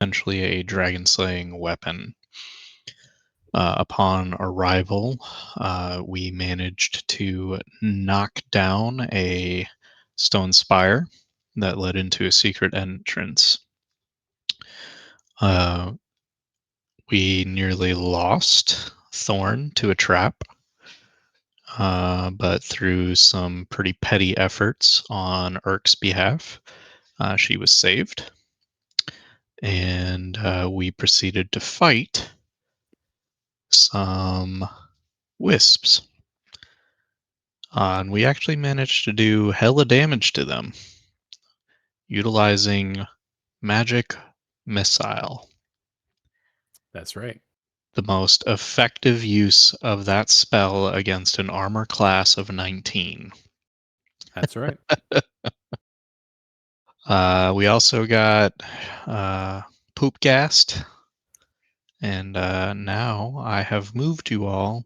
essentially a dragon slaying weapon. Upon arrival, we managed to knock down a stone spire that led into a secret entrance. Uh, we nearly lost Thorn to a trap, but through some pretty petty efforts on Urk's behalf, she was saved. And we proceeded to fight some wisps. And we actually managed to do hella damage to them utilizing magic missile. That's right. The most effective use of that spell against an armor class of 19. That's right. We also got poop gassed, and now I have moved you all.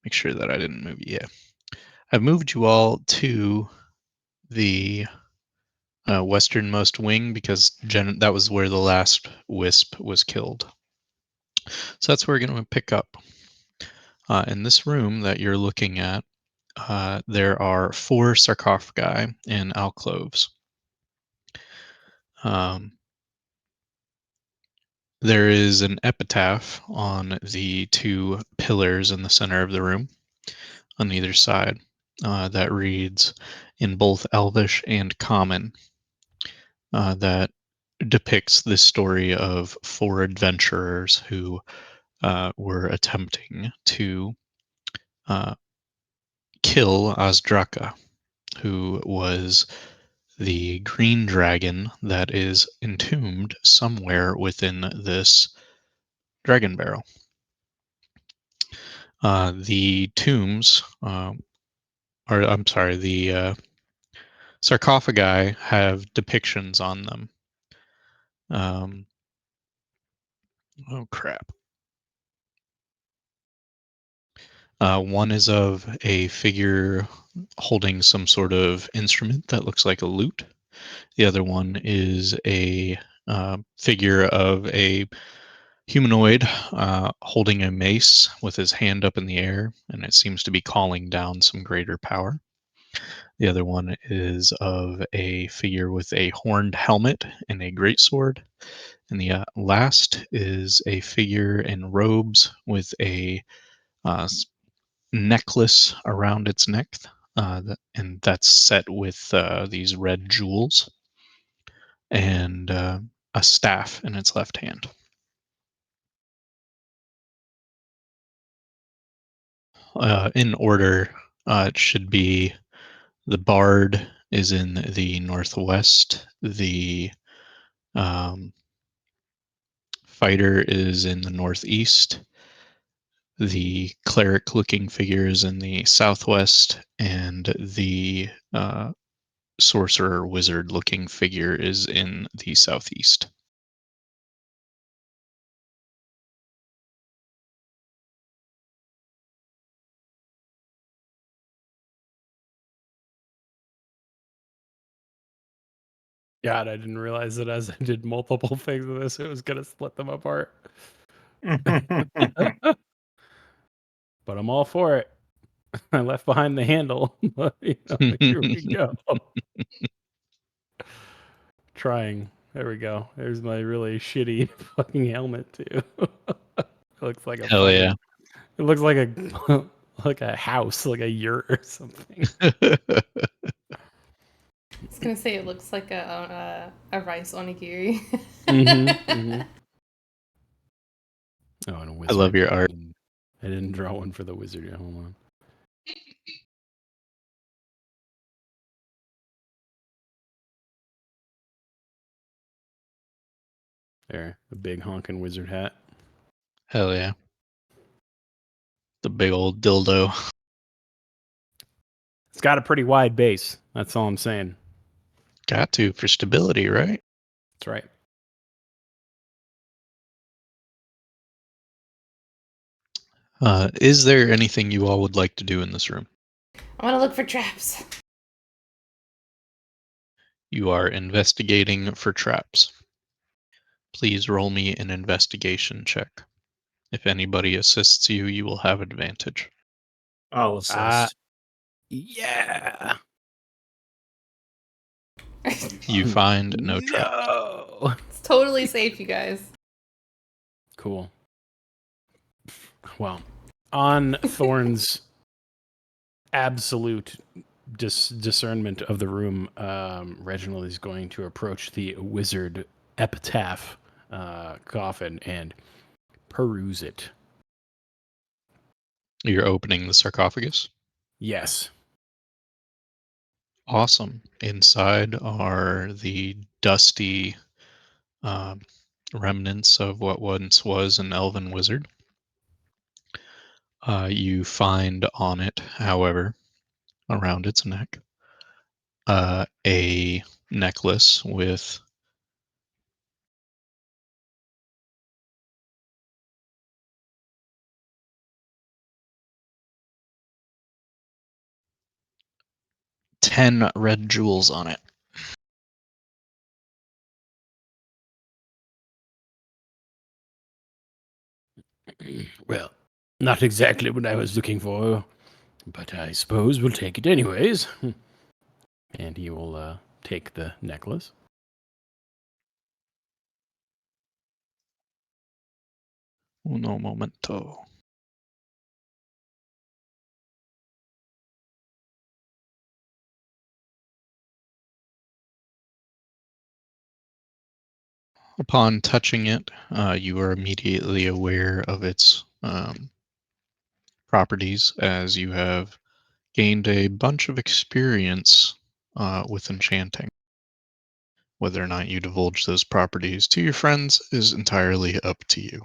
Make sure that I didn't move you yet. I've moved you all to the westernmost wing because that was where the last wisp was killed. So that's where we're going to pick up. In this room that you're looking at, there are 4 sarcophagi and alcoves. There is an epitaph on the 2 pillars in the center of the room on either side that reads in both Elvish and Common that depicts the story of 4 adventurers who were attempting to kill Azdraka, who was the green dragon that is entombed somewhere within this dragon barrel. The tombs, the sarcophagi have depictions on them. Oh crap. One is of a figure holding some sort of instrument that looks like a lute. The other one is a figure of a humanoid holding a mace with his hand up in the air, and it seems to be calling down some greater power. The other one is of a figure with a horned helmet and a greatsword. And the last is a figure in robes with a necklace around its neck, and that's set with these red jewels, and a staff in its left hand. In order, it should be the bard is in the northwest, the fighter is in the northeast, the cleric looking figure is in the southwest, and the sorcerer wizard looking figure is in the southeast. God, I didn't realize that as I did multiple things of this, it was going to split them apart. But I'm all for it. I left behind the handle, but here we go. Trying. There we go. There's my really shitty fucking helmet too. It looks like a Hell fucking, yeah. it looks like a like a house, like a yurt or something. I was gonna say it looks like a rice onigiri. Oh, and a I wizard. love your art. I didn't draw one for the wizard. Hold on. There, the big honking wizard hat. Hell yeah. The big old dildo. It's got a pretty wide base. That's all I'm saying. Got to for stability, right? That's right. Is there anything you all would like to do in this room? I want to look for traps. You are investigating for traps. Please roll me an investigation check. If anybody assists you, you will have advantage. I'll assist. Yeah. You find no trap. No. It's totally safe, you guys. Cool. Well, on Thorn's absolute discernment of the room, Reginald is going to approach the wizard epitaph coffin and peruse it. You're opening the sarcophagus. Yes. Awesome. Inside are the dusty remnants of what once was an elven wizard. You find on it, however, around its neck, a necklace with ten red jewels on it. Well, not exactly what I was looking for, but I suppose we'll take it anyways. And he will take the necklace. Uno momento. Upon touching it, you are immediately aware of its properties, as you have gained a bunch of experience with enchanting. Whether or not you divulge those properties to your friends is entirely up to you.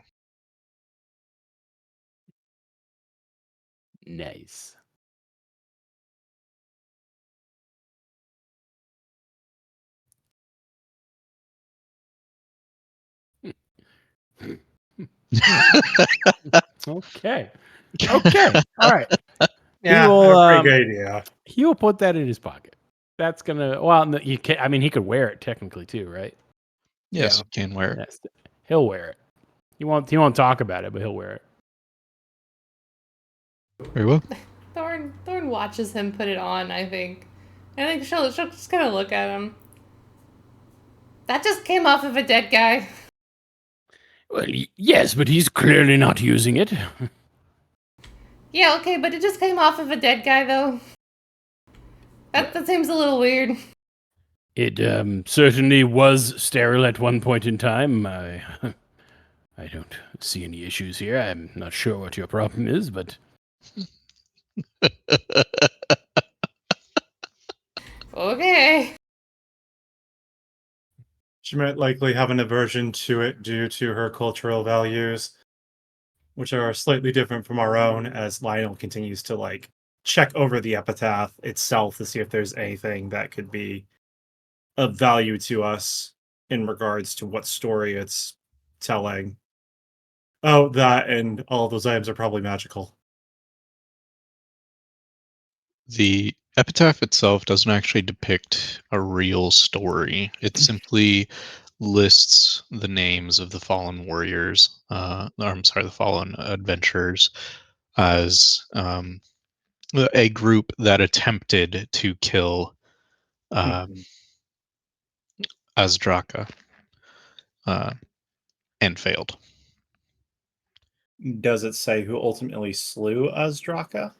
Nice. Okay. Okay. All right. Yeah, will, a pretty good idea. He will put that in his pocket. That's gonna. Well, no, you can. I mean, he could wear it technically too, right? Yes, Yeah. you can wear it. Yes. He'll wear it. He won't. He won't talk about it, but he'll wear it. Very well. Thorn watches him put it on, I think. I think she'll just kind of look at him. That just came off of a dead guy. Well, yes, but he's clearly not using it. Yeah, okay, but it just came off of a dead guy, though. That seems a little weird. It certainly was sterile at one point in time. I don't see any issues here. I'm not sure what your problem is, but Okay. She might likely have an aversion to it due to her cultural values, which are slightly different from our own, as Lionel continues to check over the epitaph itself to see if there's anything that could be of value to us in regards to what story it's telling. Oh, that and all of those items are probably magical. The epitaph itself doesn't actually depict a real story. It simply lists the names of the fallen warriors, or I'm sorry, the fallen adventurers, as a group that attempted to kill Mhm. Azdraka and failed. Does it say who ultimately slew Azdraka?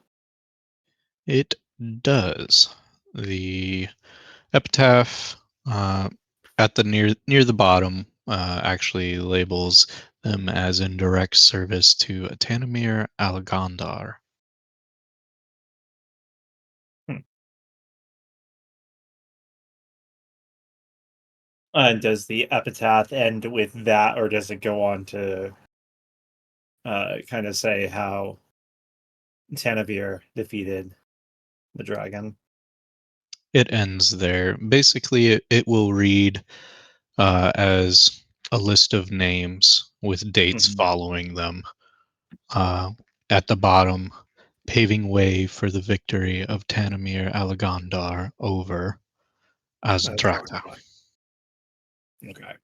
It does. The epitaph at the near the bottom actually labels them as in direct service to Tanamir Algandar. Does the epitaph end with that, or does it go on to kind of say how Tanavir defeated the dragon? It ends there. Basically, it will read as a list of names with dates Mhm. following them. At the bottom, paving way for the victory of Tanamir Algandar over Azdraka. Okay.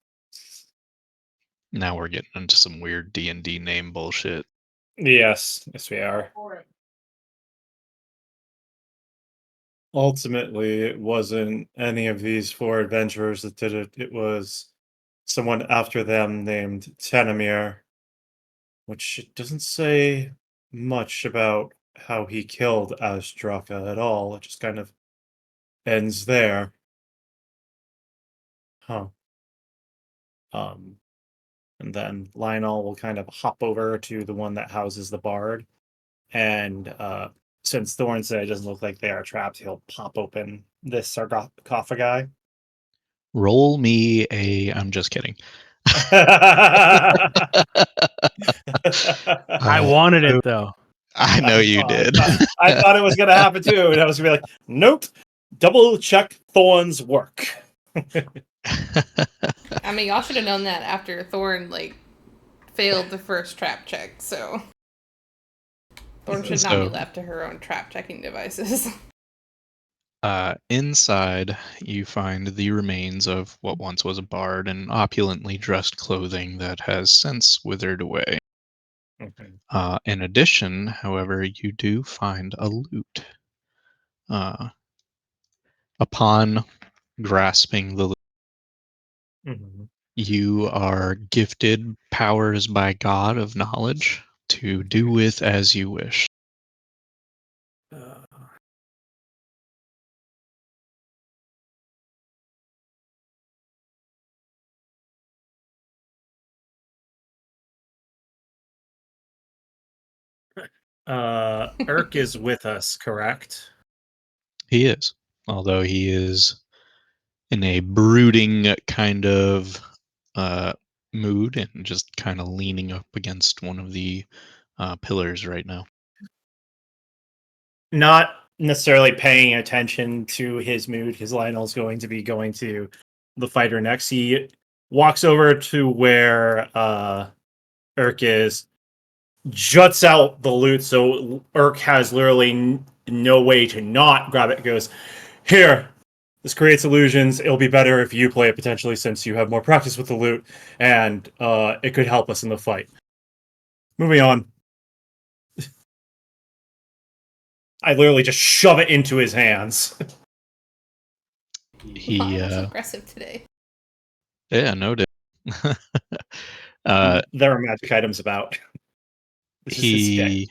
Now we're getting into some weird D&D name bullshit. Yes, we are. Ultimately, it wasn't any of these four adventurers that did it. It was someone after them named Tanamir, which doesn't say much about how he killed Azdraka at all. It just kind of ends there. Huh. And then Lionel will kind of hop over to the one that houses the bard. And since Thorn said it doesn't look like they are trapped, he'll pop open this sarcophagi. Roll me a. I'm just kidding. I wanted so- it though. I know you did. I thought it was going to happen too. And I was going to be like, nope, double check Thorn's work. I mean, y'all should have known that after Thorn failed the first trap check. So Thorn should not be left to her own trap checking devices. Inside, you find the remains of what once was a bard and opulently dressed clothing that has since withered away. Okay. In addition, however, you do find a lute. Upon grasping the lute, Mhm. you are gifted powers by God of knowledge to do with as you wish. Urk is with us, correct? He is, although he is in a brooding kind of mood and just kind of leaning up against one of the pillars right now. Not necessarily paying attention to his mood because Lionel's going to be going to the fighter next. He walks over to where Urk is, juts out the loot, so Urk has literally no way to not grab it. Goes, here, this creates illusions. It'll be better if you play it potentially since you have more practice with the loot, and it could help us in the fight. Moving on. I literally just shove it into his hands. He, Lionel's aggressive today. yeah, no doubt. There are magic items about. This is his day. He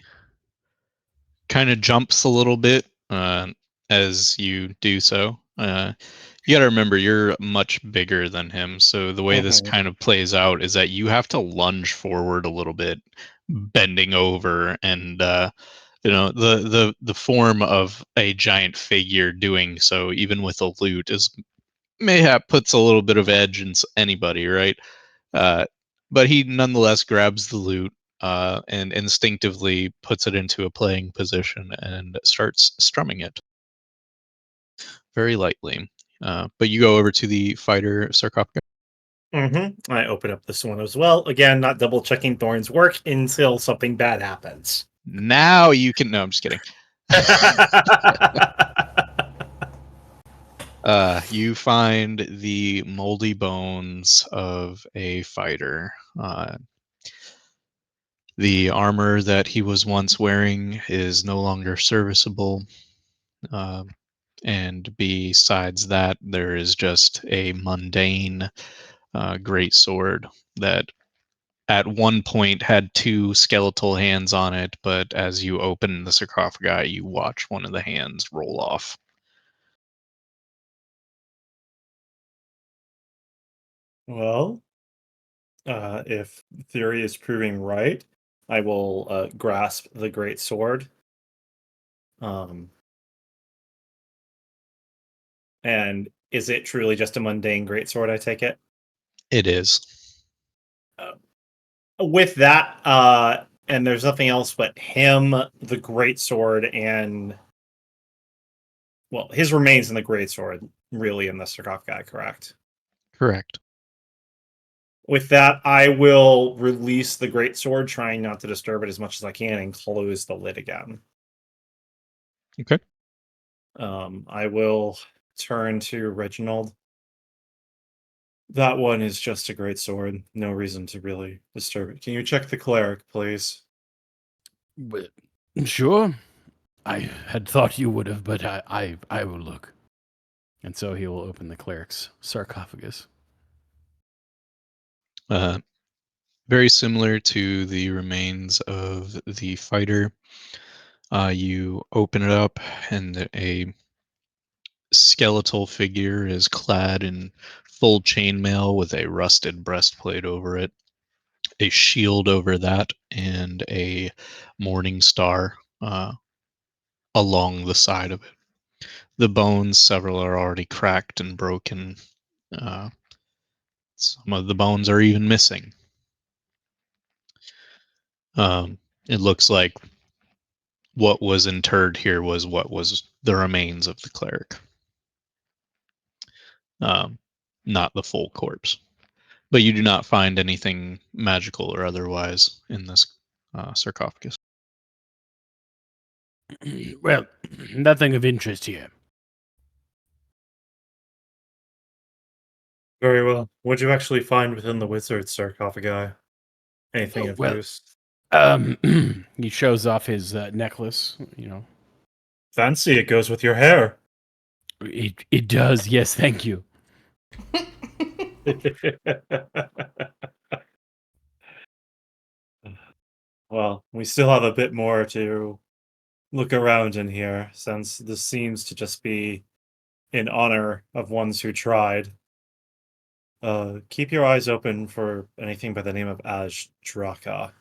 kind of jumps a little bit as you do so. You got to remember, you're much bigger than him. So the way this kind of plays out is that you have to lunge forward a little bit, bending over, and the form of a giant figure doing so, even with a lute, is mayhap puts a little bit of edge in anybody, right? But he nonetheless grabs the lute and instinctively puts it into a playing position and starts strumming it very lightly. But you go over to the fighter sarcophagus. I open up this one as well. Again, not double checking Thorn's work until something bad happens. Now you can. No, I'm just kidding. You find the moldy bones of a fighter. The armor that he was once wearing is no longer serviceable. And besides that, there is just a mundane great sword that at one point had two skeletal hands on it, but as you open the sarcophagi, you watch one of the hands roll off. Well, if theory is proving right, I will grasp the great sword. And is it truly just a mundane great sword? I take it. It is. With that, and there's nothing else but him, the great sword, and well, his remains in the great sword, really, in the sarcophagi, correct? Correct. With that, I will release the great sword, trying not to disturb it as much as I can, and close the lid again. Okay. I will turn to Reginald. That one is just a great sword. No reason to really disturb it. Can you check the cleric, please? Well, sure. I had thought you would have, but I will look. And so he will open the cleric's sarcophagus. Very similar to the remains of the fighter. You open it up, and a skeletal figure is clad in full chainmail with a rusted breastplate over it, a shield over that, and a morning star along the side of it. The bones, several are already cracked and broken. Uh, some of the bones are even missing. It looks like what was interred here was what was the remains of the cleric, um, not the full corpse. But you do not find anything magical or otherwise in this sarcophagus. Well, nothing of interest here. Very well. What'd you actually find within the wizard's sarcophagi? Anything Oh, of well. use? He shows off his necklace. Fancy, it goes with your hair. It does. Yes, thank you. Well, we still have a bit more to look around in here, since this seems to just be in honor of ones who tried. Keep your eyes open for anything by the name of Ajdraka.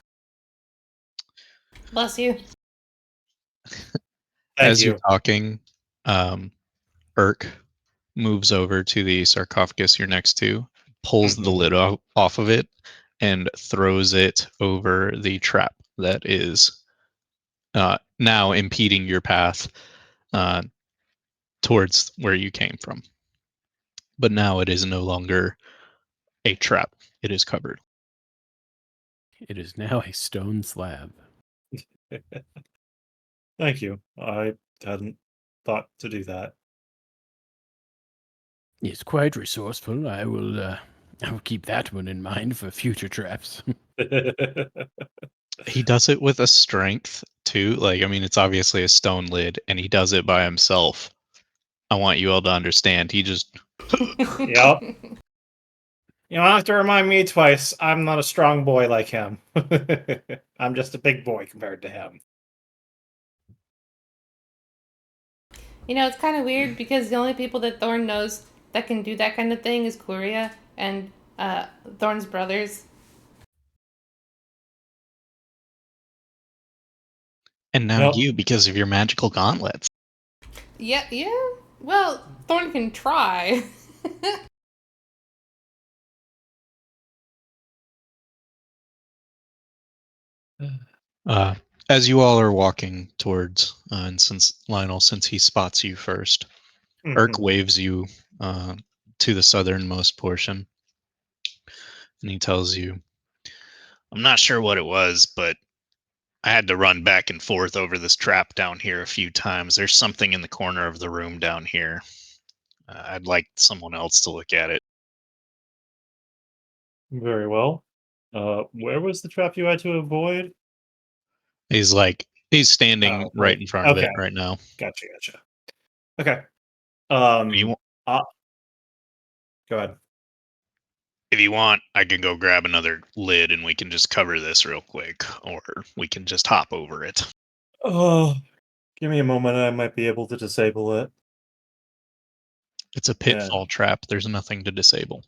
Bless you. As you. you're talking, Urk moves over to the sarcophagus you're next to, pulls the lid off of it, and throws it over the trap that is now impeding your path towards where you came from. But now it is no longer a trap. It is covered. It is now a stone slab. Thank you. I hadn't thought to do that. It's quite resourceful. I will keep that one in mind for future traps. He does it with a strength too. Like, I mean, it's obviously a stone lid, and he does it by himself. I want you all to understand. He just Yep. You don't have to remind me twice. I'm not a strong boy like him. I'm just a big boy compared to him. It's kind of weird because the only people that Thorn knows that can do that kind of thing is Cluria and Thorn's brothers. and now you because of your magical gauntlets. Yeah. Well, Thorn can try. As you all are walking towards, and since he spots you first, Urk waves you to the southernmost portion, and he tells you, "I'm not sure what it was, but I had to run back and forth over this trap down here a few times. There's something in the corner of the room down here. I'd like someone else to look at it." Very well. Where was the trap you had to avoid? He's standing right in front of it right now. Gotcha. Okay. Go ahead. If you want, I can go grab another lid and we can just cover this real quick, or we can just hop over it. Oh, give me a moment. I might be able to disable it. It's a pitfall trap. There's nothing to disable.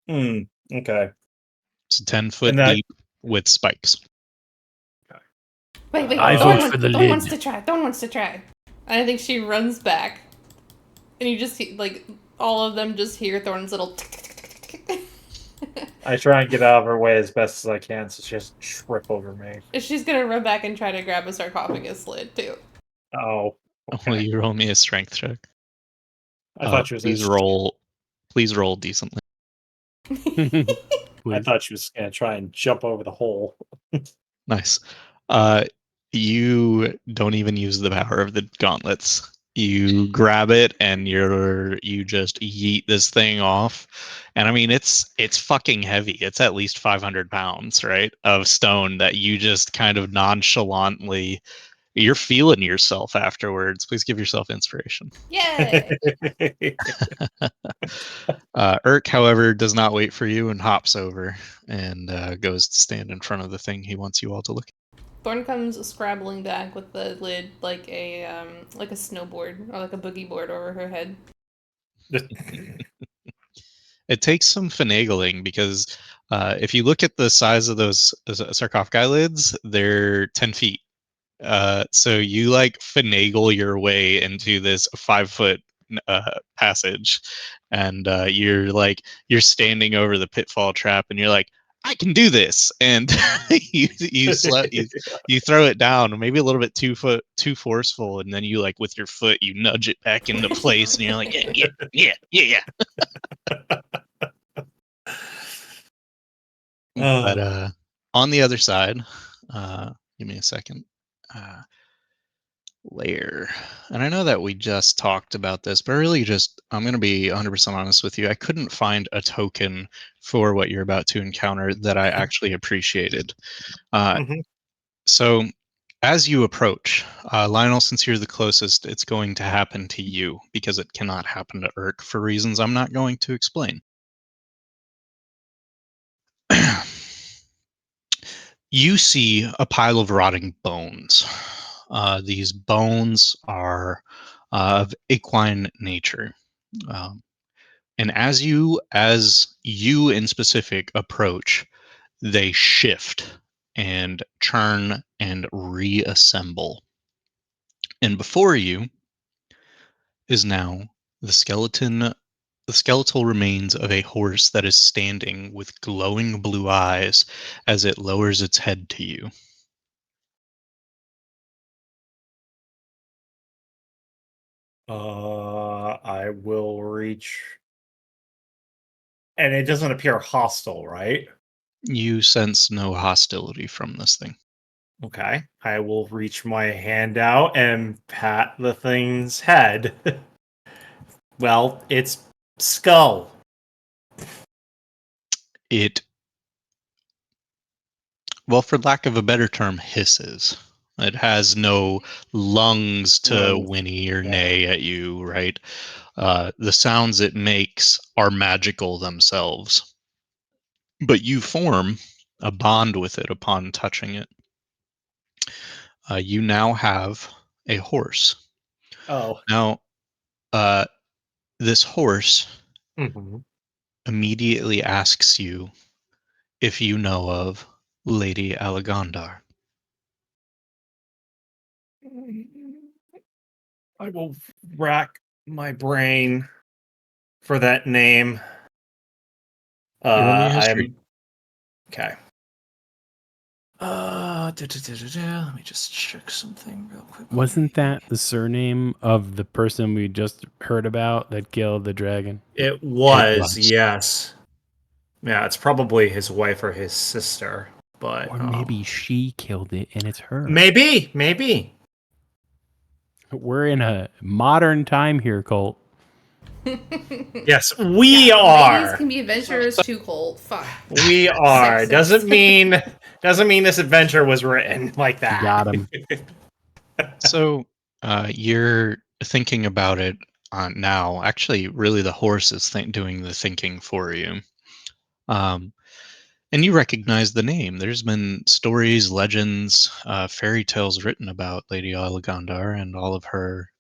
Okay. It's 10 foot deep with spikes. Wait. I vote for the lid. Thorn wants to try. And I think she runs back. And you just see, all of them just hear Thorn's little I try and get out of her way as best as I can so she doesn't trip over me. She's gonna run back and try to grab a sarcophagus lid, too. Oh. Okay. Will you roll me a strength check? I thought she was... Please roll decently. I thought she was going to try and jump over the hole. Nice. You don't even use the power of the gauntlets. You grab it and you just yeet this thing off. And I mean it's fucking heavy. It's at least 500 pounds, right? Of stone that you just kind of nonchalantly, you're feeling yourself afterwards. Please give yourself inspiration. Yay! Urk, however, does not wait for you and hops over and goes to stand in front of the thing he wants you all to look at. Thorn comes scrabbling back with the lid like a snowboard or like a boogie board over her head. It takes some finagling because if you look at the size of those sarcophagi lids, they're 10 feet. So you like finagle your way into this 5-foot passage, and you're standing over the pitfall trap, and you're like, I can do this, and you throw it down, maybe a little bit too forceful, and then you like with your foot you nudge it back into place, and you're like, yeah. But on the other side, give me a second. Layer. And I know that we just talked about this, but really just, I'm going to be 100% honest with you. I couldn't find a token for what you're about to encounter that I actually appreciated. So as you approach, Lionel, since you're the closest, it's going to happen to you because it cannot happen to Urk for reasons I'm not going to explain. You see a pile of rotting bones. These bones are of equine nature. And as you in specific approach, they shift and churn and reassemble. And before you is now the skeletal remains of a horse that is standing with glowing blue eyes as it lowers its head to you. I will reach. And it doesn't appear hostile, right? You sense no hostility from this thing. Okay. I will reach my hand out and pat the thing's head. Well, its skull. Well, for lack of a better term, hisses. It has no lungs to whinny or neigh at you, right? The sounds it makes are magical themselves. But you form a bond with it upon touching it. You now have a horse. Oh. Now, this horse immediately asks you if you know of Lady Alagondar. I will rack my brain for that name. History. Okay. Let me just check something real quick. Wasn't that the surname of the person we just heard about that killed the dragon? It was. Yes. Yeah, it's probably his wife or his sister, but or maybe she killed it and it's her. Maybe. We're in a modern time here, Colt. Yes, we are. Ladies can be adventurers too, Colt. Fuck. We are. Doesn't mean this adventure was written like that. Got him. So you're thinking about it now. Actually, really, the horse is doing the thinking for you. And you recognize the name. There's been stories, legends, fairy tales written about Lady Alagondar and all of her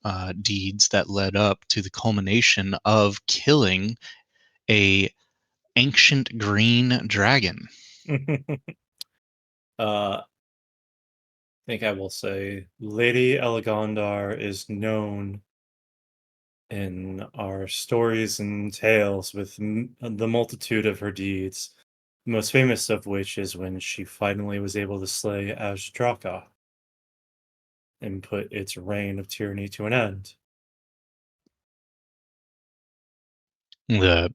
deeds that led up to the culmination of killing a ancient green dragon. I think I will say Lady Alagondar is known in our stories and tales with the multitude of her deeds. The most famous of which is when she finally was able to slay Azdraka and put its reign of tyranny to an end. The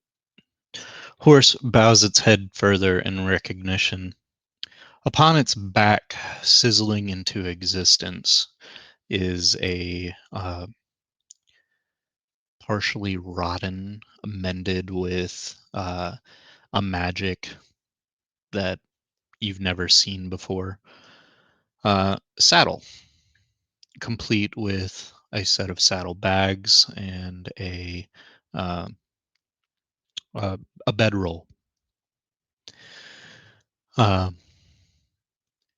horse bows its head further in recognition. Upon its back, sizzling into existence, is a partially rotten, amended with a magic that you've never seen before. Saddle, complete with a set of saddle bags and uh, a bedroll. Uh,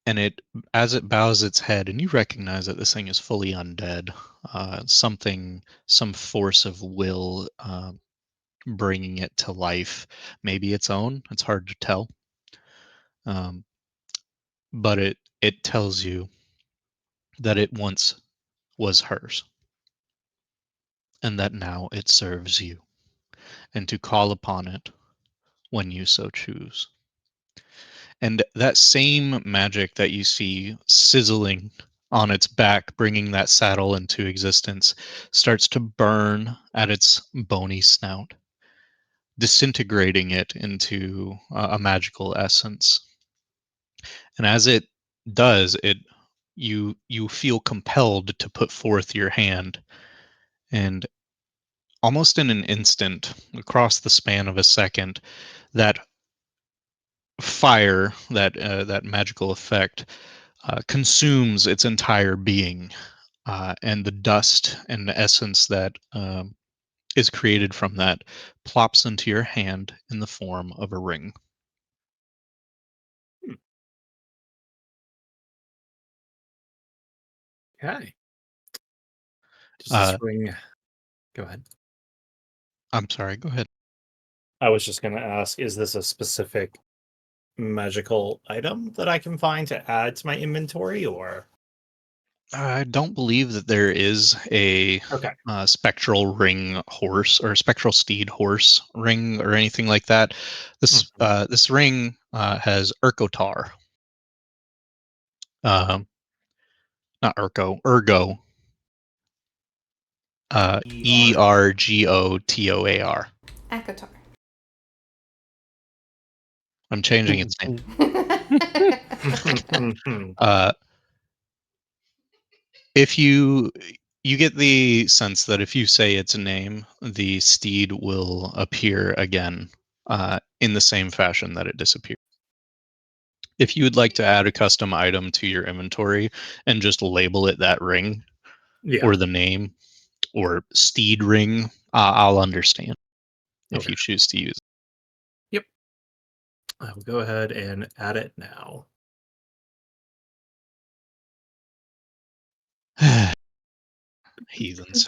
and it, as it bows its head, and you recognize that this thing is fully undead. Some force of will bringing it to life, maybe its own. It's hard to tell. Um, but it tells you that it once was hers, and that now it serves you, and to call upon it when you so choose. And that same magic that you see sizzling on its back, bringing that saddle into existence, starts to burn at its bony snout, disintegrating it into a magical essence. And as it does, you feel compelled to put forth your hand, and almost in an instant, across the span of a second, that fire, that magical effect, consumes its entire being, and the dust and the essence that is created from that plops into your hand in the form of a ring. Okay. Does Uh, this ring? Go ahead. I'm sorry. Go ahead. I was just going to ask: is this a specific magical item that I can find to add to my inventory, or? I don't believe that there is a Okay. spectral ring horse or spectral steed horse ring or anything like that. Mhm. This ring has Urkotar. Not Urko, Ergo. Ergotoar. Akatar. I'm changing its name. Mhm. Uh, if you get the sense that if you say its name, the steed will appear again in the same fashion that it disappeared. If you would like to add a custom item to your inventory and just label it that ring Yeah. or the name or steed ring, I'll understand if Okay. you choose to use Yep. I will go ahead and add it now. it. Heathens.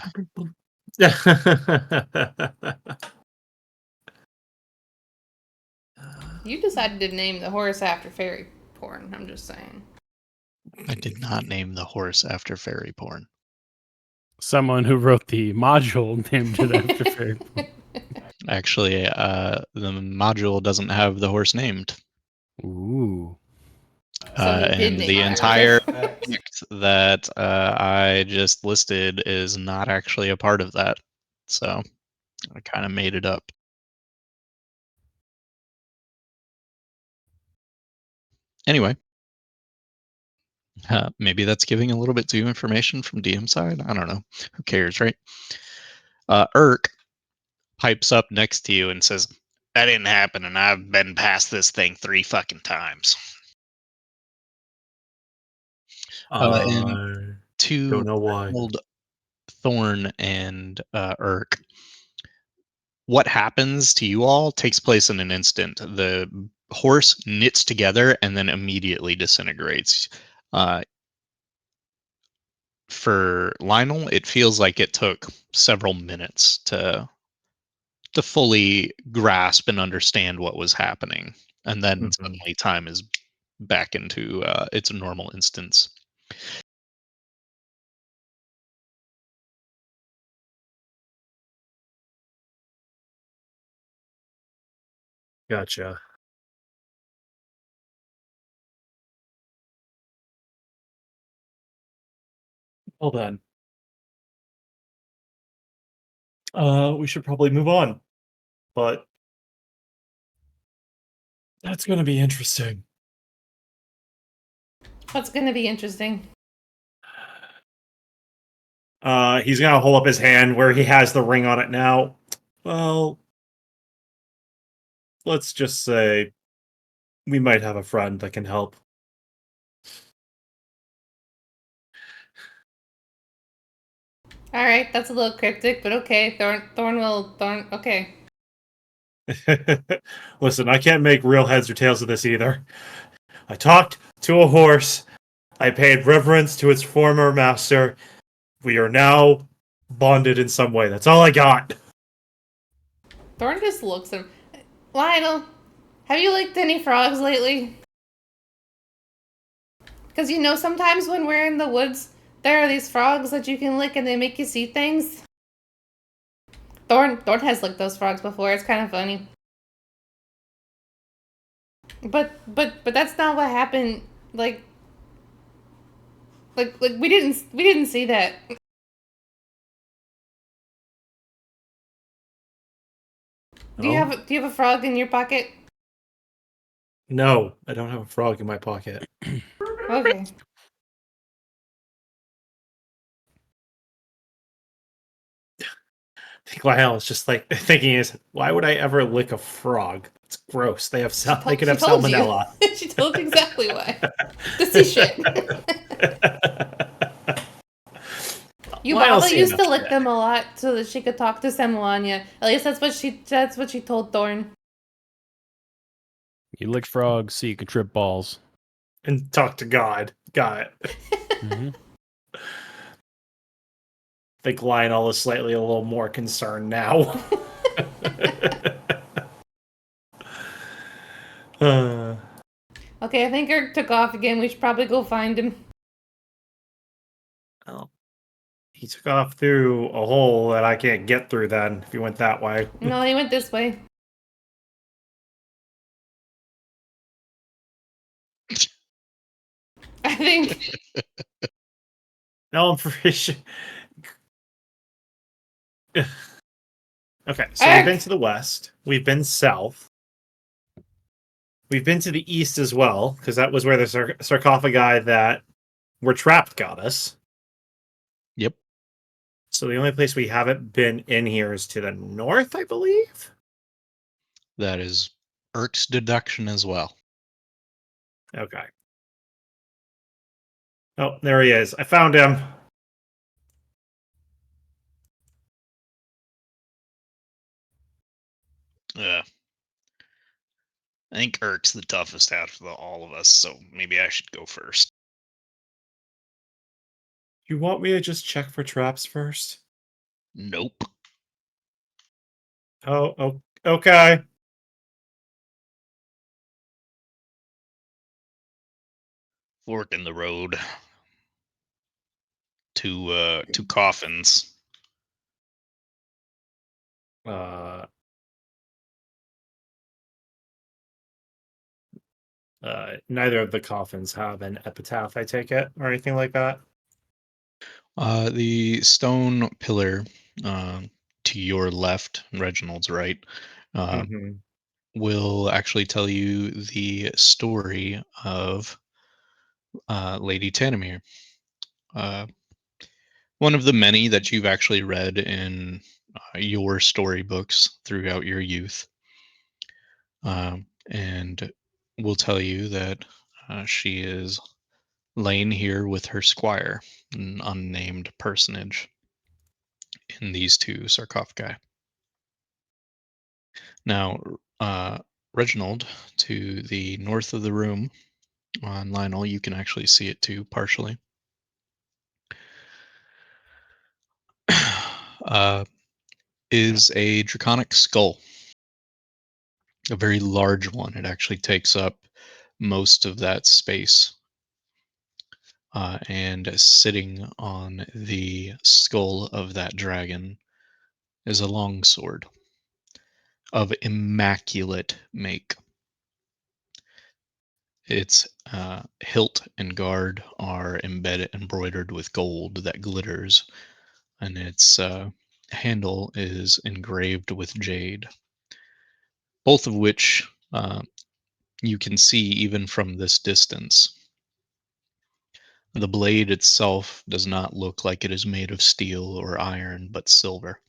You decided to name the horse after fairy porn. I'm just saying. I did not name the horse after fairy porn. Someone who wrote the module named it after fairy porn. Actually, the module doesn't have the horse named. Ooh. So you did And name the it entire after. fact that I just listed is not actually a part of that. So I kind of made it up. Anyway, maybe that's giving a little bit too information from DM side. I don't know. Who cares, right? Irk pipes up next to you and says, "That didn't happen, and I've been past this thing 3 fucking times." And I to don't know why. Reginald, Thorn, and Irk, what happens to you all takes place in an instant. The horse knits together and then immediately disintegrates. Uh, for Lionel, it feels like it took several minutes to fully grasp and understand what was happening, and then Mhm. suddenly time is back into its normal instance. Gotcha. Well then, we should probably move on. But that's going to be interesting. What's going to be interesting? He's gonna hold up his hand where he has the ring on it now. Well, let's just say we might have a friend that can help. All right, that's a little cryptic, but okay. Thorn. Okay. Listen, I can't make real heads or tails of this either. I talked to a horse. I paid reverence to its former master. We are now bonded in some way. That's all I got. Thorn just looks at him. Lionel, have you licked any frogs lately? Because sometimes when we're in the woods, there are these frogs that you can lick and they make you see things. Thorn has licked those frogs before. It's kind of funny. But that's not what happened. Like we didn't see that. Do you have a frog in your pocket? No, I don't have a frog in my pocket. Okay. I think Lyle is just like thinking is, why would I ever lick a frog? It's gross. They have they could have salmonella. She told you exactly why. To see shit. Yubaba used to lick them a lot so that she could talk to Samuanya. At least that's what she told Thorn. You lick frogs so you can trip balls. And talk to God. Got it. Mm-hmm. I think Lionel is slightly a little more concerned now. Okay, I think Eric took off again. We should probably go find him. Well, he took off through a hole that I can't get through then, if he went that way. No, he went this way. I think. No, I'm pretty sure. Okay, so Eric! we've been to the west. We've been south. We've been to the east as well, because that was where the sarcophagi that were trapped got us. Yep. So the only place we haven't been in here is to the north, I believe. That is Erk's deduction as well. Okay. Oh, there he is. I found him. Yeah. I think Erk's the toughest out of all of us, so maybe I should go first. You want me to just check for traps first? Nope. Oh, okay. Fork in the road. Two coffins. Neither of the coffins have an epitaph, I take it, or anything like that. The stone pillar to your left, Reginald's right, Mm-hmm. will actually tell you the story of Lady Tanimir. One of the many that you've actually read in your storybooks throughout your youth. And will tell you that she is laying here with her squire, an unnamed personage, in these two sarcophagi. Now, Reginald, to the north of the room on Lionel, you can actually see it too, partially. Is a draconic skull. A very large one. It actually takes up most of that space. And sitting on the skull of that dragon is a longsword of immaculate make. Its hilt and guard are embroidered with gold that glitters, and its handle is engraved with jade. Both of which you can see even from this distance. The blade itself does not look like it is made of steel or iron, but silver.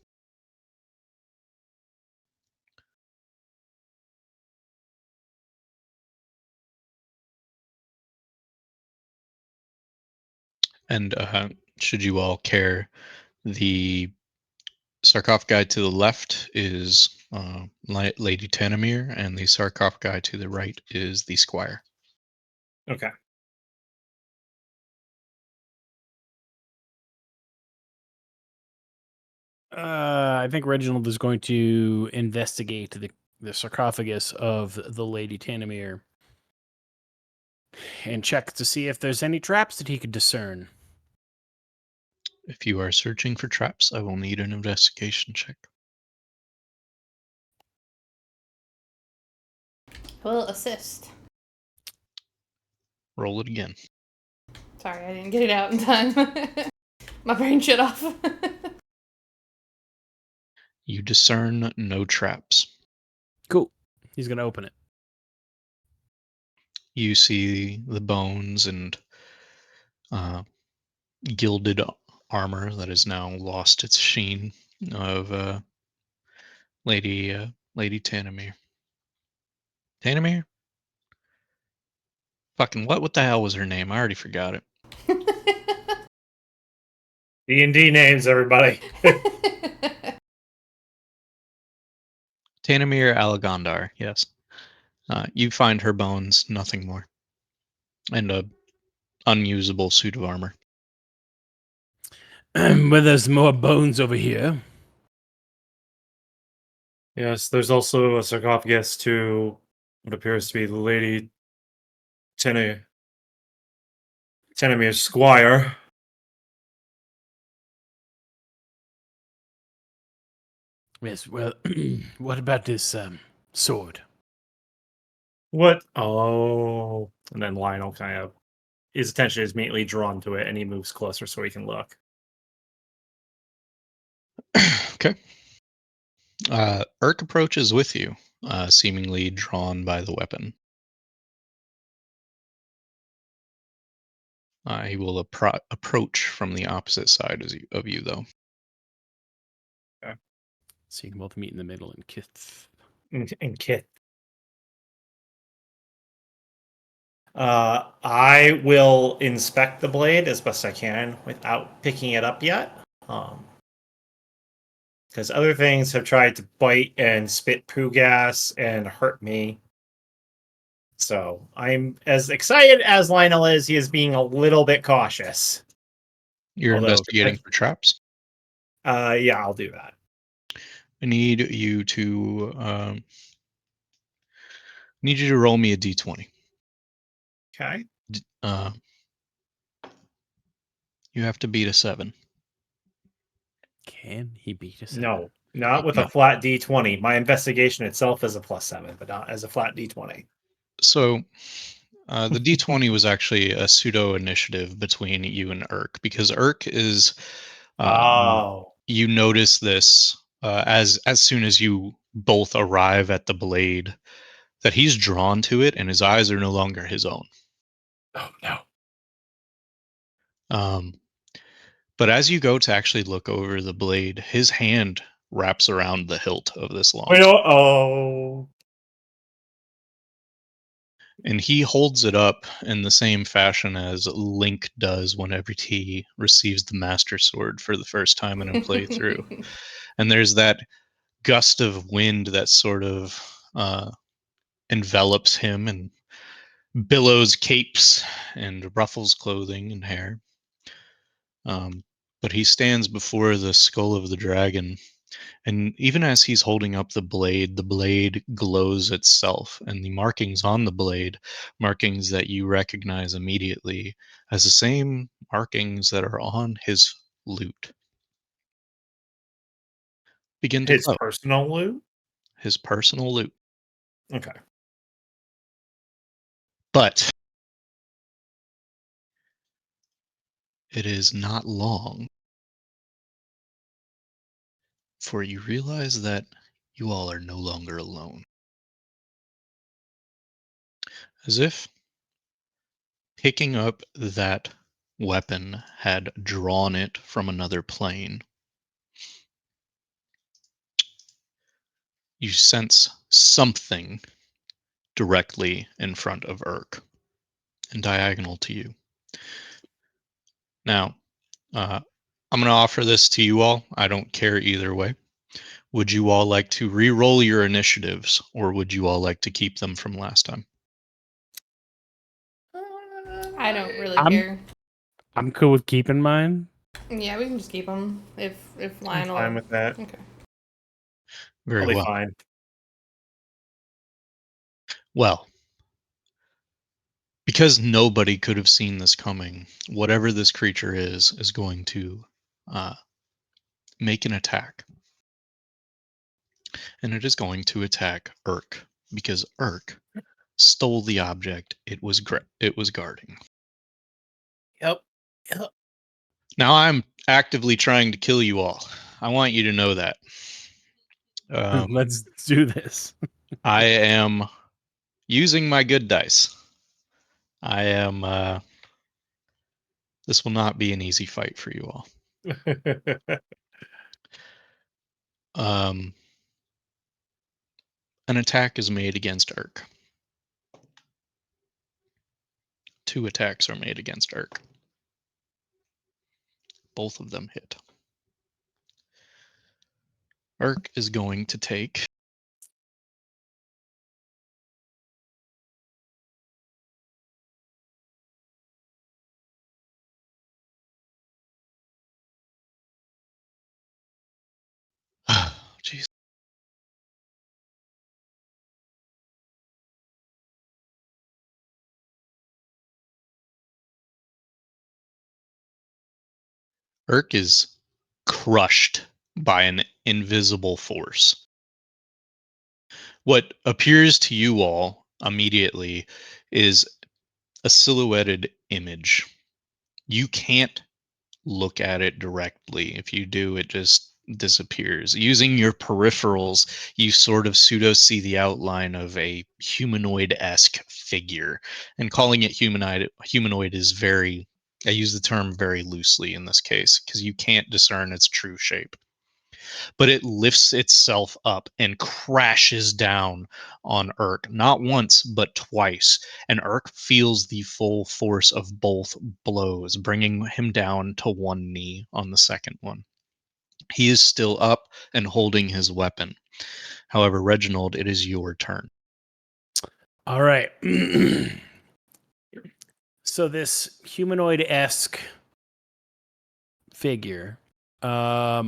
And should you all care, the sarcophagi to the left is Lady Tanamir, and the sarcophagi to the right is the squire. Okay. I think Reginald is going to investigate the sarcophagus of the Lady Tanamir and check to see if there's any traps that he could discern. If you are searching for traps, I will need an investigation check. Will assist. Roll it again. Sorry, I didn't get it out in time. My brain shut off. You discern no traps. Cool. He's going to open it. You see the bones and gilded armor that has now lost its sheen of Lady Tanamir. Tanamir? Fucking what the hell was her name? I already forgot it. D&D names, everybody. Tanamir Alagondar, yes. You find her bones, nothing more. And a unusable suit of armor. Well, there's more bones over here. Yes, there's also a sarcophagus to what appears to be the Lady Tenemir's squire. Yes, well, what about this sword? What? Oh. And then Lionel kind of, his attention is immediately drawn to it, and he moves closer so he can look. Okay. Urk approaches with you, seemingly drawn by the weapon. He will approach from the opposite side of you, though. So you can both meet in the middle and kiss. And Kit. I will inspect the blade as best I can without picking it up yet. Because other things have tried to bite and spit poo gas and hurt me. So I'm as excited as Lionel is. He is being a little bit cautious. You're investigating for traps? Yeah, I'll do that. I need you to roll me a d20. Okay. You have to beat a 7. Can he beat us? No, not with a flat d20. My investigation itself is a +7, but not as a flat d20. So the d20 was actually a pseudo initiative between you and Urk, because Urk is you notice this as soon as you both arrive at the blade, that he's drawn to it and his eyes are no longer his own. Oh no. But as you go to actually look over the blade, his hand wraps around the hilt of this long sword. And he holds it up in the same fashion as Link does whenever he receives the Master Sword for the first time in a playthrough. And there's that gust of wind that sort of envelops him and billows capes and ruffles clothing and hair. But he stands before the skull of the dragon, and even as he's holding up the blade glows itself, and the markings on the blade, markings that you recognize immediately as the same markings that are on his loot, begin to His glow. personal loot? His personal loot. Okay. But it is not long for you realize that you all are no longer alone. As if picking up that weapon had drawn it from another plane. You sense something directly in front of Urk and diagonal to you. Now, I'm going to offer this to you all. I don't care either way. Would you all like to re-roll your initiatives, or would you all like to keep them from last time? I don't really I'm- care. I'm cool with keeping mine. Yeah, we can just keep them if I'm Lionel. fine with that. Okay. Very Probably well. fine. Well, because nobody could have seen this coming, whatever this creature is going to make an attack. And it is going to attack Urk, because Urk stole the object it was guarding. Yep. Now I'm actively trying to kill you all. I want you to know that. Let's do this. I am using my good dice. I am. This will not be an easy fight for you all. An attack is made against Urk. 2 attacks are made against Urk. Both of them hit. Urk is going to take jeez. Urk is crushed by an invisible force. What appears to you all immediately is a silhouetted image. You can't look at it directly. If you do, it just disappears. Using your peripherals, you sort of pseudo see the outline of a humanoid-esque figure. And calling it humanoid is very, I use the term very loosely in this case, because you can't discern its true shape. But it lifts itself up and crashes down on Urk, not once, but twice. And Urk feels the full force of both blows, bringing him down to one knee on the second one. He is still up and holding his weapon. However, Reginald, it is your turn. All right. So this humanoid-esque figure, well,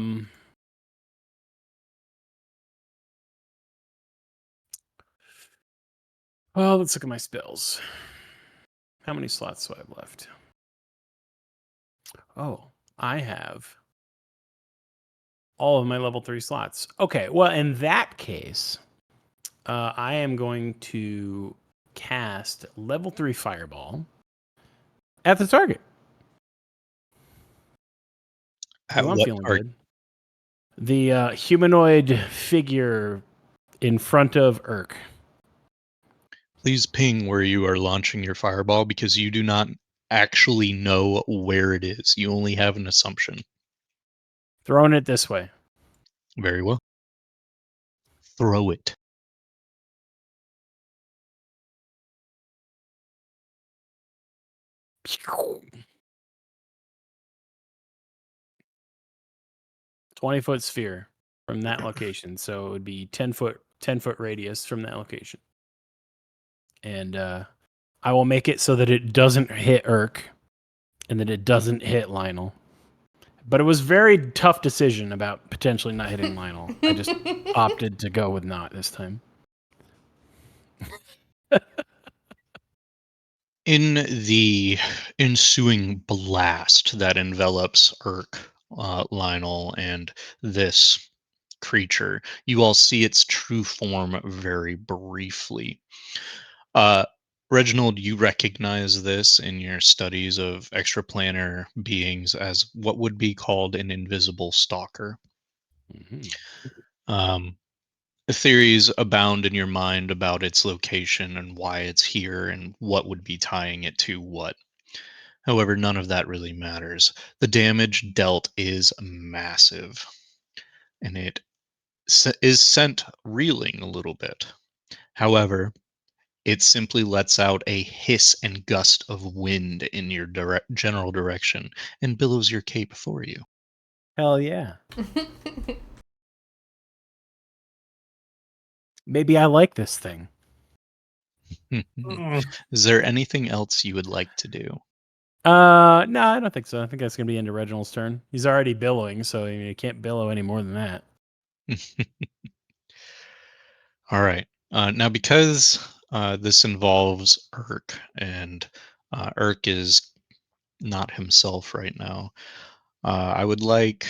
let's look at my spells. How many slots do I have left? Oh, I have all of my level 3 slots. Okay, well, in that case, I am going to cast level 3 fireball at the target. At I'm what feeling target? good. The humanoid figure in front of Urk. Please ping where you are launching your fireball, because you do not actually know where it is. You only have an assumption. Throwing it this way. Very well. Throw it. "20-foot sphere from that location." So it would be 10-foot radius from that location. And I will make it so that it doesn't hit Urk and that it doesn't hit Lionel. But it was a very tough decision about potentially not hitting Lionel. I just opted to go with not this time. In the ensuing blast that envelops Urk, Lionel, and this creature, you all see its true form very briefly. Reginald, you recognize this in your studies of extraplanar beings as what would be called an invisible stalker. Mhm. Theories abound in your mind about its location and why it's here and what would be tying it to what. However, none of that really matters. The damage dealt is massive, and it is sent reeling a little bit. However, it simply lets out a hiss and gust of wind in your general direction and billows your cape for you. Hell yeah. Maybe I like this thing. Is there anything else you would like to do? No, I don't think so. I think that's gonna be into Reginald's turn. He's already billowing, so I mean, he can't billow any more than that. All right. Now, because this involves Urk, and Urk is not himself right now, I would like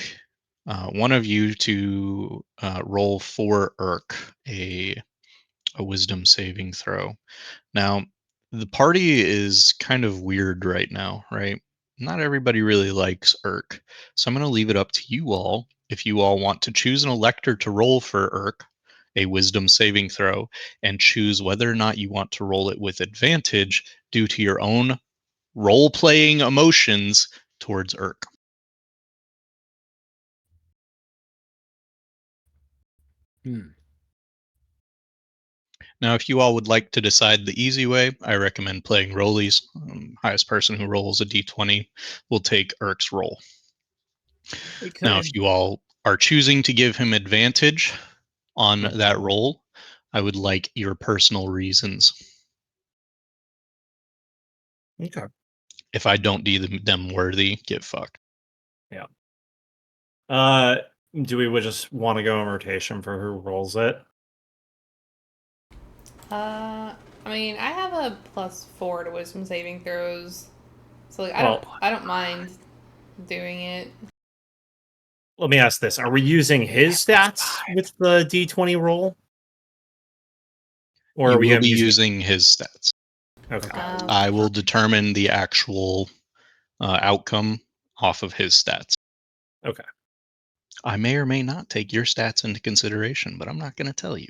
one of you to roll for Urk a wisdom saving throw. Now, the party is kind of weird right now, right? Not everybody really likes Urk. So I'm going to leave it up to you all if you all want to choose an elector to roll for Urk, a wisdom saving throw, and choose whether or not you want to roll it with advantage due to your own role playing emotions towards Urk. Now, if you all would like to decide the easy way, I recommend playing rollies. Highest person who rolls a d20 will take Urk's roll. Now, if you all are choosing to give him advantage on that roll, I would like your personal reasons. Okay. If I don't deem them worthy, get fucked. Yeah. Do we would just want to go in rotation for who rolls it? I mean, I have a +4 to wisdom saving throws, so like Well- I don't mind doing it. Let me ask this: are we using his stats with the D20 roll, or You are we will gonna be use using his stats. Okay. I will determine the actual outcome off of his stats. Okay. I may or may not take your stats into consideration, but I'm not going to tell you.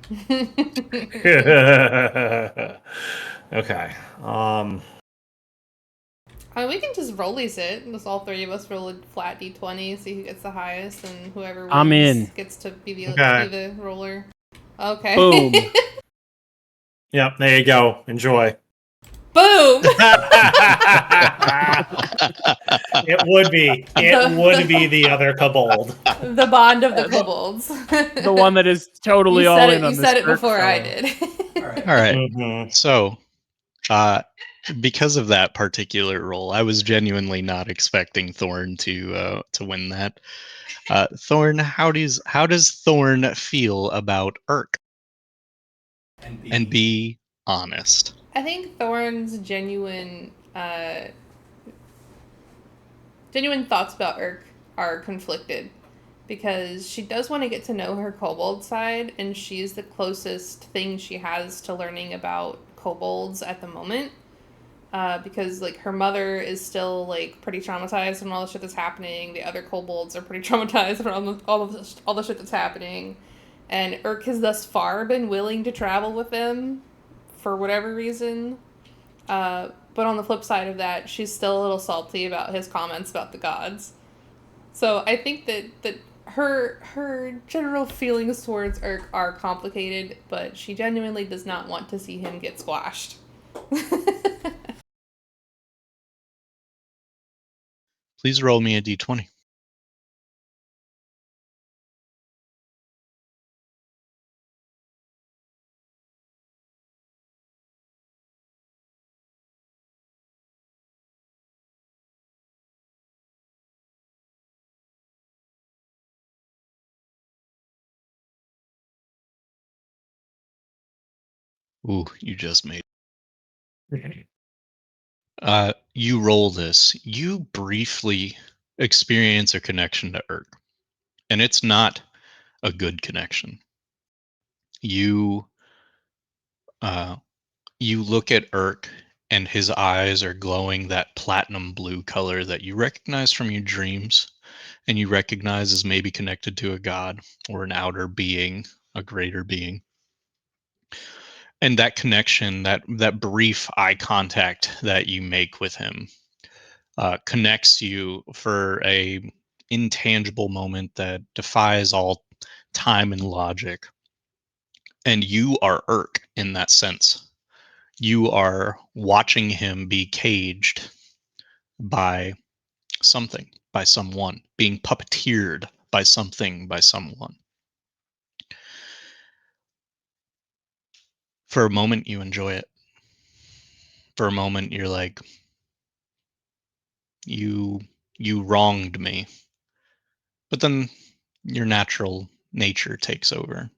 Okay. I mean, we can just rollies it. Just all three of us roll a flat d20, see who gets the highest, and whoever wins I'm in. gets to be the, Okay. be the roller. Okay. Boom. Yep. There you go. Enjoy. Boom! It would be. It would be the other kobold. The bond of the kobolds. The one that is totally you all said in on You this said it Urk before I fellow. did. All right. Mhm. So, because of that particular role, I was genuinely not expecting Thorn to win that. Thorn, how does Thorn feel about Urk? And be honest. I think Thorn's genuine thoughts about Urk are conflicted, because she does want to get to know her kobold side, and she's the closest thing she has to learning about kobolds at the moment. Because like her mother is still like pretty traumatized from all the shit that's happening. The other kobolds are pretty traumatized from all the shit that's happening, and Urk has thus far been willing to travel with them for whatever reason. But on the flip side of that, she's still a little salty about his comments about the gods. So I think that her general feelings towards Urk are complicated, but she genuinely does not want to see him get squashed. Please roll me a d20. Ooh, you just made. You roll this. You briefly experience a connection to Urk, and it's not a good connection. You you look at Urk, and his eyes are glowing that platinum blue color that you recognize from your dreams, and you recognize as maybe connected to a god or an outer being, a greater being. And that connection, that brief eye contact that you make with him, connects you for a intangible moment that defies all time and logic. And you are Irk in that sense. You are watching him be caged by something, by someone, being puppeteered by something, by someone. For a moment, you enjoy it. For a moment, you're like, you wronged me. But then your natural nature takes over,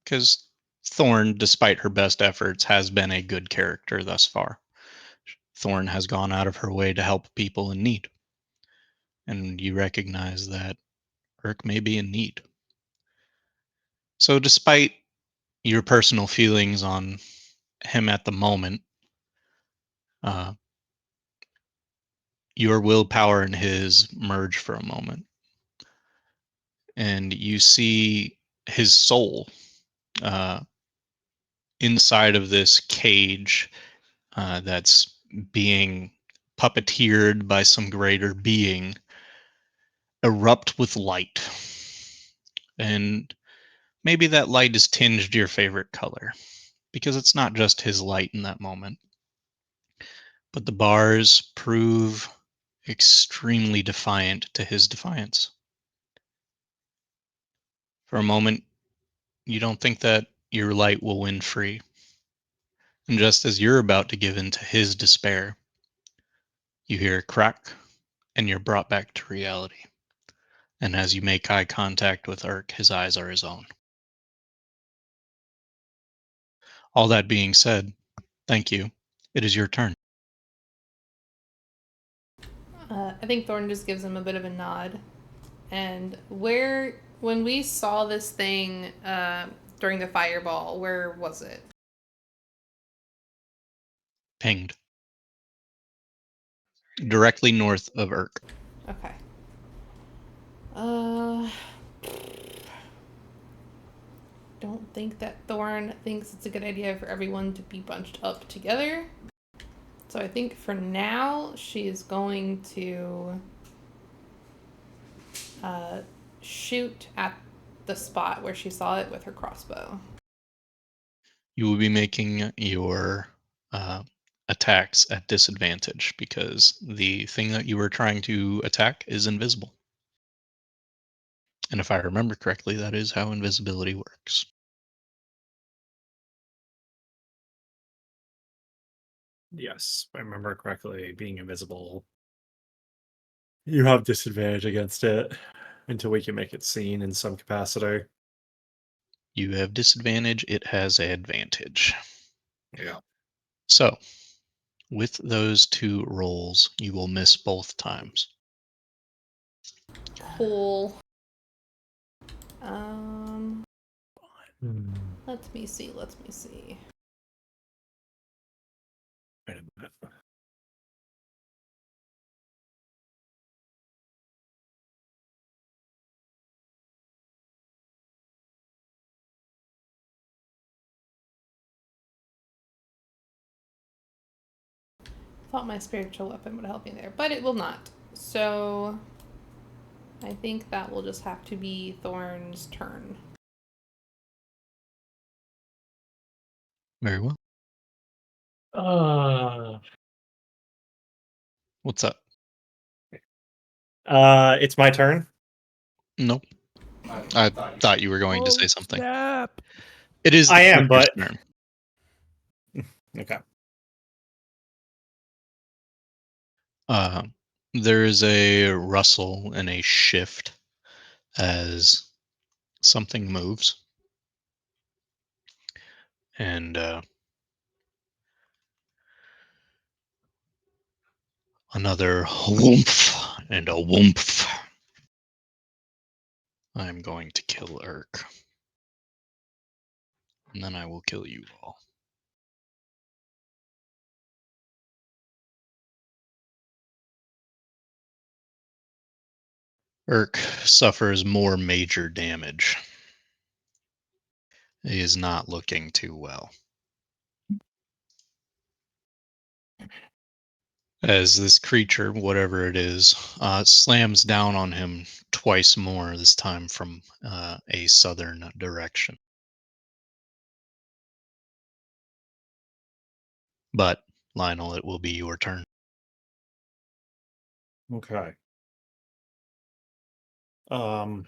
because Thorn, despite her best efforts, has been a good character thus far. Thorn has gone out of her way to help people in need. And you recognize that Irk may be in need. So despite your personal feelings on him at the moment, uh, your willpower and his merge for a moment. And you see his soul uh, inside of this cage that's being puppeteered by some greater being erupt with light. And maybe that light is tinged your favorite color, because it's not just his light in that moment. But the bars prove extremely defiant to his defiance. For a moment, you don't think that your light will win free. And just as you're about to give in to his despair, you hear a crack and you're brought back to reality. And as you make eye contact with Irk, his eyes are his own. All that being said, thank you. It is your turn. I think Thorn just gives him a bit of a nod. And when we saw this thing during the fireball, where was it? Pinged. Directly north of Irk. Okay. Don't think that Thorn thinks it's a good idea for everyone to be bunched up together. So I think for now, she is going to shoot at the spot where she saw it with her crossbow. You will be making your attacks at disadvantage because the thing that you were trying to attack is invisible. And if I remember correctly, that is how invisibility works. Yes, if I remember correctly, being invisible, you have disadvantage against it until we can make it seen in some capacity. You have disadvantage, it has advantage. Yeah. So, with those two rolls, you will miss both times. Cool. Let me see. Wait a minute. Thought my spiritual weapon would help me there, but it will not. So I think that will just have to be Thorn's turn. Very well. What's up? It's my turn. Nope. I thought you were going to say something. Snap. It is the I am, creature's but- turn. Okay. There is a rustle and a shift as something moves. And another whoomph and a whoomph. I'm going to kill Irk. And then I will kill you all. Irk suffers more major damage. He is not looking too well. as this creature, whatever it is, slams down on him twice more, this time from a southern direction. But, Lionel, it will be your turn. Okay. Right,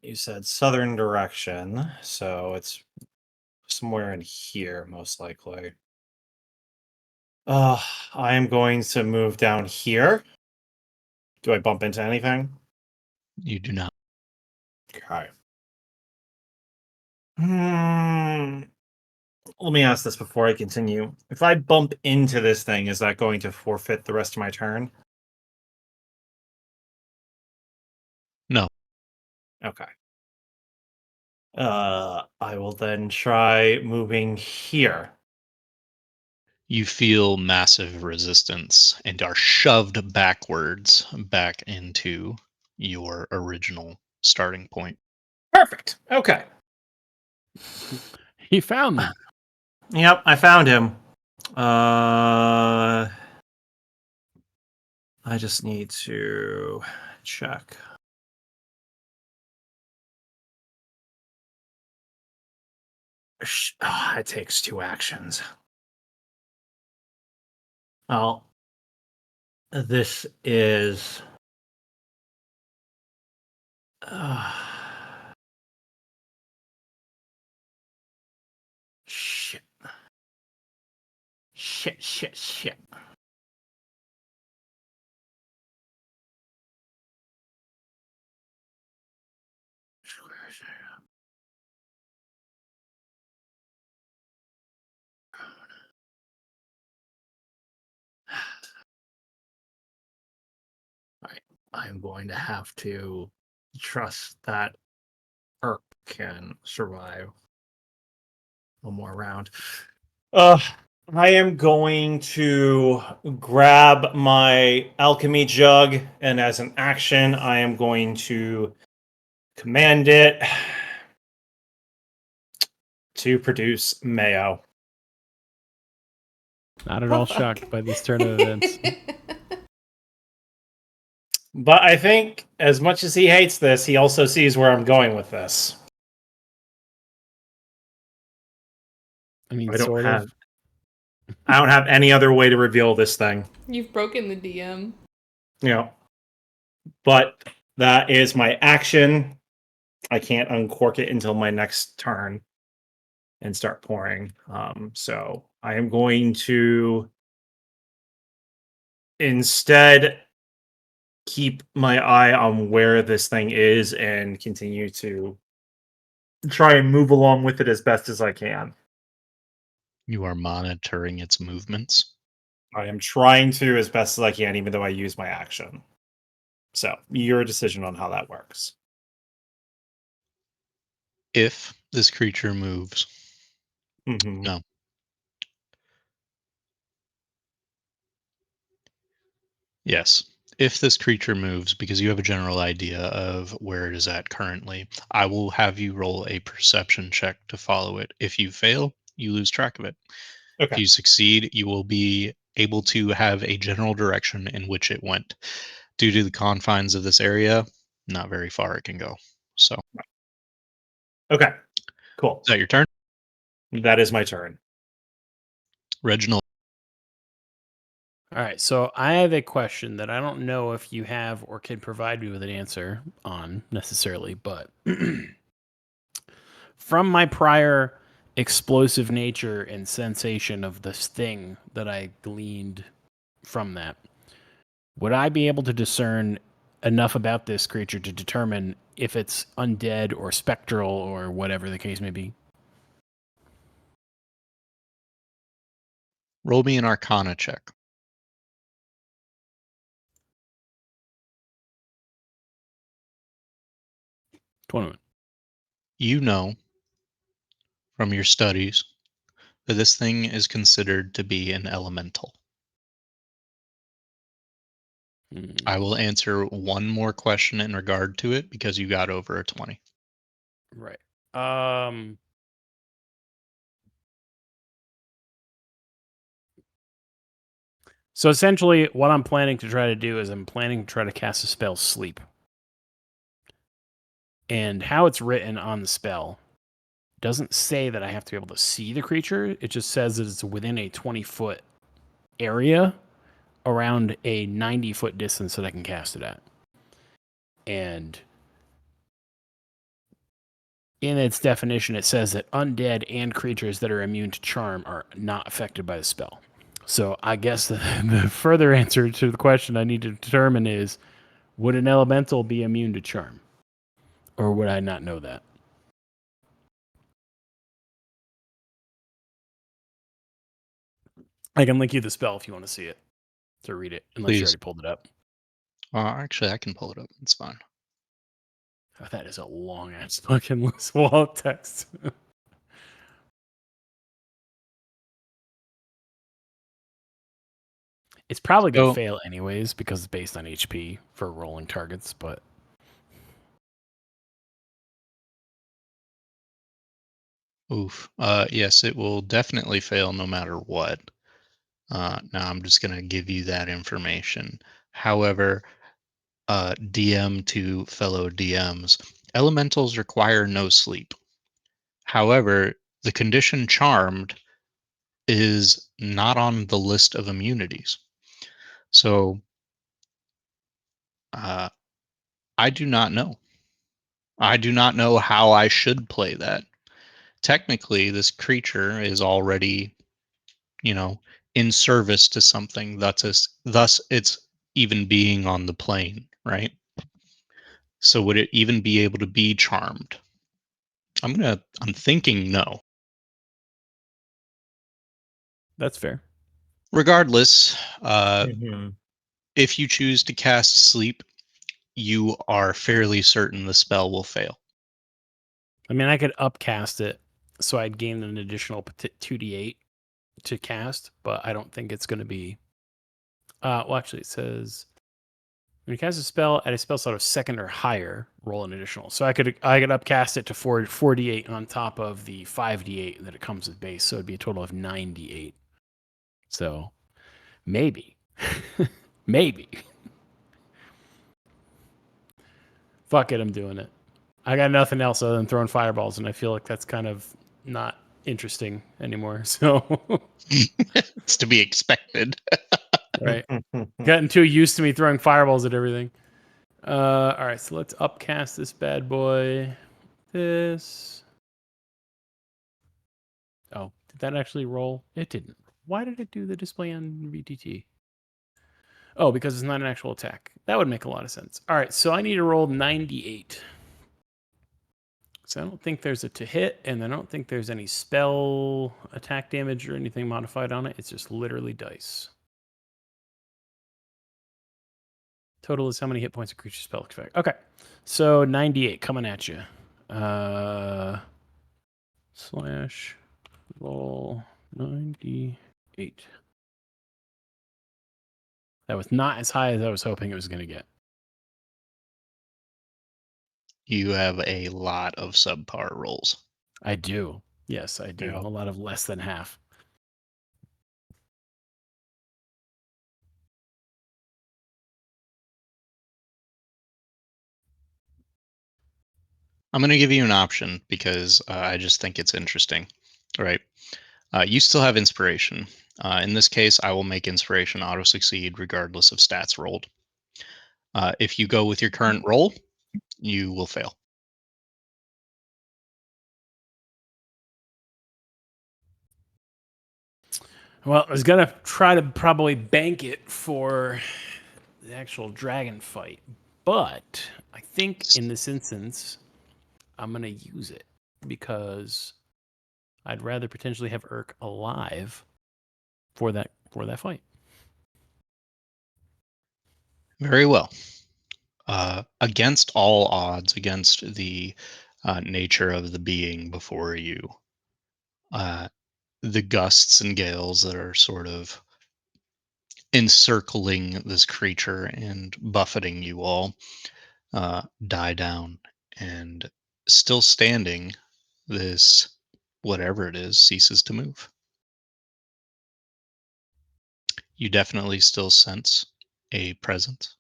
you said southern direction, so it's somewhere in here, most likely. I am going to move down here. Do I bump into anything? You do not. Okay. Let me ask this before I continue. If I bump into this thing, is that going to forfeit the rest of my turn? No. Okay. I will then try moving here. You feel massive resistance and are shoved backwards back into your original starting point. Perfect. Okay. He found me. Yep, I found him. I just need to check. It takes 2 actions. Well, this is. Shit. Shit. I'm going to have to trust that Erk can survive one more round. I am going to grab my alchemy jug, and as an action, I am going to command it to produce mayo. Not at all shocked by this turn of events. But I think, as much as he hates this, he also sees where I'm going with this. I mean, I don't sort have. of. I don't have any other way to reveal this thing. You've broken the DM. You know, but that is my action. I can't uncork it until my next turn and start pouring. So I am going to instead keep my eye on where this thing is and continue to try and move along with it as best as I can. You are monitoring its movements. I am trying to as best as I can, even though I use my action. So your decision on how that works. If this creature moves, Mm-hmm. no. Yes. If this creature moves, because you have a general idea of where it is at currently, I will have you roll a perception check to follow it. If you fail, you lose track of it. If Okay. you succeed, you will be able to have a general direction in which it went. Due to the confines of this area, not very far it can go. So, Okay. Cool. is that your turn? That is my turn. Reginald. All right, so I have a question that I don't know if you have or can provide me with an answer on necessarily, but from my prior explosive nature and sensation of this thing that I gleaned from that, would I be able to discern enough about this creature to determine if it's undead or spectral or whatever the case may be? Roll me an Arcana check. 21. You know from your studies that this thing is considered to be an elemental. I will answer one more question in regard to it because you got over a 20. Right. So essentially, what I'm planning to try to do is I'm planning to try to cast a spell Sleep. And how it's written on the spell doesn't say that I have to be able to see the creature. It just says that it's within a 20-foot area around a 90-foot distance that I can cast it at. And in its definition, it says that undead and creatures that are immune to charm are not affected by the spell. So I guess the further answer to the question I need to determine is, would an elemental be immune to charm? Or would I not know that? I can link you the spell if you want to see it, to read it, unless you Please. already pulled it up. Actually, I can pull it up. It's fine. Oh, that is a long ass fucking wall of text. It's probably going to So- fail anyways because it's based on HP for rolling targets, but Oof. Yes, it will definitely fail no matter what. Now I'm just going to give you that information. However, DM to fellow DMs, elementals require no sleep. However, the condition charmed is not on the list of immunities. So I do not know. I do not know how I should play that. Technically, this creature is already, in service to something. Thus it's even being on the plane, right? So would it even be able to be charmed? I'm thinking no. that's fair. Regardless, Mhm. if you choose to cast sleep, you are fairly certain the spell will fail. I mean, I could upcast it so I'd gain an additional 2d8 to cast, but I don't think it's going to be. Well, actually, it says when you cast a spell at a spell slot of second or higher, roll an additional. So I could upcast it to 4d8 on top of the 5d8 that it comes with base, so it'd be a total of 9d8. So maybe, maybe. Fuck it, I'm doing it. I got nothing else other than throwing fireballs, and I feel like that's kind of not interesting anymore. So, It's to be expected. right, gotten too used to me throwing fireballs at everything. All right, so let's upcast this bad boy. This. Oh, did that actually roll? It didn't. Why did it do the display on VTT? Oh, because it's not an actual attack. That would make a lot of sense. All right, so I need to roll 98. So I don't think there's a to hit, and I don't think there's any spell attack damage or anything modified on it. It's just literally dice. Total is how many hit points a creature spell effect. Okay, so 98 coming at you. Slash roll 98. That was not as high as I was hoping it was going to get. You have a lot of subpar rolls. I do. Yes, I do. Yeah. A lot of less than half. I'm going to give you an option because I just think it's interesting. All right. You still have inspiration. In this case, I will make inspiration auto succeed regardless of stats rolled. If you go with your current roll, you will fail. Well, I was going to try to probably bank it for the actual dragon fight, but I think in this instance, I'm going to use it because I'd rather potentially have Urk alive for that fight. Very well. Against all odds, against the nature of the being before you, the gusts and gales that are sort of encircling this creature and buffeting you all die down, and still standing, this whatever it is ceases to move. You definitely still sense a presence.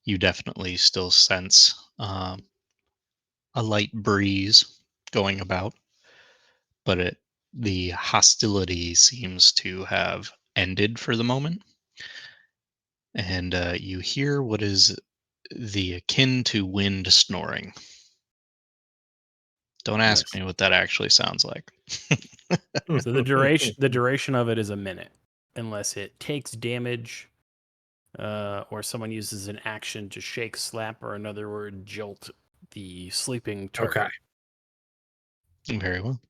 You definitely still sense a light breeze going about, but the hostility seems to have ended for the moment. And you hear what is the akin to wind snoring. Don't ask Nice. me what that actually sounds like. So the duration of it is a minute, unless it takes damage, or someone uses an action to shake, slap, or another word, jolt the sleeping target. Very well.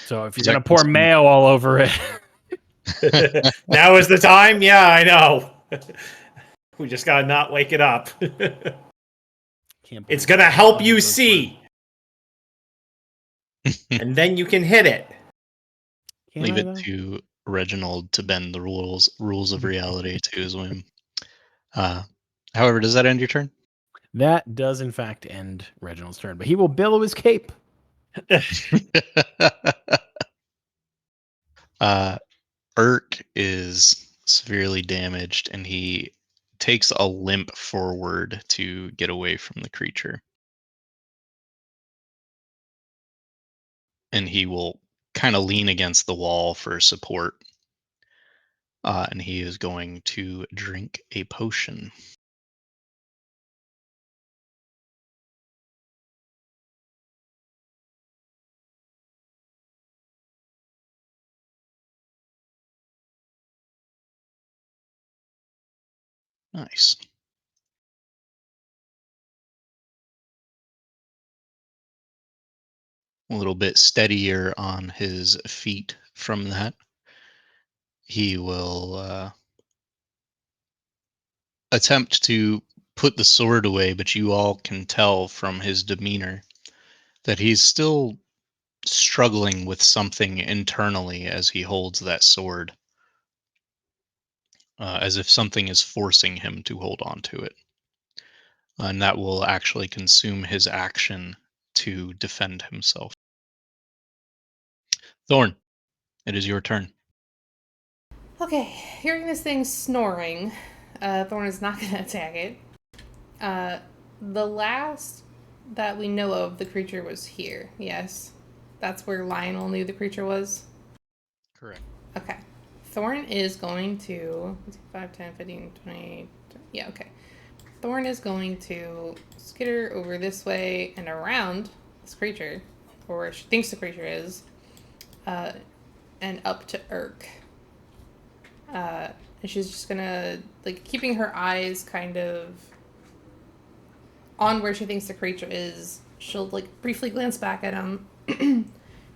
So if you're Does that gonna pour consume- mayo all over it, Now is the time? Yeah, I know. We just gotta not wake it up. can't It's believe gonna I help used you those see. And then you can hit it. words. Can Leave I, it though? to Reginald to bend the rules of reality to his whim. However, does that end your turn? That does in fact end Reginald's turn, but he will billow his cape. Urk is severely damaged, and he takes a limp forward to get away from the creature. And he will kind of lean against the wall for support. And he is going to drink a potion. Nice. A little bit steadier on his feet from that. He will attempt to put the sword away, but you all can tell from his demeanor that he's still struggling with something internally as he holds that sword, as if something is forcing him to hold on to it. And that will actually consume his action to defend himself. Thorn, it is your turn. Okay, hearing this thing snoring, Thorn is not going to attack it. The last that we know of, the creature was here. Yes, that's where Lionel knew the creature was. Correct. Okay. Thorn is going to 5, 10, 15, 20. Yeah, okay. Thorn is going to skitter over this way and around this creature, or where she thinks the creature is, and up to Urk. And she's just gonna, like, keeping her eyes kind of on where she thinks the creature is. She'll, like, briefly glance back at him,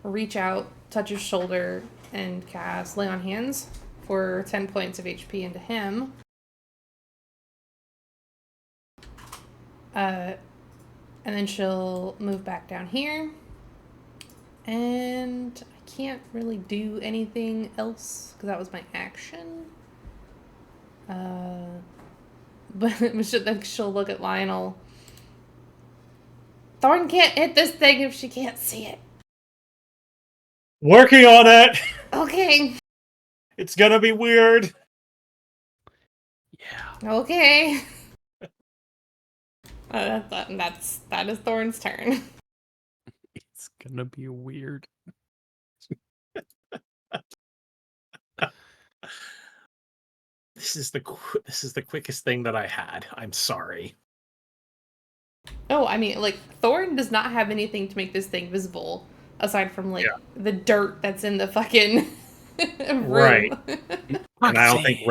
reach out, touch his shoulder, and cast Lay on Hands for 10 points of HP into him. And then she'll move back down here. And I can't really do anything else because that was my action. But then she'll look at Lionel. Thorn can't hit this thing if she can't see it. Working on it. Okay. It's gonna be weird. Yeah. Okay. That is Thorn's turn. It's gonna be weird. This is the quickest thing that I had. I'm sorry. Oh, I mean, like, Thorn does not have anything to make this thing visible aside from, like, the dirt that's in the fucking room. Right. And I don't Foxy.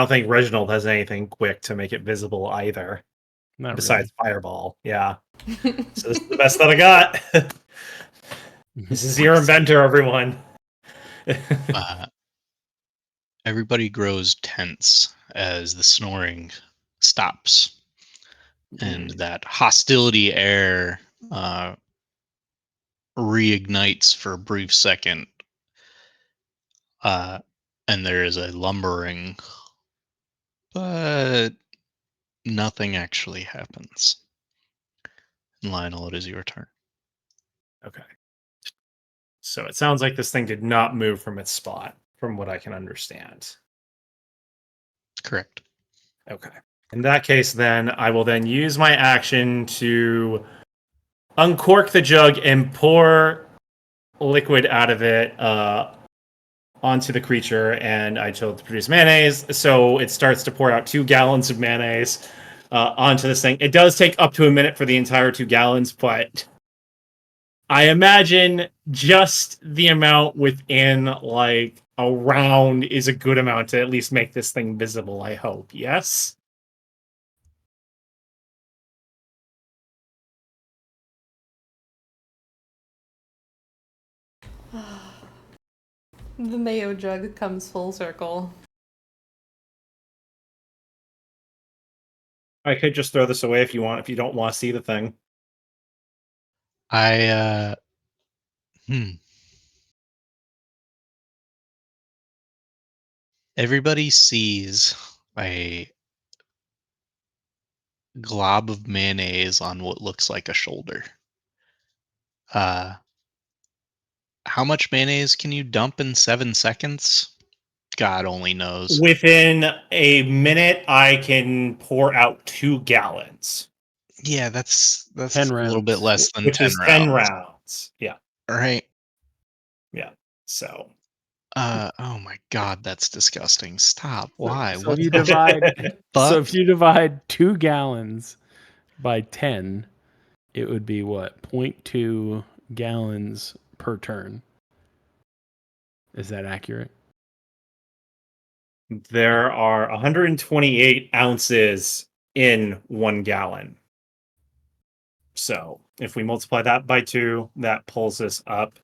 think Reginald has anything quick to make it visible either. Not Besides Fireball. Yeah. So this is the best that I got. really. This is your inventor, everyone. Everybody grows tense as the snoring stops, and that hostility air reignites for a brief second, and there is a lumbering, but nothing actually happens. Lionel, it is your turn. Okay. So it sounds like this thing did not move from its spot, from what I can understand. Correct. Okay. In that case, then I will then use my action to uncork the jug and pour liquid out of it onto the creature. And I told it to produce mayonnaise, so it starts to pour out 2 gallons of mayonnaise onto this thing. It does take up to a minute for the entire 2 gallons, but I imagine just the amount within like a round is a good amount to at least make this thing visible. I hope. Yes. The mayo jug comes full circle. I could just throw this away if you want. If you don't want to see the thing. I Everybody sees a glob of mayonnaise on what looks like a shoulder. How much mayonnaise can you dump in 7 seconds? God only knows. Within a minute, I can pour out 2 gallons, Yeah, that's 10 a little bit rounds. less than which 10 is 10 rounds. rounds. Yeah. All right. Yeah. So. Oh my God, that's disgusting. Stop. Why? So What if you the divide fuck? so if you divide 2 gallons by 10, it would be what? 0.2 gallons per turn. Is that accurate? There are 128 ounces in 1 gallon. So if we multiply that by 2, that pulls us up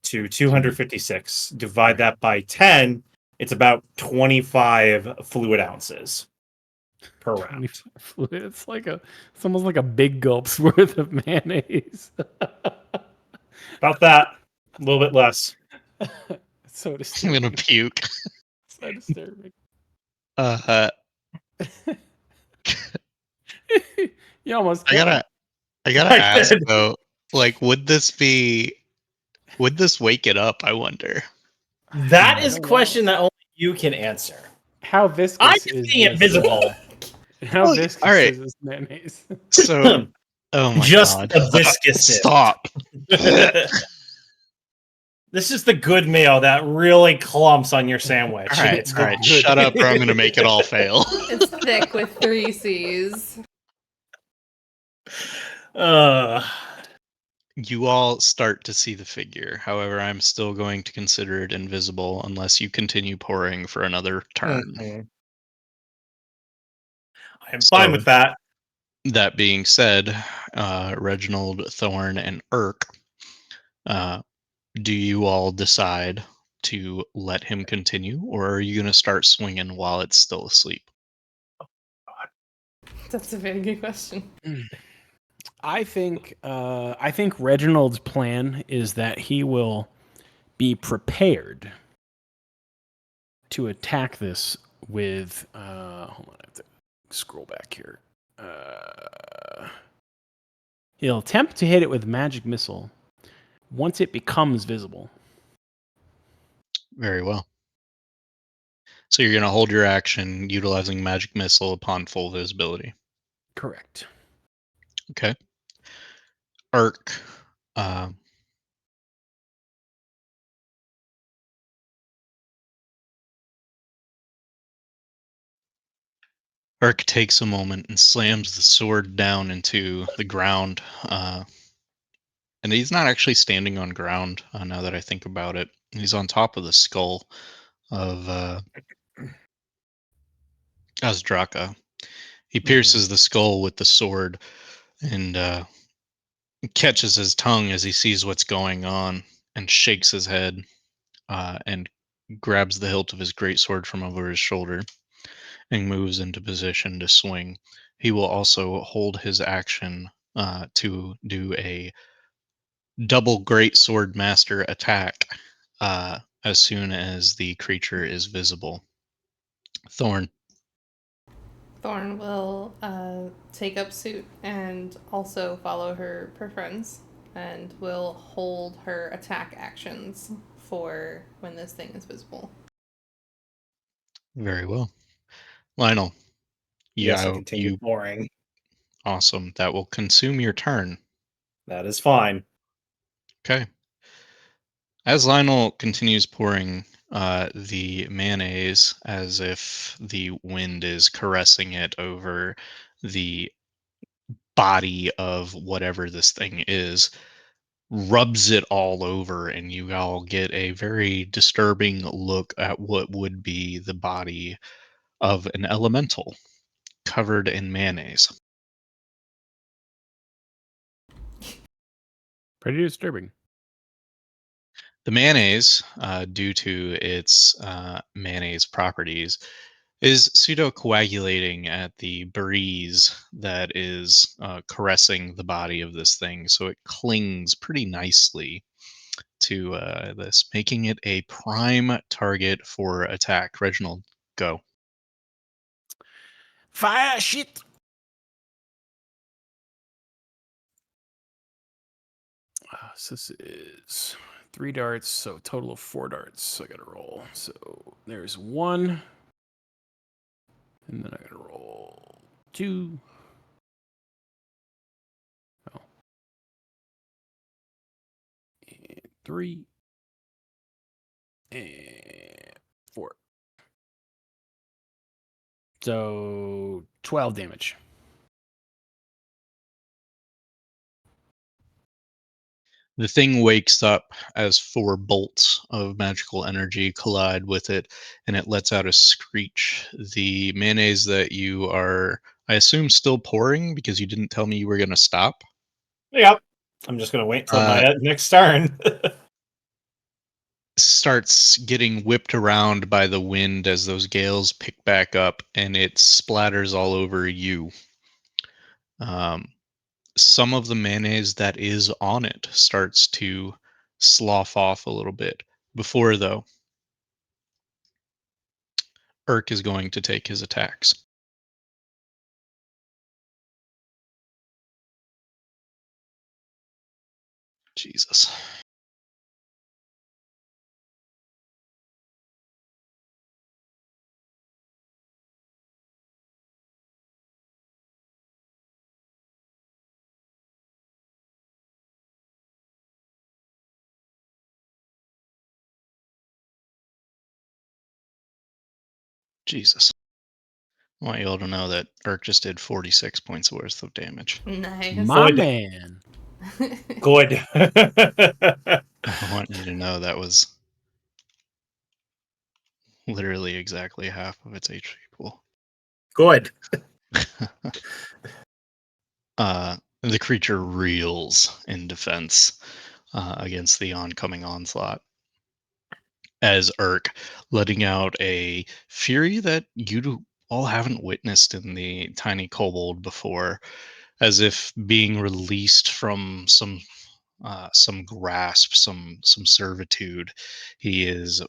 to 256. Divide that by 10, it's about 25 fluid ounces per round. 25 fluid. It's almost like a big gulp's worth of mayonnaise. About that, a little bit less. It's so I'm disturbing. gonna puke. So disturbing. You almost I gotta I ask did. though, like, would this wake it up? I wonder. That I is a don't know. question that only you can answer. How viscous I'm is seeing it this, visible. how Oh, viscous all right. is this mayonnaise? So, oh my Just God, the viscous. stop. This is the good mayo that really clumps on your sandwich. All right, It's all right, good. shut up, or I'm gonna make it all fail. It's thick with 3 C's. You all start to see the figure. However, I'm still going to consider it invisible unless you continue pouring for another turn. mhm. I'm fine with that. That being said, Reginald, Thorn, and Irk, do you all decide to let him continue, or are you going to start swinging while it's still asleep? That's a very good question. I think Reginald's plan is that he will be prepared to attack this with hold on, I have to scroll back here. He'll attempt to hit it with magic missile once it becomes visible. Very well. So you're going to hold your action utilizing magic missile upon full visibility. Correct. Okay. Irk, Irk takes a moment and slams the sword down into the ground. And he's not actually standing on ground, now that I think about it. He's on top of the skull of Azdraka. He pierces the skull with the sword and catches his tongue as he sees what's going on and shakes his head and grabs the hilt of his greatsword from over his shoulder and moves into position to swing. He will also hold his action to do a double greatsword master attack as soon as the creature is visible. Thorn. Thorn will take up suit and also follow her preference and will hold her attack actions for when this thing is visible. Very well. Lionel, Yes, I yeah, continue you pouring. awesome. That will consume your turn. That is fine. Okay. As Lionel continues pouring the mayonnaise as if the wind is caressing it over the body of whatever this thing is, rubs it all over, and you all get a very disturbing look at what would be the body of an elemental covered in mayonnaise. Pretty disturbing. The mayonnaise, due to its mayonnaise properties, is pseudo-coagulating at the breeze that is caressing the body of this thing, so it clings pretty nicely to this, making it a prime target for attack. Reginald, go. Fire shit. So this is 3 darts, so total of 4 darts. So I gotta roll. So there's 1. And then I gotta roll 2. Oh. And 3. And 4. So 12 damage. The thing wakes up as 4 bolts of magical energy collide with it, and it lets out a screech. The mayonnaise that you are, I assume, still pouring because you didn't tell me you were going to stop. Yep. I'm just gonna wait till my Uh, next turn. starts getting whipped around by the wind as those gales pick back up, and it splatters all over you. Um, some of the mayonnaise that is on it starts to slough off a little bit. Before, though, Urk is going to take his attacks. Jesus. Jesus. I want you all to know that Urk just did 46 points worth of damage. Nice. My Good. man. Good. I want you to know that was literally exactly half of its HP pool. Good. The creature reels in defense against the oncoming onslaught, as Urk, letting out a fury that you all haven't witnessed in the tiny kobold before, as if being released from some grasp, some servitude. He is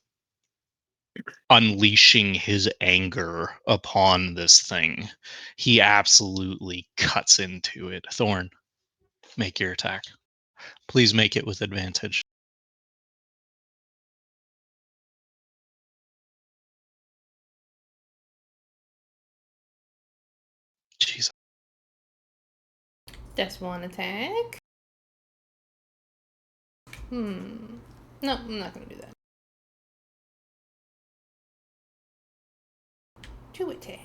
unleashing his anger upon this thing. He absolutely cuts into it. Thorn, make your attack. Please make it with advantage. Jesus. That's one attack. No, I'm not gonna do that. 2 attack.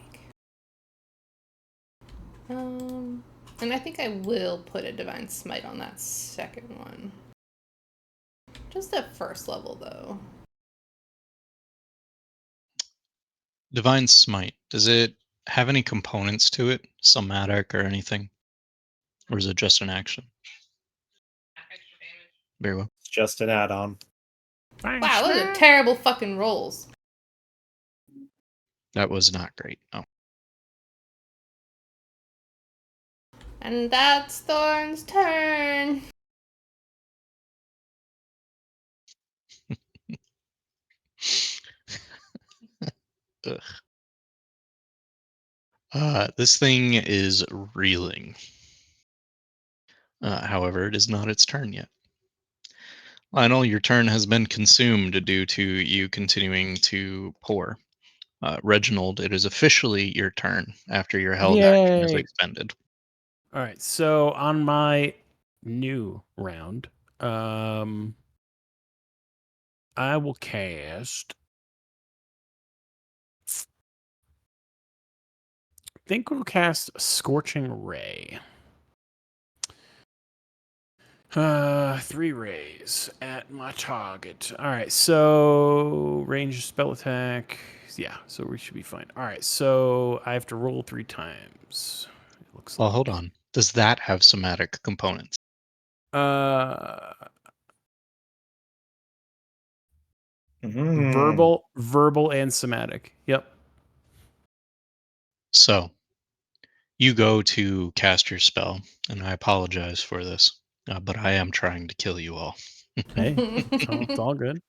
And I think I will put a divine smite on that second one. Just at first level though. Divine Smite, does it have any components to it? Somatic or anything? Or is it just an action? Very well. It's just an add-on. Wow, those are terrible fucking rolls. That was not great. No. And that's Thorn's turn. Ugh. This thing is reeling. However, it is not its turn yet. Lionel, your turn has been consumed due to you continuing to pour. Reginald, it is officially your turn after your held action is Yay. expended. All right. So on my new round, I will cast. I think we'll cast Scorching Ray. 3 rays at my target. All right, so range spell attack. Yeah, so we should be fine. All right, so I have to roll 3 times. It looks Well, like. hold on. Does that have somatic components? Mm. Verbal, and somatic. Yep. So you go to cast your spell, and I apologize for this, but I am trying to kill you all. Hey, it's all good.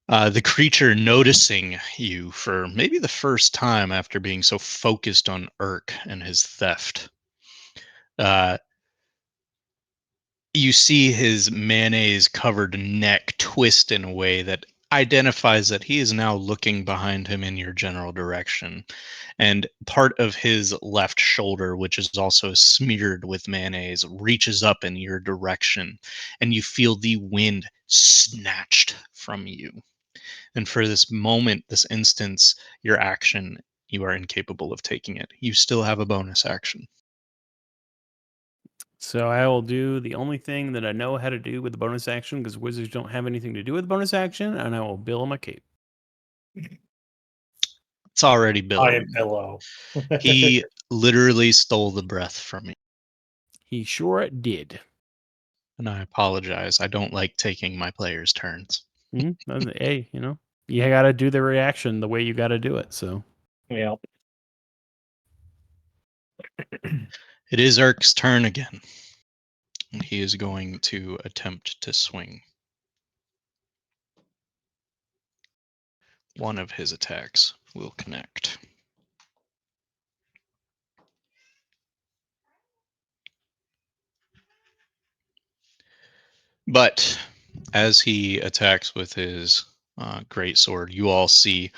The creature, noticing you for maybe the first time after being so focused on Urk and his theft, uh, you see his mayonnaise covered neck twist in a way that identifies that he is now looking behind him in your general direction. And part of his left shoulder, which is also smeared with mayonnaise, reaches up in your direction, and you feel the wind snatched from you. And for this moment, this instance, your action, you are incapable of taking it. You still have a bonus action. So I will do the only thing that I know how to do with the bonus action because wizards don't have anything to do with bonus action, and I will bill him a cape. It's already built. I am pillow. He literally stole the breath from me. He sure did. And I apologize. I don't like taking my players' turns. Hey, you got to do the reaction the way you got to do it. So Yeah. It is Urk's turn again. And he is going to attempt to swing. One of his attacks will connect. But as he attacks with his great sword, you all see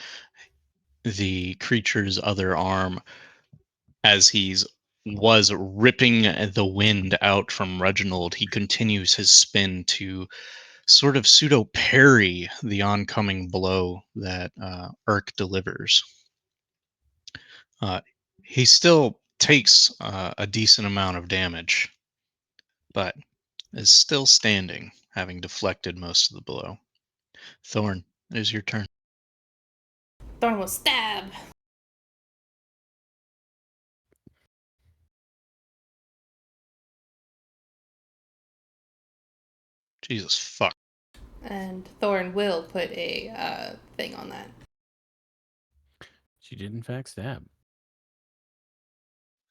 the creature's other arm as he's was ripping the wind out from Reginald. He continues his spin to sort of pseudo parry the oncoming blow that Urk delivers. He still takes a decent amount of damage, but is still standing, having deflected most of the blow. Thorn, it is your turn. Thorn will stab. Jesus fuck. And Thorn will put a thing on that. she did in fact stab.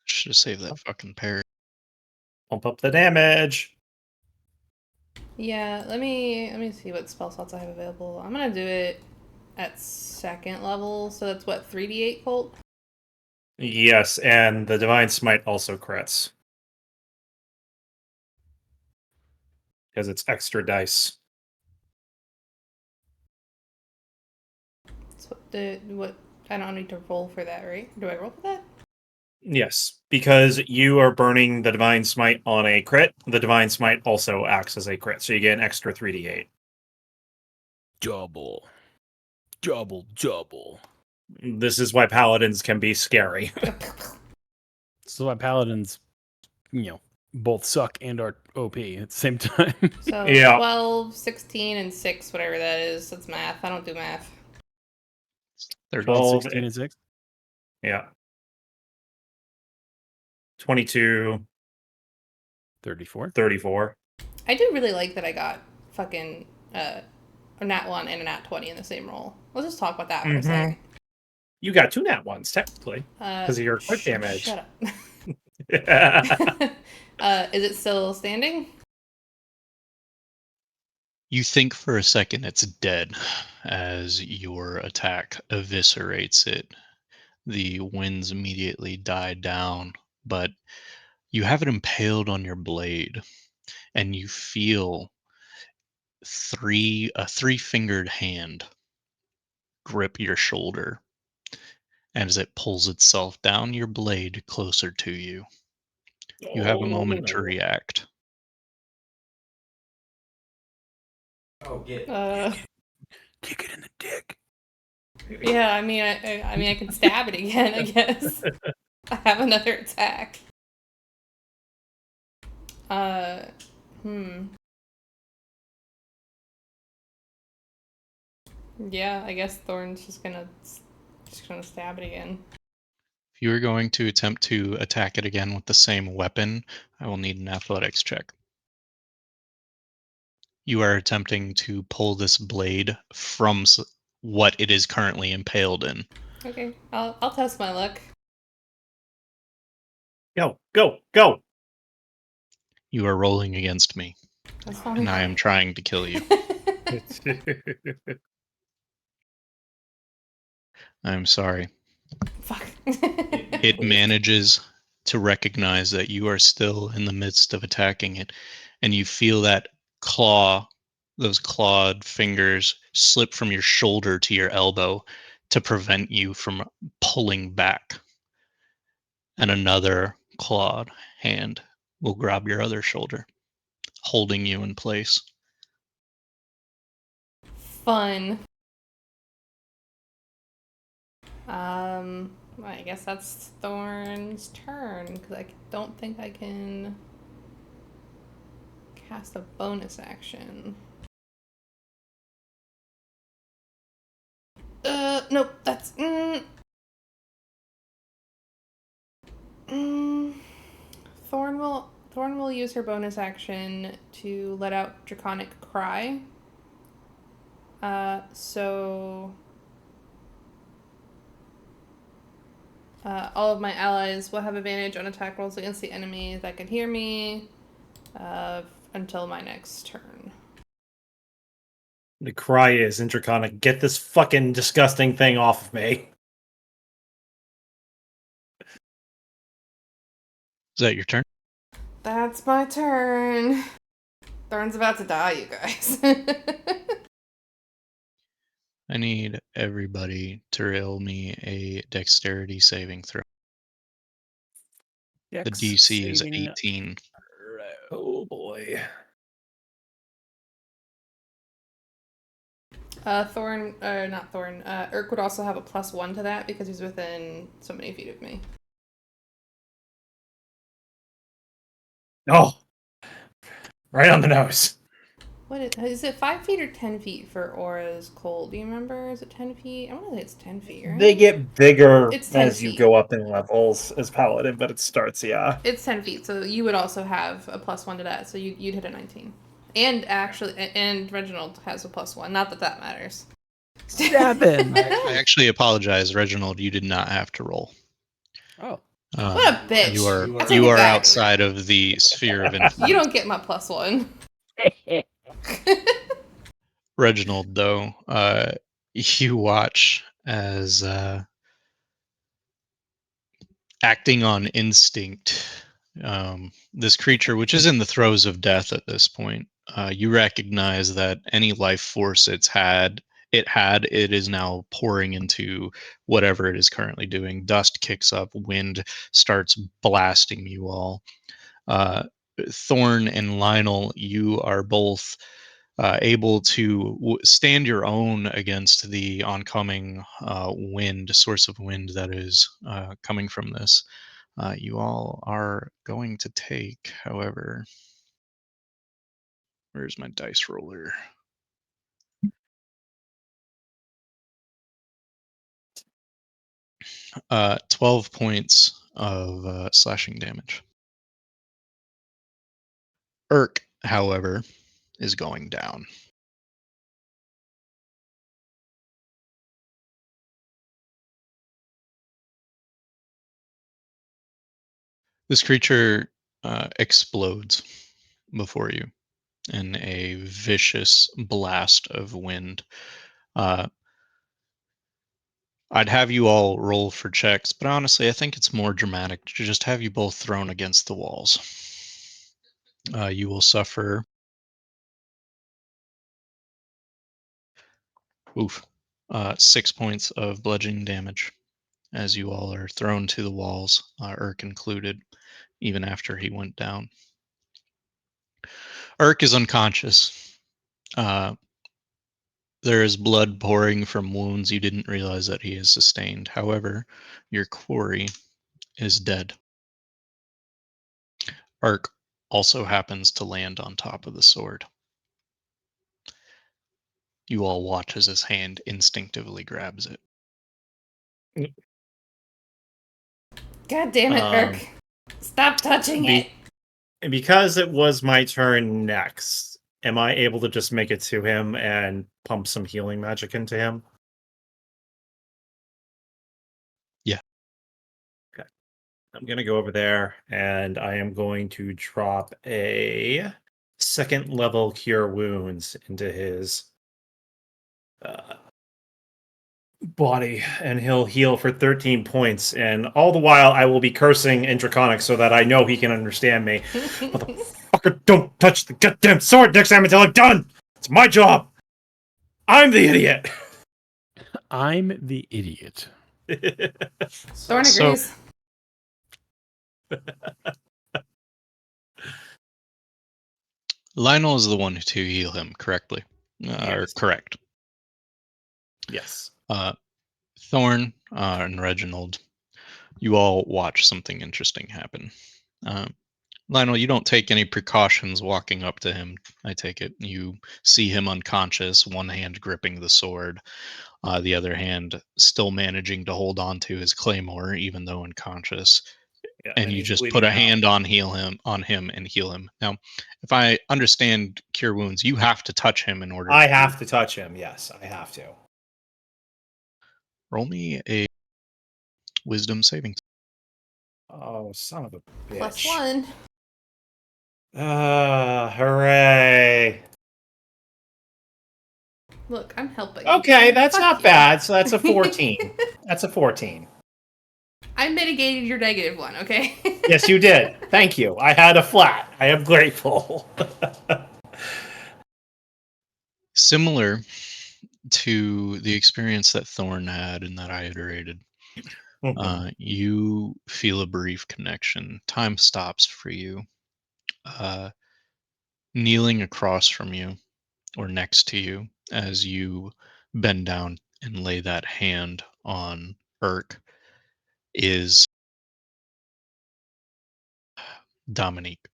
Should have saved that fucking parry. Pump up the damage. Yeah, let me see what spell slots I have available. I'm gonna do it at 2nd level, so that's what, 3d8 Colt? Yes, and the Divine Smite also crits. Because it's extra dice. So what I don't need to roll for that, right? Do I roll for that? Yes, because you are burning the Divine Smite on a crit, the Divine Smite also acts as a crit, so you get an extra 3d8. Double. This is why paladins can be scary. So why paladins, both suck and are OP at the same time. So Yeah. 12, 16, and 6, whatever that is. That's math. I don't do math. 12, 16 and 6. Yeah. 22, 34. 34. I do really like that I got fucking a nat 1 and a nat 20 in the same roll. Let's just talk about that for a second. You got 2 nat 1s, technically. Because of your crit damage. Shut up. Is it still standing? You think for a second it's dead as your attack eviscerates it. The winds immediately die down, but you have it impaled on your blade, and you feel a three-fingered hand grip your shoulder as it pulls itself down your blade closer to you. You have a moment to react. Oh, get Kick it in the dick. Yeah, I mean, I can stab it again. I guess I have another attack. Hmm. Yeah, I guess Thorn's just gonna stab it again. If you are going to attempt to attack it again with the same weapon, I will need an athletics check. You are attempting to pull this blade from what it is currently impaled in. Okay, I'll test my luck. Go, go, go! You are rolling against me, That's fine. and I am trying to kill you. I'm sorry. Fuck. It manages to recognize that you are still in the midst of attacking it, and you feel that those clawed fingers slip from your shoulder to your elbow to prevent you from pulling back. And another clawed hand will grab your other shoulder, holding you in place. Fun. I guess that's Thorn's turn because I don't think I can cast a bonus action. Nope. That's Thorn will use her bonus action to let out Draconic Cry. So all of my allies will have advantage on attack rolls against the enemy that can hear me until my next turn. The cry is Draconic, get this fucking disgusting thing off of me. Is that your turn? That's my turn. Thorn's about to die, you guys. I need everybody to roll me a dexterity saving throw. The DC is 18. Oh boy. Not Thorn. Urk would also have a +1 to that because he's within so many feet of me. Oh, right on the nose. What is it? 5 feet or 10 feet for Aura's cold? Do you remember? Is it 10 feet? I want to say it's 10 feet, right? They get bigger It's 10 as you feet. go up in levels as paladin, but it starts, yeah. It's 10 feet, so you would also have a +1 to that, so you'd hit a 19. And actually, and Reginald has a +1. Not that that matters. Stab him. I actually apologize, Reginald. You did not have to roll. Oh. What a bitch. I take You it are back. outside of the sphere of influence. You don't get my +1. Reginald, though, you watch as acting on instinct, this creature, which is in the throes of death at this point, you recognize that any life force it is now pouring into whatever it is currently doing. Dust kicks up, wind starts blasting you all. Thorn and Lionel, you are both able to stand your own against the oncoming source of wind that is coming from this. You all are going to take, however, where's my dice roller? Uh, 12 points of slashing damage. Urk, however, is going down. This creature explodes before you in a vicious blast of wind. I'd have you all roll for checks, but honestly, I think it's more dramatic to just have you both thrown against the walls. You will suffer 6 points of bludgeoning damage. as you all are thrown to the walls, Urk included, even after he went down. Urk is unconscious. There is blood pouring from wounds you didn't realize that he has sustained. However, your quarry is dead. Urk also happens to land on top of the sword. You all watch as his hand instinctively grabs it. God damn it, Urk. Stop touching it. Because it was my turn next, am I able to just make it to him and pump some healing magic into him? Yeah. Okay. I'm going to go over there and I am going to drop a 2nd level Cure Wounds into his body, and he'll heal for 13 points. And all the while, I will be cursing in Draconic so that I know he can understand me. Motherfucker, don't touch the goddamn sword next time until I'm done! It's my job! I'm the idiot! I'm the idiot. Thorn So- agrees. Lionel is the one to heal him correctly. Or Yes. correct. Yes. Thorn and Reginald, you all watch something interesting happen. Lionel, you don't take any precautions walking up to him, I take it. You see him unconscious, one hand gripping the sword, the other hand still managing to hold on to his claymore, even though unconscious. Yeah, And you he's just bleeding put a out. hand on him and heal him. Now, if I understand Cure Wounds, you have to touch him in order. I have to touch him, yes, I have to. Roll me a Wisdom saving. Oh, son of a bitch. +1. Hooray. Look, I'm helping. Okay, that's Fuck not you. bad. So that's a 14. That's a 14. I mitigated your -1, okay? Yes, you did. Thank you. I had a flat. I am grateful. Similar to the experience that Thorn had and that I iterated, you feel a brief connection. Time stops for you. Kneeling across from you or next to you as you bend down and lay that hand on Urk is Dominique.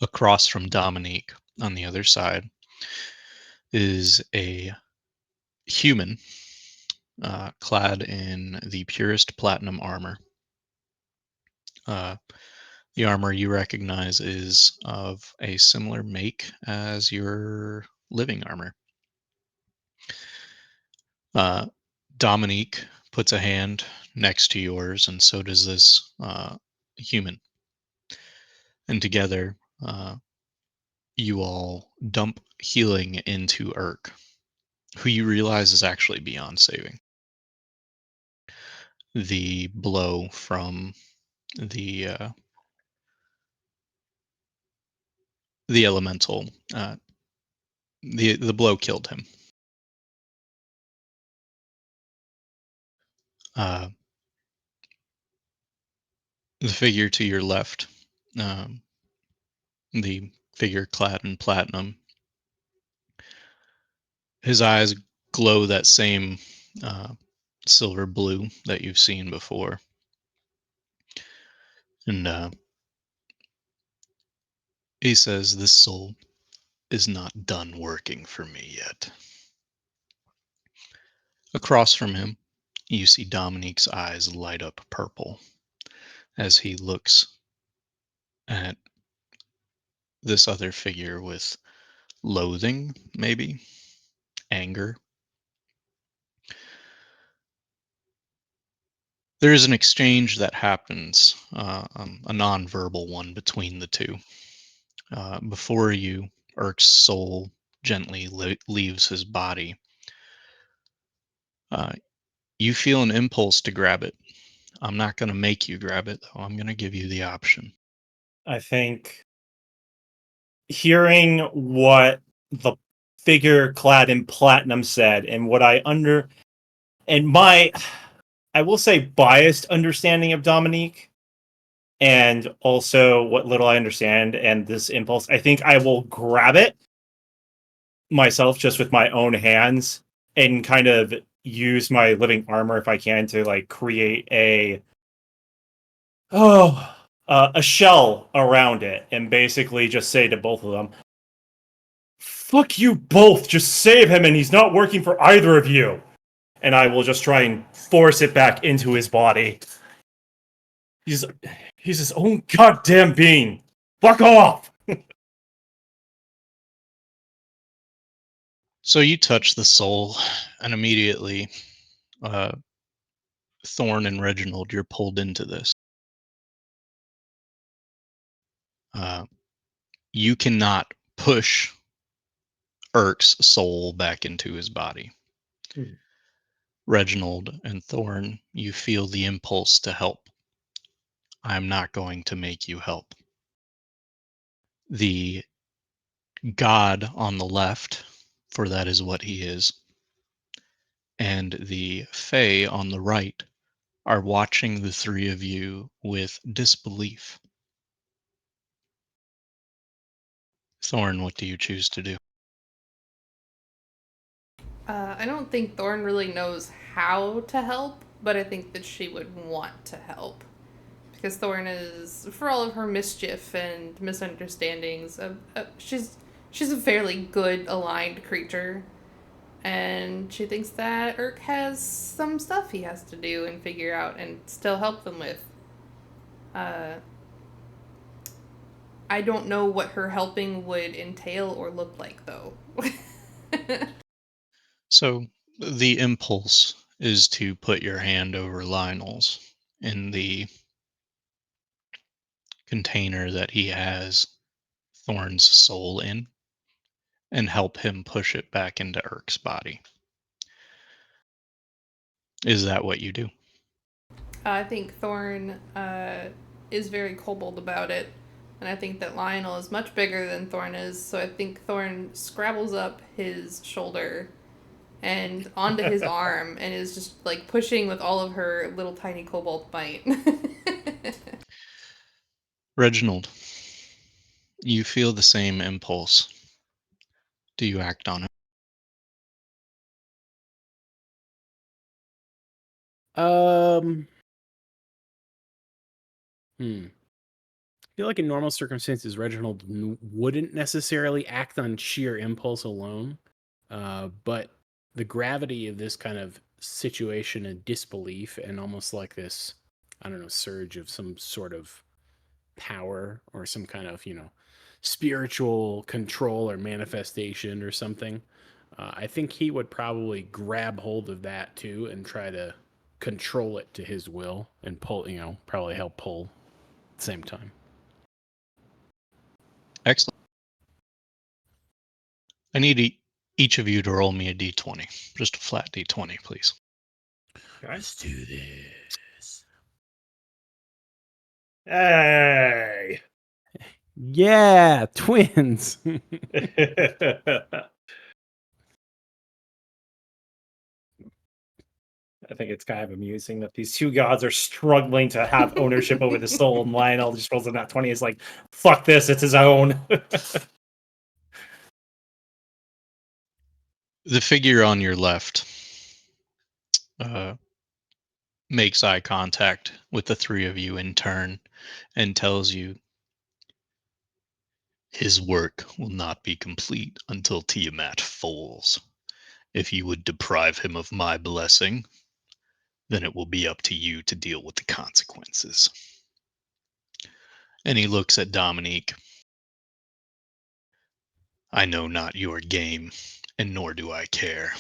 Across from Dominique on the other side is a human clad in the purest platinum armor. The armor you recognize is of a similar make as your living armor. Dominique puts a hand next to yours, and so does this human. And together, you all dump healing into Urk, who you realize is actually beyond saving. The blow from the elemental, the blow killed him. The figure to your left, the figure clad in platinum, his eyes glow that same silver blue that you've seen before. And he says, "This soul is not done working for me yet." Across from him, you see Dominique's eyes light up purple as he looks at this other figure with loathing, maybe anger. There is an exchange that happens, a nonverbal one between the two. Before you, Urk's soul gently leaves his body. You feel an impulse to grab it. I'm not going to make you grab it, though. I'm going to give you the option. I think hearing what the figure clad in platinum said and what I I will say, biased understanding of Dominique, and also what little I understand, and this impulse, I think I will grab it myself just with my own hands and kind of use my living armor if I can to like create a shell around it and basically just say to both of them, fuck you both, just save him and he's not working for either of you. And I will just try and force it back into his body. He's his own goddamn being. Fuck off! So you touch the soul, and immediately, Thorn and Reginald, you're pulled into this. You cannot push Erk's soul back into his body. Reginald and Thorn, you feel the impulse to help. I'm not going to make you help. The God on the left, for that is what he is, and the Fae on the right are watching the three of you with disbelief. Thorn, what do you choose to do? I don't think Thorn really knows how to help, but I think that she would want to help. Because Thorn is, for all of her mischief and misunderstandings, she's a fairly good aligned creature. And she thinks that Urk has some stuff he has to do and figure out and still help them with. I don't know what her helping would entail or look like, though. So the impulse is to put your hand over Lionel's in the container that he has Thorn's soul in and help him push it back into Urk's body. Is that what you do? I think Thorn is very kobold about it. And I think that Lionel is much bigger than Thorn is. So I think Thorn scrabbles up his shoulder and onto his arm and is just like pushing with all of her little tiny kobold might. Reginald, you feel the same impulse. Do you act on it? I feel like in normal circumstances, Reginald wouldn't necessarily act on sheer impulse alone, but the gravity of this kind of situation and disbelief, and almost like this, I don't know, surge of some sort of power or some kind of, spiritual control or manifestation or something. I think he would probably grab hold of that too and try to control it to his will and pull, probably help pull at the same time. Excellent. I need each of you to roll me a d20. Just a flat d20, please. Let's do this. Hey! Yeah, twins. I think it's kind of amusing that these two gods are struggling to have ownership over the soul, and Lionel just rolls in that 20 is like, fuck this, it's his own. The figure on your left makes eye contact with the three of you in turn and tells you his work will not be complete until Tiamat falls. If you would deprive him of my blessing, then it will be up to you to deal with the consequences. And he looks at Dominique. I know not your game, and nor do I care.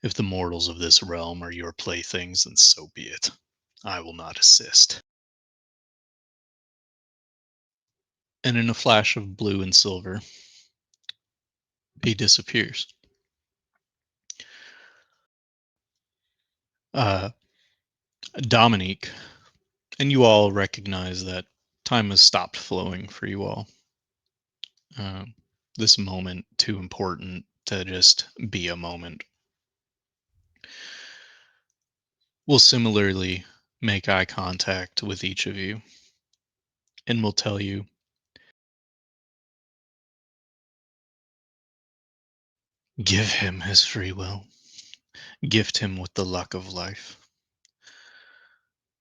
If the mortals of this realm are your playthings, then so be it. I will not assist. And in a flash of blue and silver, he disappears. Dominique, and you all recognize that time has stopped flowing for you all. This moment too important to just be a moment. will similarly make eye contact with each of you and will tell you, give him his free will, gift him with the luck of life,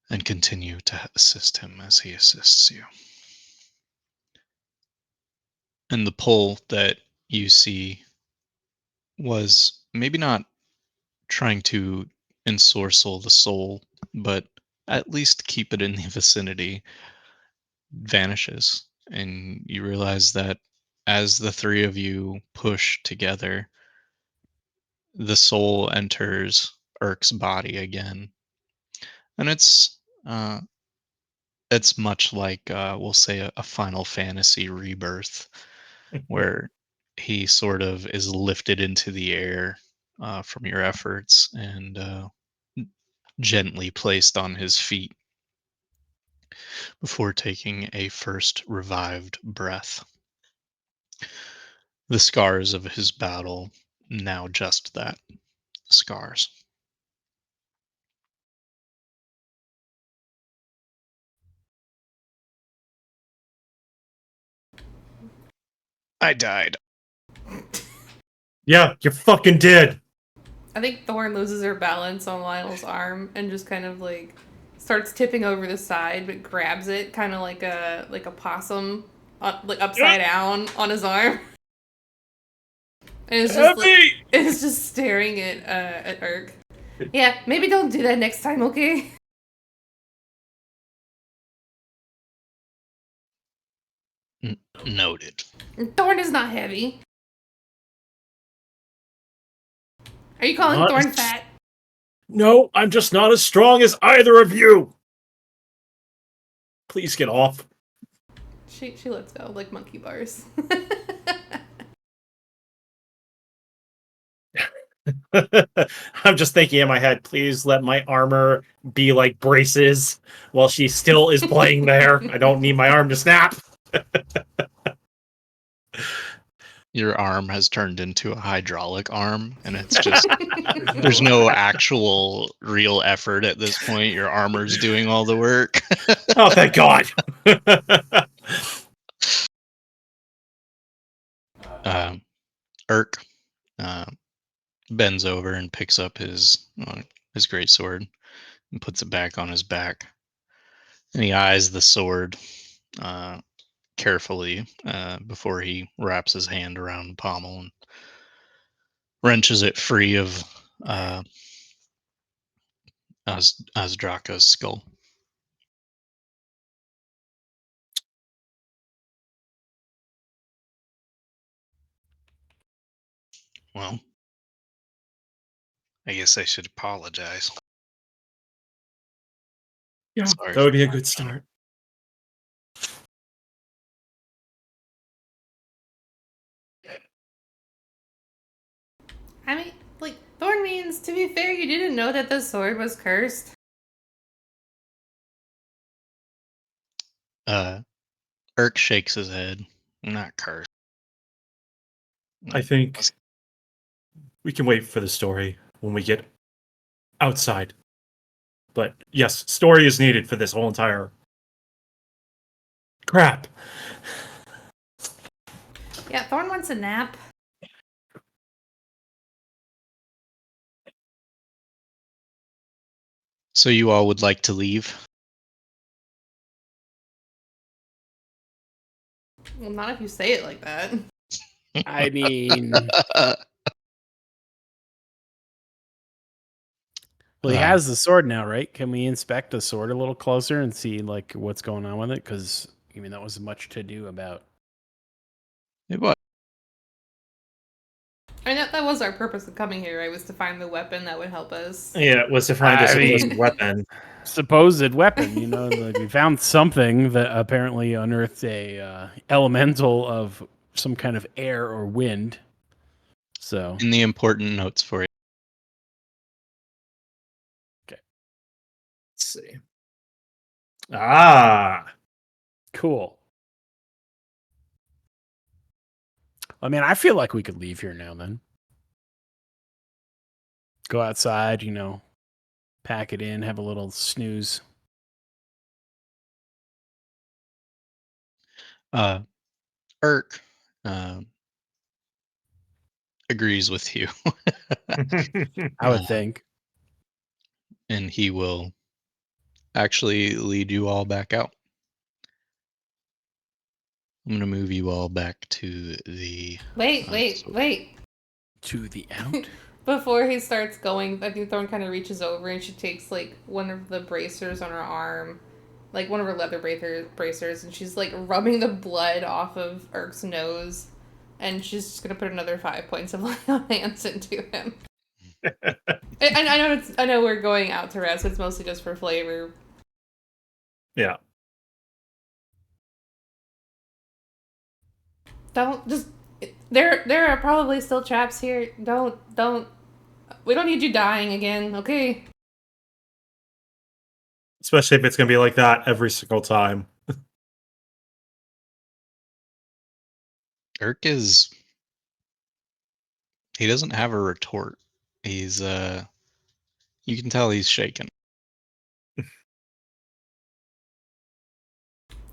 and continue to assist him as he assists you. And the pull that you see was maybe not trying to ensorcel the soul, but at least keep it in the vicinity, vanishes. And you realize that as the three of you push together, the soul enters Irk's body again. And it's much like we'll say a Final Fantasy rebirth, where he sort of is lifted into the air from your efforts and gently placed on his feet before taking a first revived breath. The scars of his battle, now just that, scars. I died. Yeah, you fucking did. I think Thorn loses her balance on Lionel's arm and just kind of like starts tipping over the side, but grabs it kind of like a possum, like upside down on his arm. And it's just it's just staring at Irk. Yeah, maybe don't do that next time, okay? Noted. Thorn is not heavy. Are you calling Not Thorn as- fat? No, I'm just not as strong as either of you. Please get off. She lets go like monkey bars. I'm just thinking in my head, please let my armor be like braces while she still is playing there. I don't need my arm to snap. Your arm has turned into a hydraulic arm, and it's just there's no actual real effort at this point. Your armor's doing all the work. Oh, thank God. Irk bends over and picks up his greatsword and puts it back on his back. And he eyes the sword carefully before he wraps his hand around the pommel and wrenches it free of Azdraka's skull. Well, I guess I should apologize. Yeah, Sorry that would for be a my good start. I mean, like, Thorn means, to be fair, you didn't know that the sword was cursed. Irk shakes his head. Not cursed. I think we can wait for the story when we get outside. But yes, story is needed for this whole entire crap. Yeah, Thorn wants a nap. So you all would like to leave? Well, not if you say it like that. I mean, well, he has the sword now, right? Can we inspect the sword a little closer and see like what's going on with it? Because I mean, that was much to do about. It was. I mean, that was our purpose of coming here, right? Was to find the weapon that would help us. Yeah, it was to find a I mean- supposed weapon. Supposed weapon, you know, like we found something that apparently unearthed a elemental of some kind of air or wind. So In the important notes for you. Let's see. Ah, cool. I mean, I feel like we could leave here now. Then go outside, you know, pack it in, have a little snooze. Irk agrees with you. I would think. And he will actually lead you all back out. I'm going to move you all back to the. Wait. To the out. Before he starts going, I think Thorn kind of reaches over and she takes like one of the bracers on her arm, like one of her leather bracers, and she's like rubbing the blood off of Irk's nose, and she's just gonna put another 5 points of lance into him. I know we're going out to rest. It's mostly just for flavor. Yeah. Don't just. There are probably still traps here. Don't. We don't need you dying again, okay? Especially if it's going to be like that every single time. Irk is. He doesn't have a retort. He's you can tell he's shaken.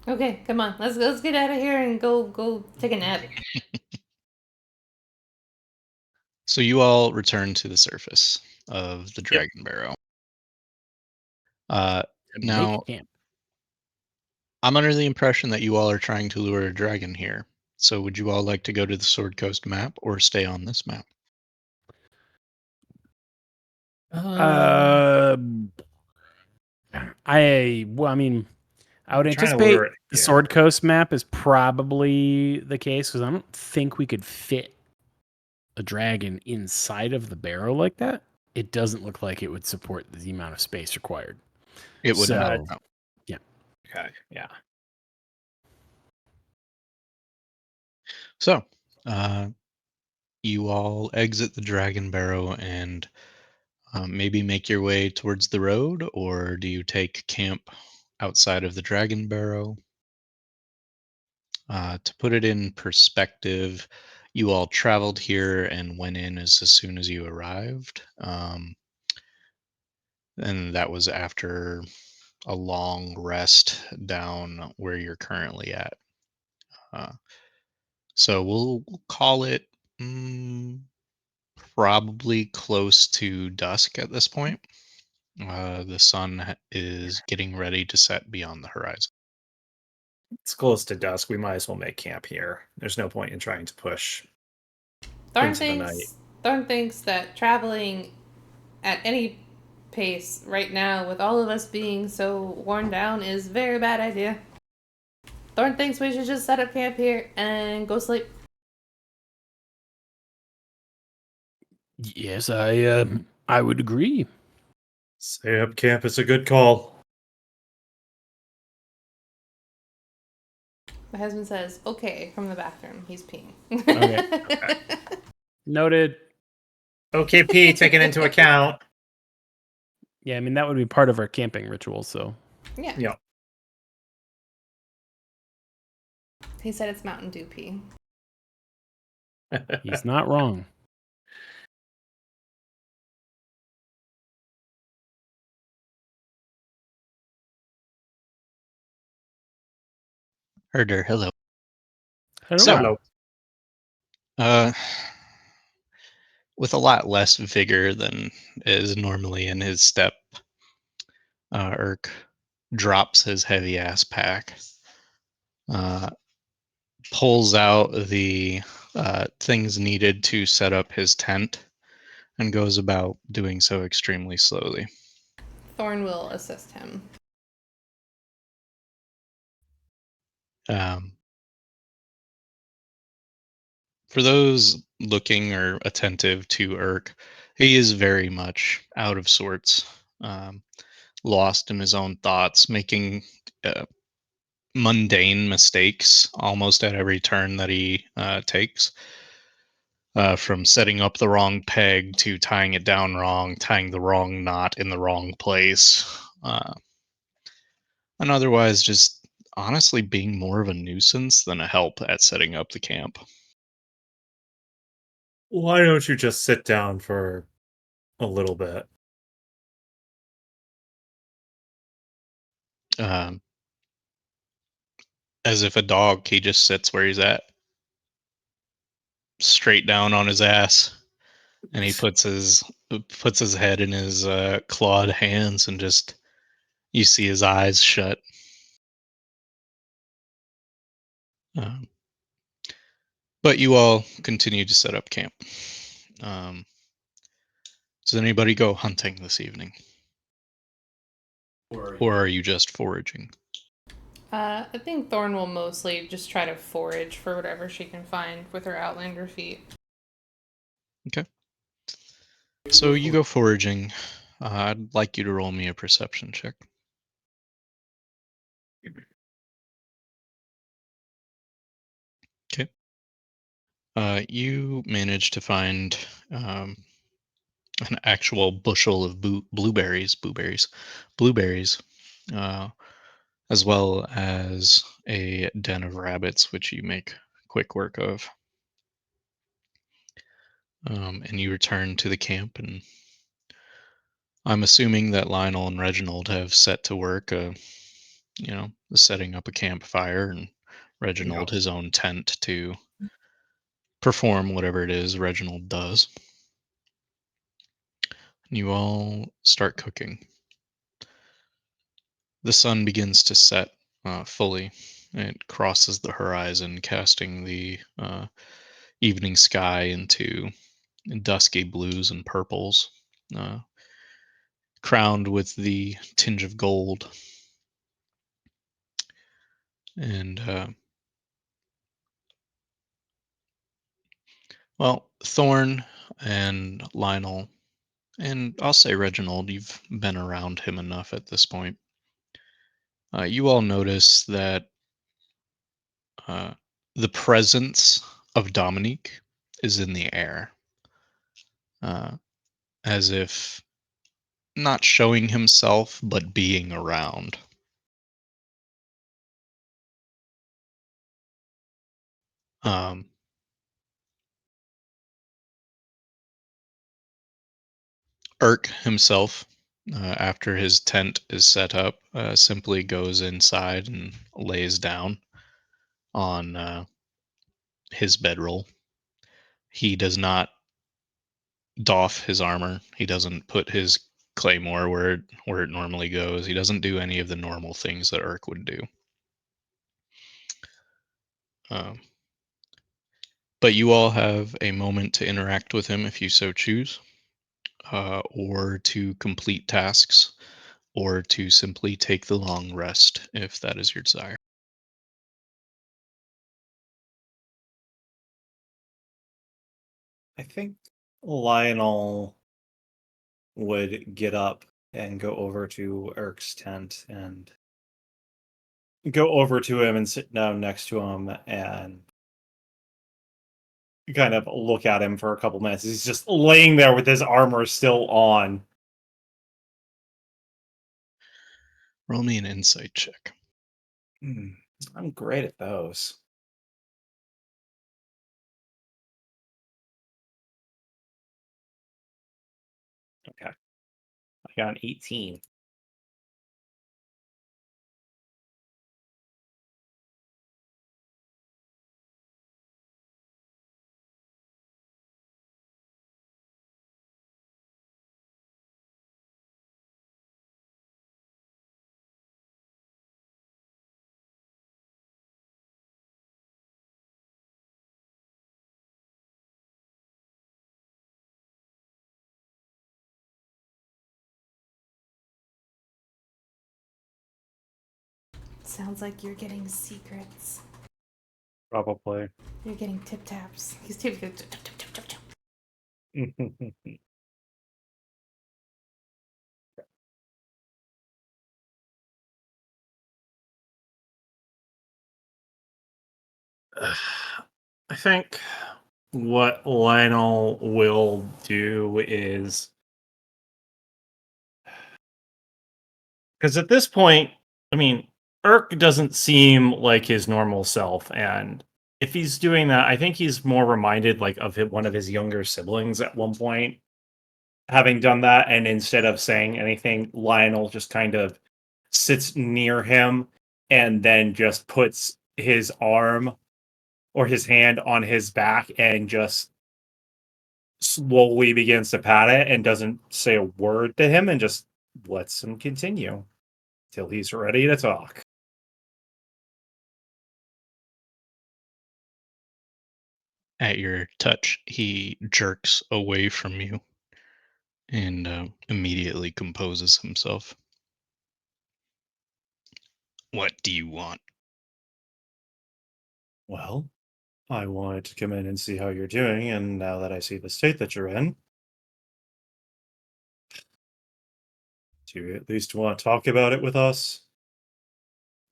Okay, come on. Let's get out of here and go take a nap. So you all return to the surface of the Dragon Barrow. Now, Camp. I'm under the impression that you all are trying to lure a dragon here. So would you all like to go to the Sword Coast map or stay on this map? I mean, I would I'm trying to anticipate lure it, the yeah. Sword Coast map is probably the case because I don't think we could fit a dragon inside of the barrow like that. It doesn't look like it would support the amount of space required. It would So- not. No. Okay, yeah. So, you all exit the Dragon Barrow and maybe make your way towards the road, or do you take camp outside of the Dragon Barrow? To put it in perspective, you all traveled here and went in as soon as you arrived. And that was after a long rest down where you're currently at. So we'll call it probably close to dusk at this point. The sun is getting ready to set beyond the horizon. It's close to dusk. We might as well make camp here. There's no point in trying to push. Thorn Into the night. thinks that traveling at any pace right now, with all of us being so worn down, is a very bad idea. Thorn thinks we should just set up camp here and go sleep. Yes, I would agree. Stay up camp is a good call. My husband says, okay, from the bathroom. He's peeing. Okay. Noted. OKP taken into account. Yeah, I mean that would be part of our camping ritual. So Yeah. Yeah. He said it's Mountain Dew pee. he's not wrong. Herder, hello. Hello. So- Hello. With a lot less vigor than is normally in his step, Urk drops his heavy ass pack, pulls out the things needed to set up his tent, and goes about doing so extremely slowly. Thorn will assist him. For those looking or attentive to Urk, he is very much out of sorts, lost in his own thoughts, making mundane mistakes almost at every turn that he takes. From setting up the wrong peg to tying it down wrong, tying the wrong knot in the wrong place, and otherwise just honestly being more of a nuisance than a help at setting up the camp. Why don't you just sit down for a little bit? Um, as if a dog, he just sits where he's at, straight down on his ass, and he puts his head in his clawed hands, and just you see his eyes shut. Um, but you all continue to set up camp. Um, does anybody go hunting this evening, or are you just foraging? I think Thorn will mostly just try to forage for whatever she can find with her Outlander feet. Okay. So you go foraging. I'd like you to roll me a perception check. Okay. You manage to find an actual bushel of blueberries, uh, as well as a den of rabbits, which you make quick work of. And you return to the camp, and I'm assuming that Lionel and Reginald have set to work, setting up a campfire, and Reginald his own tent to perform whatever it is Reginald does. You all start cooking. The sun begins to set fully. It crosses the horizon, casting the evening sky into dusky blues and purples, uh, crowned with the tinge of gold. And, well, Thorn and Lionel, and I'll say Reginald, you've been around him enough at this point. You all notice that uh, the presence of Dominique is in the air, as if not showing himself, but being around. Um, Urk himself, after his tent is set up, simply goes inside and lays down on his bedroll. He does not doff his armor. He doesn't put his claymore where it normally goes. He doesn't do any of the normal things that Urk would do. Um, but you all have a moment to interact with him if you so choose, or to complete tasks, or to simply take the long rest if that is your desire. I think Lionel would get up and go over to Eric's tent and go over to him and sit down next to him and kind of look at him for a couple minutes. He's just laying there with his armor still on. Roll me an insight check. I'm great at those. Okay. I got an 18. Sounds like you're getting secrets. Probably. You're getting tip taps. He's tip tap tap tap tap tap tap. I think what Lionel will do is, because at this point, I mean, Urk doesn't seem like his normal self, and if he's doing that, I think he's more reminded like of one of his younger siblings at one point having done that, and instead of saying anything, Lionel just kind of sits near him and then just puts his arm or his hand on his back and just slowly begins to pat it and doesn't say a word to him and just lets him continue till he's ready to talk. At your touch, he jerks away from you and immediately composes himself. What do you want? Well, I wanted to come in and see how you're doing, and now that I see the state that you're in, do you at least want to talk about it with us?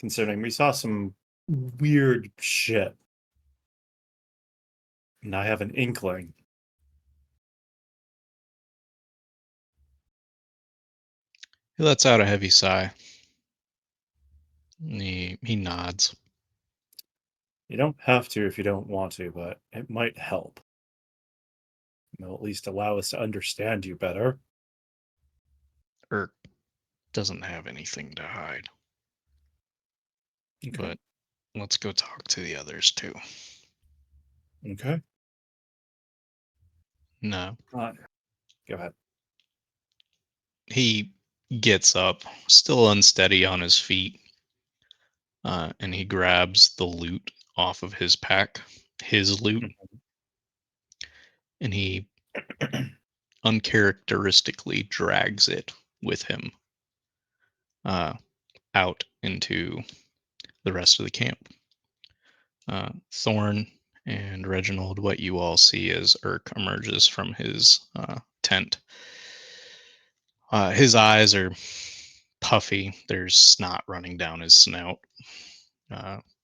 Considering we saw some weird shit. And I have an inkling. He lets out a heavy sigh. He nods. You don't have to if you don't want to, but it might help. It'll at least allow us to understand you better. Irk doesn't have anything to hide. Okay. But let's go talk to the others too. Okay. No. Go ahead. He gets up, still unsteady on his feet, and he grabs the loot off of his pack, his loot, and he uncharacteristically drags it with him out into the rest of the camp. Thorn and Reginald, what you all see as Irk emerges from his tent. His eyes are puffy. There's snot running down his snout.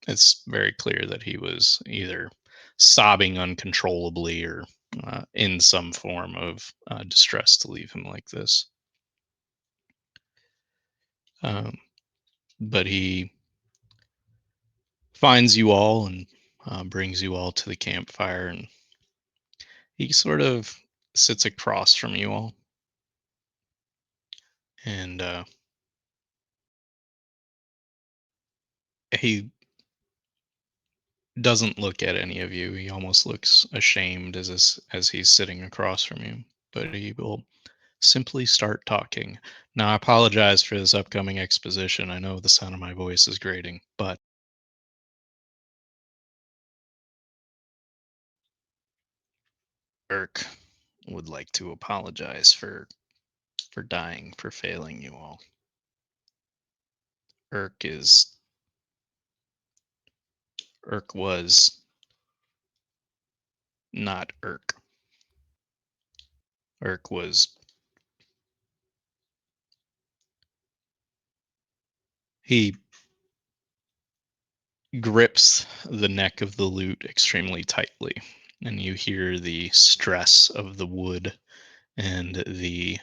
It's very clear that he was either sobbing uncontrollably or in some form of distress to leave him like this. But he finds you all and brings you all to the campfire, and he sort of sits across from you all. And he doesn't look at any of you. He almost looks ashamed as he's sitting across from you. But he will simply start talking. Now, I apologize for this upcoming exposition. I know the sound of my voice is grating, but Irk would like to apologize for dying, for failing you all. Irk was not Irk. Irk was he grips the neck of the lute extremely tightly, and you hear the stress of the wood and the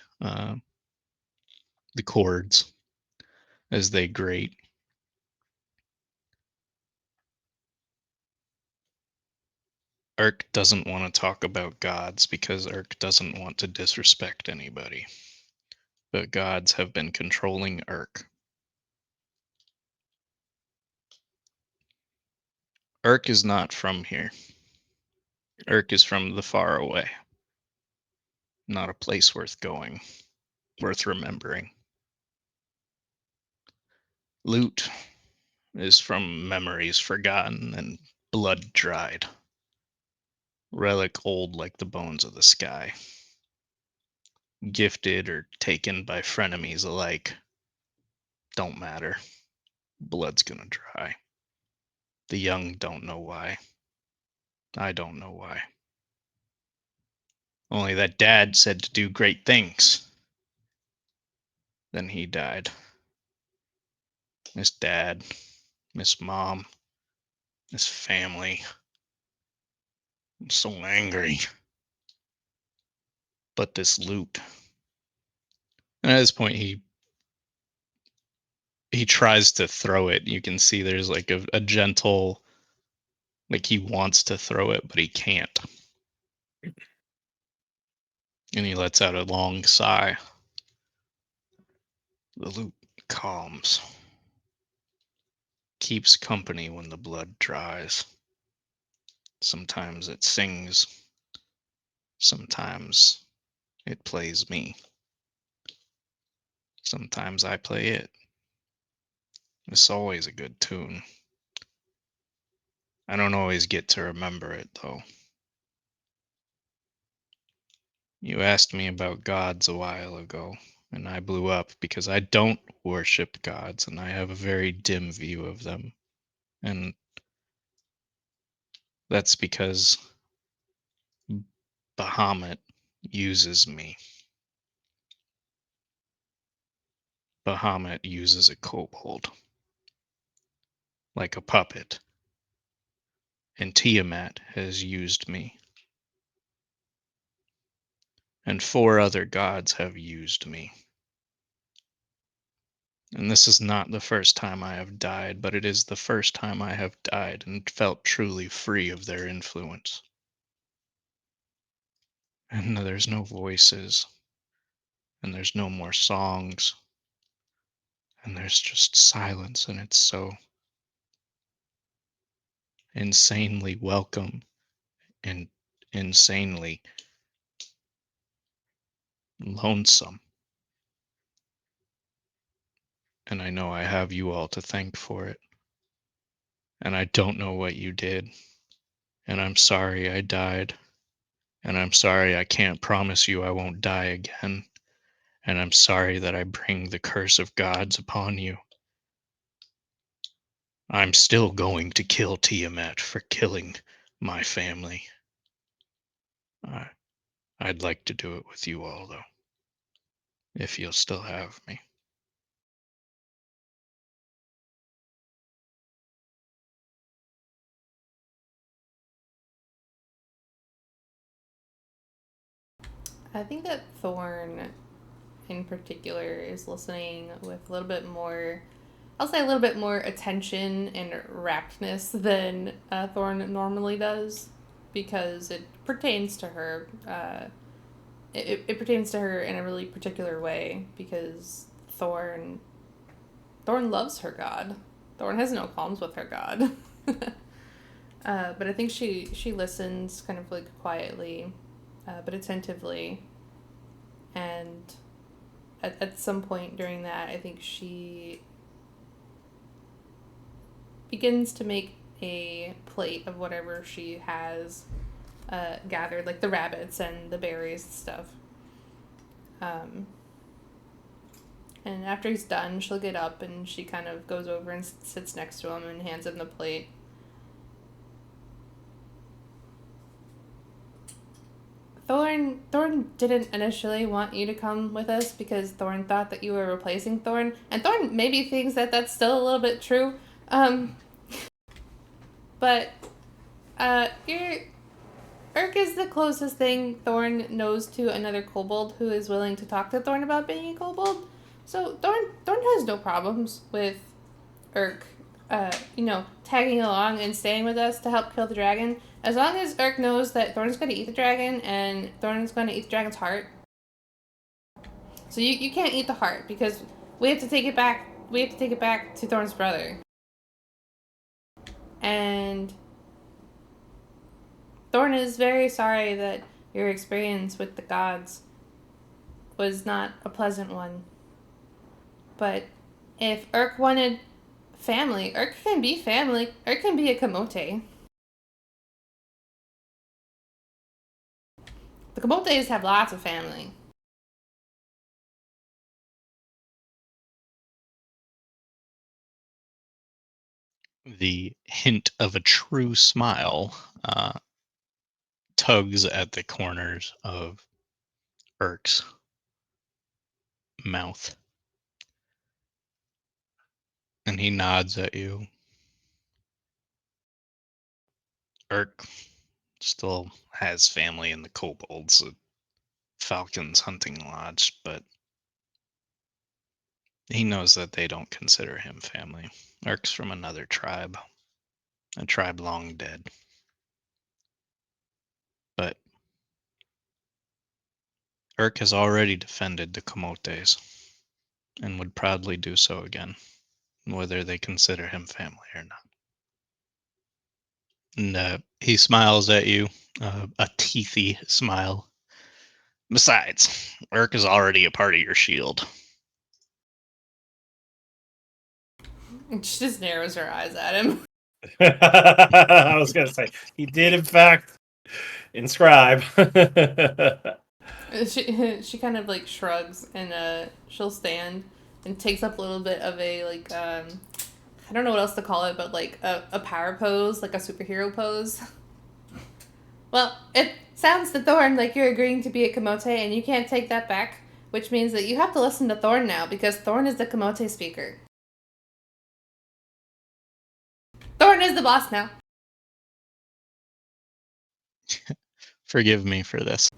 chords as they grate. Irk doesn't want to talk about gods because Irk doesn't want to disrespect anybody. But gods have been controlling Irk. Irk is not from here. Irk is from the far away. Not a place worth going, worth remembering. Loot is from memories forgotten and blood dried. Relic old like the bones of the sky. Gifted or taken by frenemies alike. Don't matter. Blood's gonna dry. The young don't know why. I don't know why. Only that dad said to do great things. Then he died. Miss dad, miss mom, miss family. I'm so angry. But this loot. And at this point he tries to throw it. You can see there's like a gentle, like he wants to throw it, but he can't. And he lets out a long sigh. The loot of calms. Keeps company when the blood dries. Sometimes it sings. Sometimes it plays me. Sometimes I play it. It's always a good tune. I don't always get to remember it, though. You asked me about gods a while ago, and I blew up because I don't worship gods, and I have a very dim view of them. And that's because Bahamut uses me. Bahamut uses a kobold. Like a puppet. And Tiamat has used me. And 4 other gods have used me. And this is not the first time I have died, but it is the first time I have died and felt truly free of their influence. And there's no voices, and there's no more songs, and there's just silence, and it's so insanely welcome and insanely lonesome. And I know I have you all to thank for it. And I don't know what you did. And I'm sorry I died. And I'm sorry I can't promise you I won't die again. And I'm sorry that I bring the curse of gods upon you. I'm still going to kill Tiamat for killing my family. I'd like to do it with you all, though. If you'll still have me. I think that Thorn, in particular, is listening with a little bit more, I'll say a little bit more attention and raptness than Thorn normally does, because it pertains to her. It pertains to her in a really particular way, because Thorn loves her god. Thorn has no qualms with her god. But I think she listens kind of like quietly, but attentively. And at some point during that, I think she begins to make a plate of whatever she has gathered, like the rabbits and the berries and stuff. And after he's done, she'll get up and she kind of goes over and sits next to him and hands him the plate. Thorn didn't initially want you to come with us because Thorn thought that you were replacing Thorn, and Thorn maybe thinks that that's still a little bit true. But Urk is the closest thing Thorn knows to another kobold who is willing to talk to Thorn about being a kobold. So Thorn has no problems with Urk, tagging along and staying with us to help kill the dragon. As long as Urk knows that Thorn's going to eat the dragon and Thorn's going to eat the dragon's heart. So you can't eat the heart because we have to take it back. We have to take it back to Thorn's brother. And Thorn is very sorry that your experience with the gods was not a pleasant one. But if Urk wanted family, Urk can be family. Urk can be a Camote. The Camotes have lots of family. The hint of a true smile tugs at the corners of Urk's mouth. And he nods at you. Urk still has family in the kobolds, Falcon's hunting lodge, but he knows that they don't consider him family. Urk's from another tribe, a tribe long dead. But Urk has already defended the Camotes. and would proudly do so again, whether they consider him family or not. And he smiles at you, a teethy smile. Besides, Urk is already a part of your shield. She just narrows her eyes at him. I was gonna say he did in fact inscribe. She kind of like shrugs and she'll stand and takes up a little bit of a like I don't know what else to call it, but like a power pose, like a superhero pose. Well, it sounds to Thorn like you're agreeing to be a Kamote and you can't take that back, which means that you have to listen to Thorn now because Thorn is the Kamote speaker. Thorn is the boss now. Forgive me for this.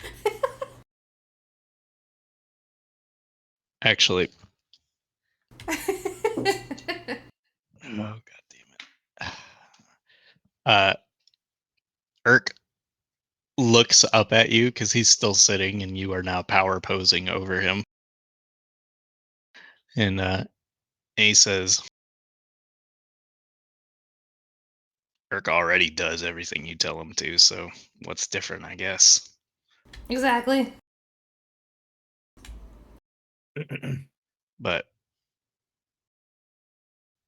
Actually, oh god damn it. Urk looks up at you because he's still sitting and you are now power posing over him. And he says, Urk already does everything you tell him to, so what's different, I guess. Exactly. But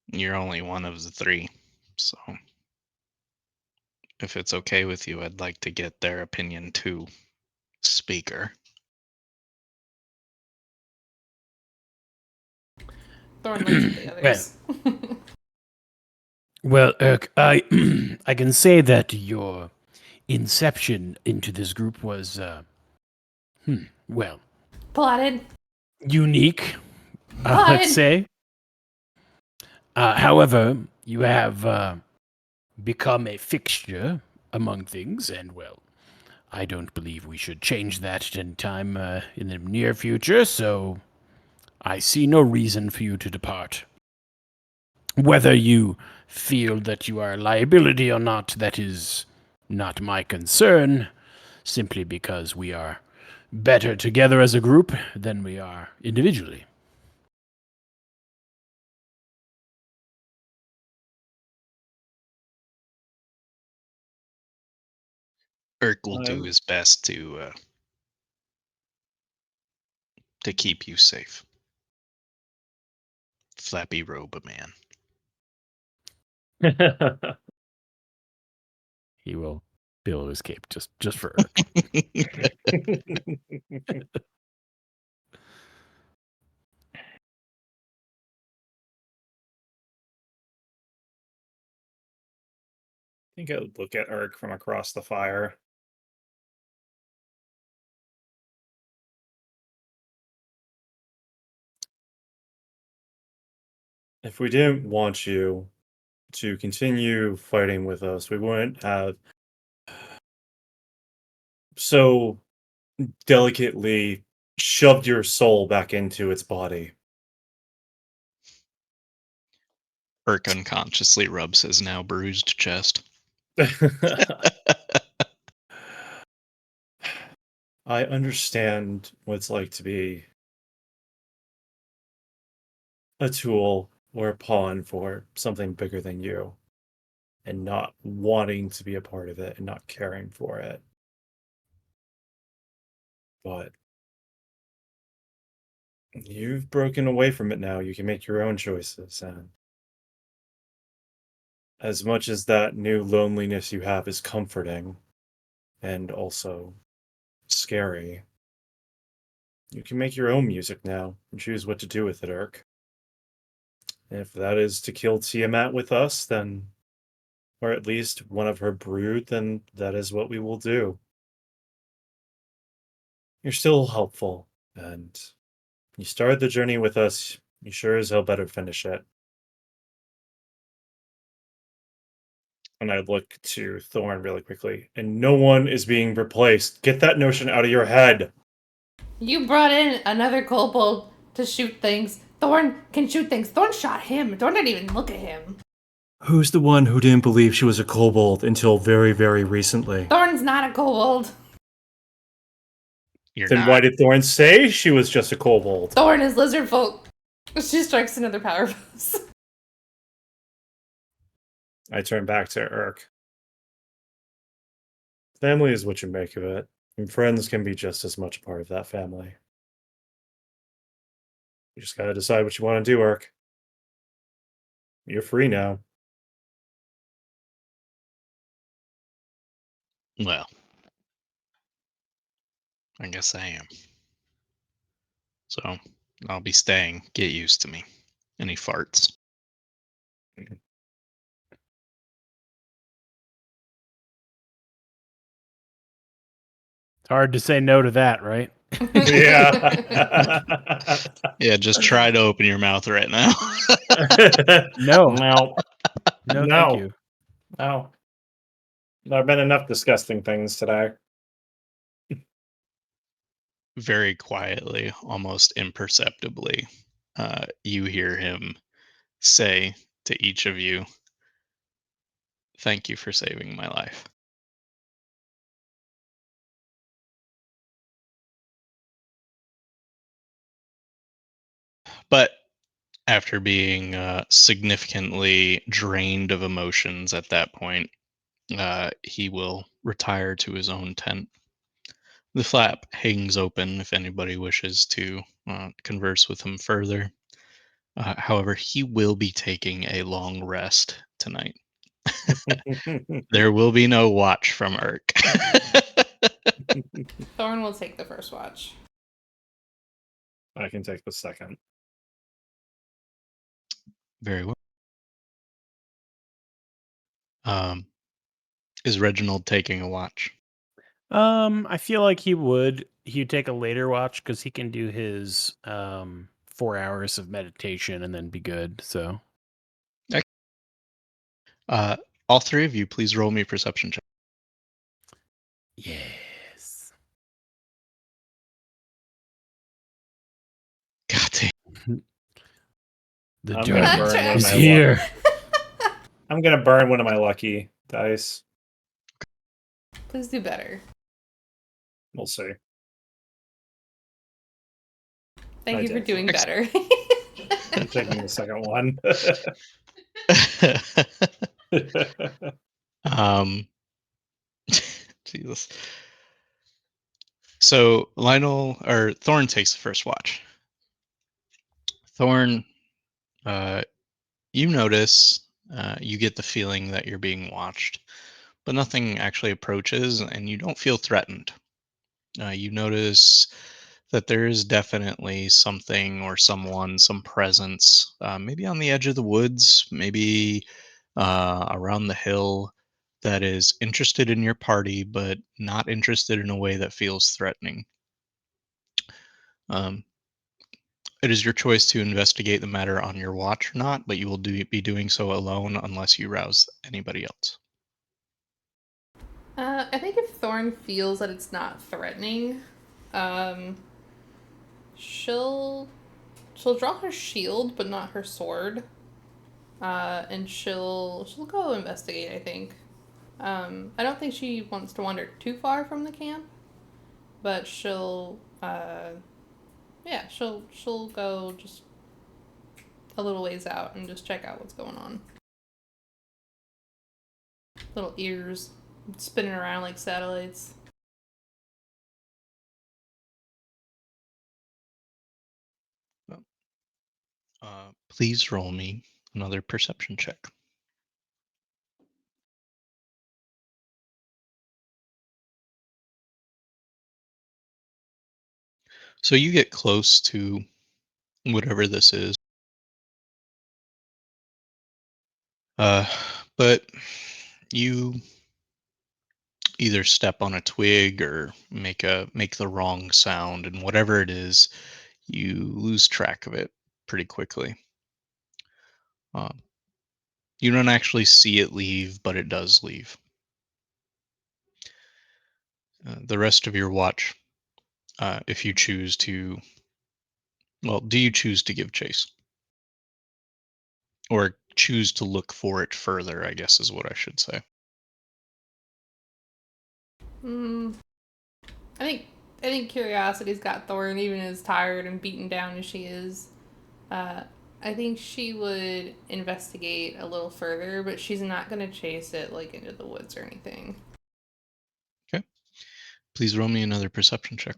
you're only one of the three, so if it's okay with you, I'd like to get their opinion too, speaker. Thorn looks at the others. Well, Urk, I I can say that your inception into this group was, well, Plotted. unique, Plotted. let's say. However, you have become a fixture among things, and well, I don't believe we should change that in time in the near future, so I see no reason for you to depart. Whether you feel that you are a liability or not, that is not my concern, simply because we are better together as a group than we are individually. Urk will do his best to keep you safe. Flappy Robe Man. He will billow his cape just for Urk. I think I would look at Urk from across the fire. If we didn't want you to continue fighting with us, we wouldn't have so delicately shoved your soul back into its body. Urk unconsciously rubs his now bruised chest. I understand what it's like to be a tool or a pawn for something bigger than you and not wanting to be a part of it and not caring for it. But you've broken away from it now. You can make your own choices. And as much as that new loneliness you have is comforting and also scary, you can make your own music now and choose what to do with it, Urk. If that is to kill Tiamat with us, then, or at least one of her brood, then that is what we will do. You're still helpful, and you started the journey with us. You sure as hell better finish it. And I look to Thorn really quickly, and no one is being replaced. Get that notion out of your head. You brought in another kobold to shoot things. Thorn can shoot things. Thorn shot him. Thorn didn't even look at him. Who's the one who didn't believe she was a kobold until very, very recently? Thorn's not a kobold. You're Then not. why did Thorn say she was just a kobold? Thorn is lizard folk. She strikes another power pose. I turn back to Urk. Family is what you make of it, and friends can be just as much a part of that family. You just gotta decide what you want to do, Urk. You're free now. Well, I guess I am. So I'll be staying. Get used to me. Any farts? It's hard to say no to that, right? Yeah. Yeah, just try to open your mouth right now. No. No. No, No. thank you. No. There have been enough disgusting things today. Very quietly, almost imperceptibly, you hear him say to each of you, "Thank you for saving my life." But after being significantly drained of emotions at that point, he will retire to his own tent. The flap hangs open if anybody wishes to converse with him further. However, he will be taking a long rest tonight. There will be no watch from Urk. Thorn will take the first watch. I can take the second. Very well. Is Reginald taking a watch? I feel like he'd take a later watch because he can do his 4 hours of meditation and then be good. So All three of you, please roll me a perception check. yes. God damn. The I'm gonna darkness burn one of is my here. I'm gonna burn one of my lucky dice. Please do better. We'll see. Thank I you for did. doing better. I'm taking the second one. um, Jesus. So Lionel or Thorn takes the first watch. Thorn, you notice, you get the feeling that you're being watched, but nothing actually approaches, and you don't feel threatened. You notice that there is definitely something or someone, some presence, maybe on the edge of the woods, maybe around the hill, that is interested in your party, but not interested in a way that feels threatening. Um, it is your choice to investigate the matter on your watch or not, but you will be doing so alone unless you rouse anybody else. I think if Thorn feels that it's not threatening, um, she'll draw her shield, but not her sword. And she'll go investigate. I think. I don't think she wants to wander too far from the camp, but she'll go just a little ways out and just check out what's going on. Little ears spinning around like satellites. Please roll me another perception check. So you get close to whatever this is. Uh, but you either step on a twig or make the wrong sound, and whatever it is, you lose track of it pretty quickly. Um, you don't actually see it leave, but it does leave. The rest of your watch, if you choose to, well, do you choose to give chase? Or choose to look for it further, I guess is what I should say. Hmm. I think curiosity's got Thorn, even as tired and beaten down as she is. I think she would investigate a little further, but she's not gonna chase it like into the woods or anything. Okay. Please roll me another perception check.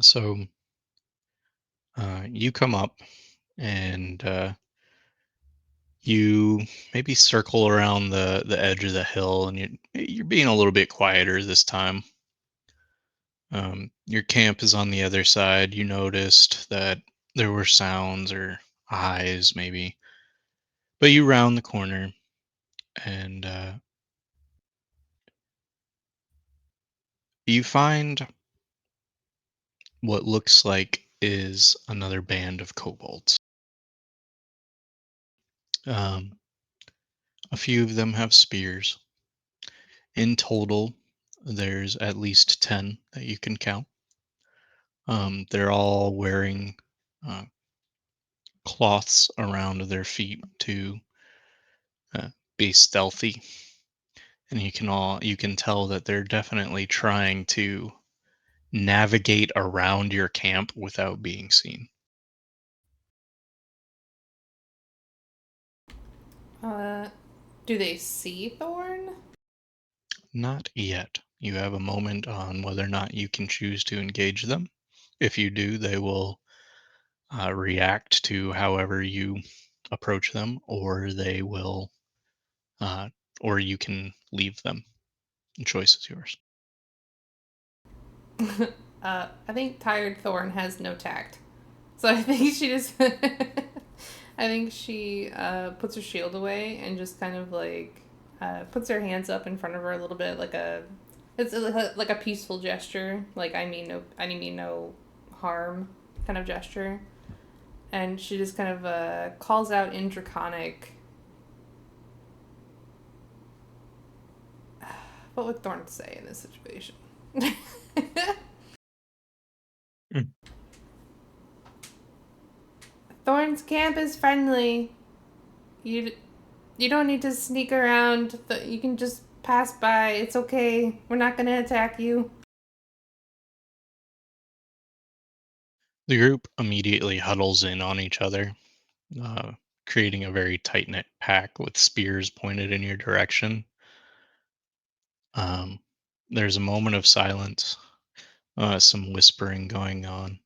So you come up and you maybe circle around the edge of the hill, and you're being a little bit quieter this time. Your camp is on the other side. You noticed that there were sounds or eyes, maybe, but you round the corner and you find what looks like is another band of kobolds. Um, a few of them have spears. In total, there's at least 10 that you can count. They're all wearing uh, cloths around their feet to be stealthy, and you can tell that they're definitely trying to navigate around your camp without being seen. Do they see Thorn? Not yet. You have a moment on whether or not you can choose to engage them. If you do, they will react to however you approach them, or they will, uh, or you can leave them. The choice is yours. I think Tired Thorn has no tact. So I think she just. I think she puts her shield away and just kind of like puts her hands up in front of her a little bit, like a. It's like a peaceful gesture, like I mean no harm kind of gesture. And she just kind of calls out in Draconic. What would Thorn say in this situation? Thorn's camp is friendly. You don't need to sneak around. You can just pass by. It's okay. We're not gonna attack you. The group immediately huddles in on each other, uh, creating a very tight knit pack with spears pointed in your direction. Um, there's a moment of silence, some whispering going on,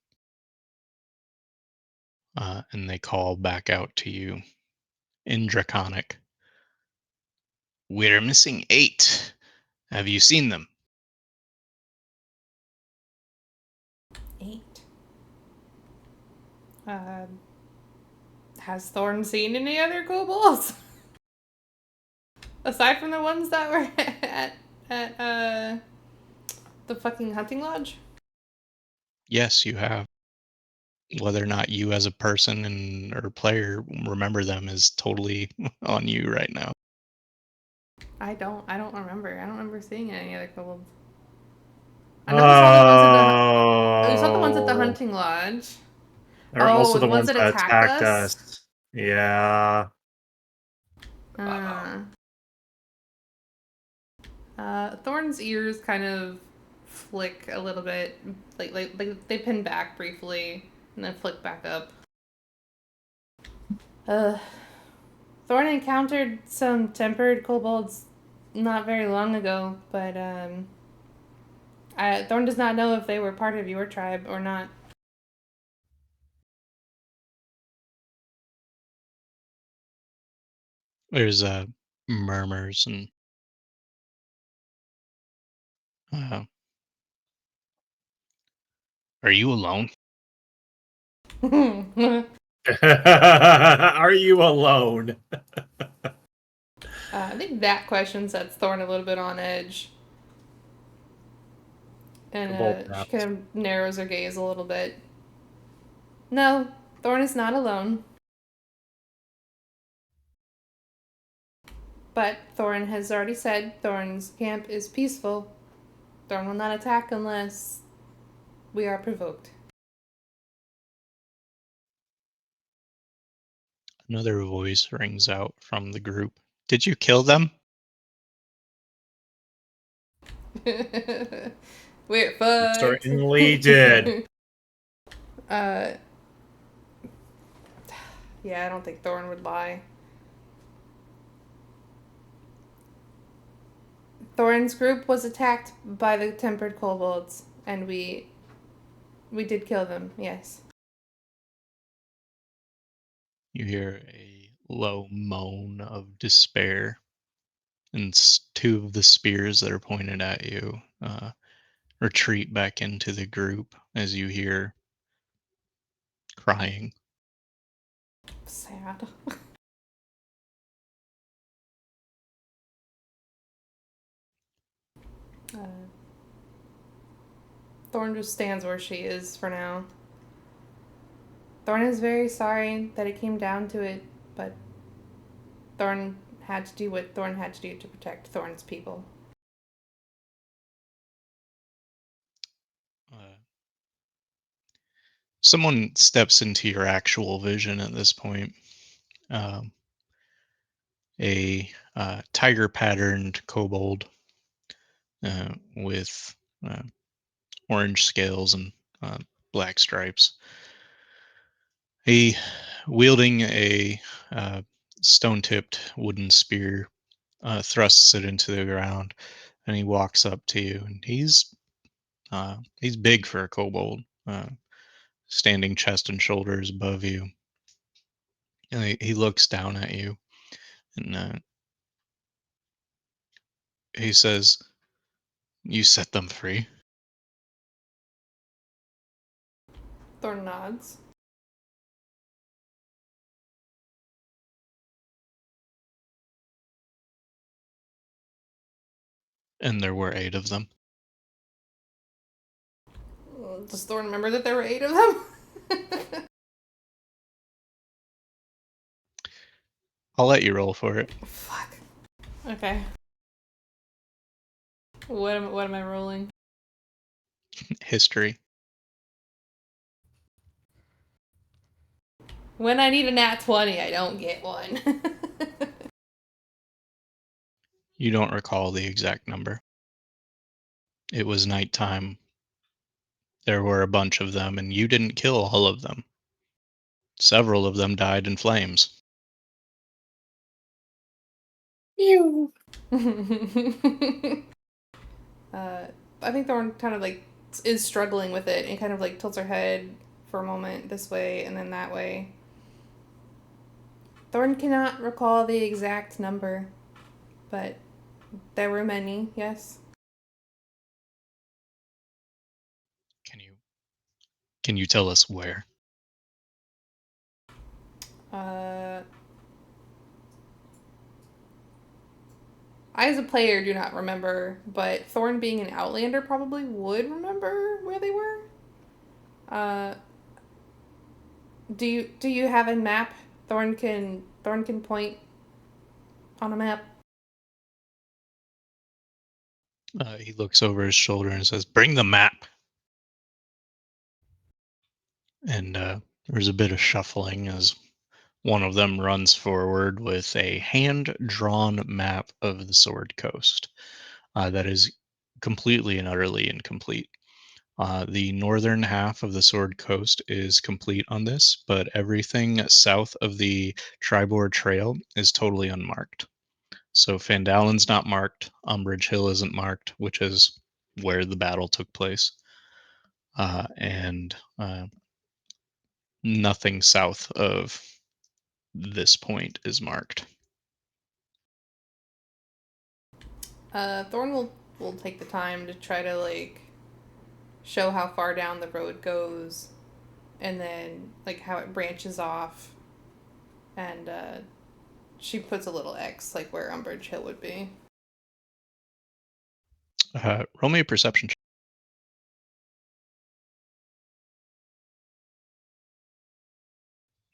and they call back out to you in Draconic. We're missing 8. Have you seen them? 8. Has Thorn seen any other kobolds? Aside from the ones that were at the fucking hunting lodge? Yes, you have. Whether or not you as a person and or player remember them is totally on you right now. I don't remember. I don't remember seeing any other kobolds. I know we saw the ones at we saw the ones at the Oh, hunting lodge. they're Oh, also the the ones ones that that attacked attacked us? us. Yeah. Thorn's ears kind of flick a little bit, like they pin back briefly and then flick back up. Thorn encountered some tempered kobolds not very long ago, but Thorn does not know if they were part of your tribe or not. There's murmurs and uh, are you alone? Are you alone? I think that question sets Thorn a little bit on edge. And Kobold she taps. kind of narrows her gaze a little bit. No, Thorn is not alone. But Thorn has already said Thorn's camp is peaceful. Thorn will not attack unless we are provoked. Another voice rings out from the group. Did you kill them? We're fucked. Certainly did. Yeah, I don't think Thorn would lie. Thorn's group was attacked by the tempered kobolds, and we did kill them. Yes. You hear a low moan of despair, and two of the spears that are pointed at you retreat back into the group as you hear crying. Sad. Thorn just stands where she is for now. Thorn is very sorry that it came down to it, but Thorn had to do what Thorn had to do to protect Thorn's people. Someone steps into your actual vision at this point. Um, a tiger patterned kobold with orange scales and black stripes. He wielding a stone tipped wooden spear, thrusts it into the ground, and he walks up to you. And he's big for a kobold, standing chest and shoulders above you. And he looks down at you, and he says, "You set them free." Thorn nods. And there were 8 of them. Does Thorn remember that there were 8 of them? I'll let you roll for it. Fuck. Okay. What am I rolling? History. When I need a nat 20, I don't get one. You don't recall the exact number. It was nighttime. There were a bunch of them, and you didn't kill all of them. Several of them died in flames. I think Thorn kind of like is struggling with it and kind of like tilts her head for a moment this way and then that way. Thorn cannot recall the exact number, but there were many, yes. Can you tell us where? I, as a player, do not remember, but Thorn, being an Outlander, probably would remember where they were. Do you have a map? Thorn can point on a map. He looks over his shoulder and says, "Bring the map." And there's a bit of shuffling as one of them runs forward with a hand-drawn map of the Sword Coast that is completely and utterly incomplete. The northern half of the Sword Coast is complete on this, but everything south of the Tribord Trail is totally unmarked. So Fandalin's not marked, Umbridge Hill isn't marked, which is where the battle took place, and nothing south of this point is marked. Thorn will take the time to try to like show how far down the road goes, and then like how it branches off, and she puts a little X like where Umbridge Hill would be. Roll me a perception check.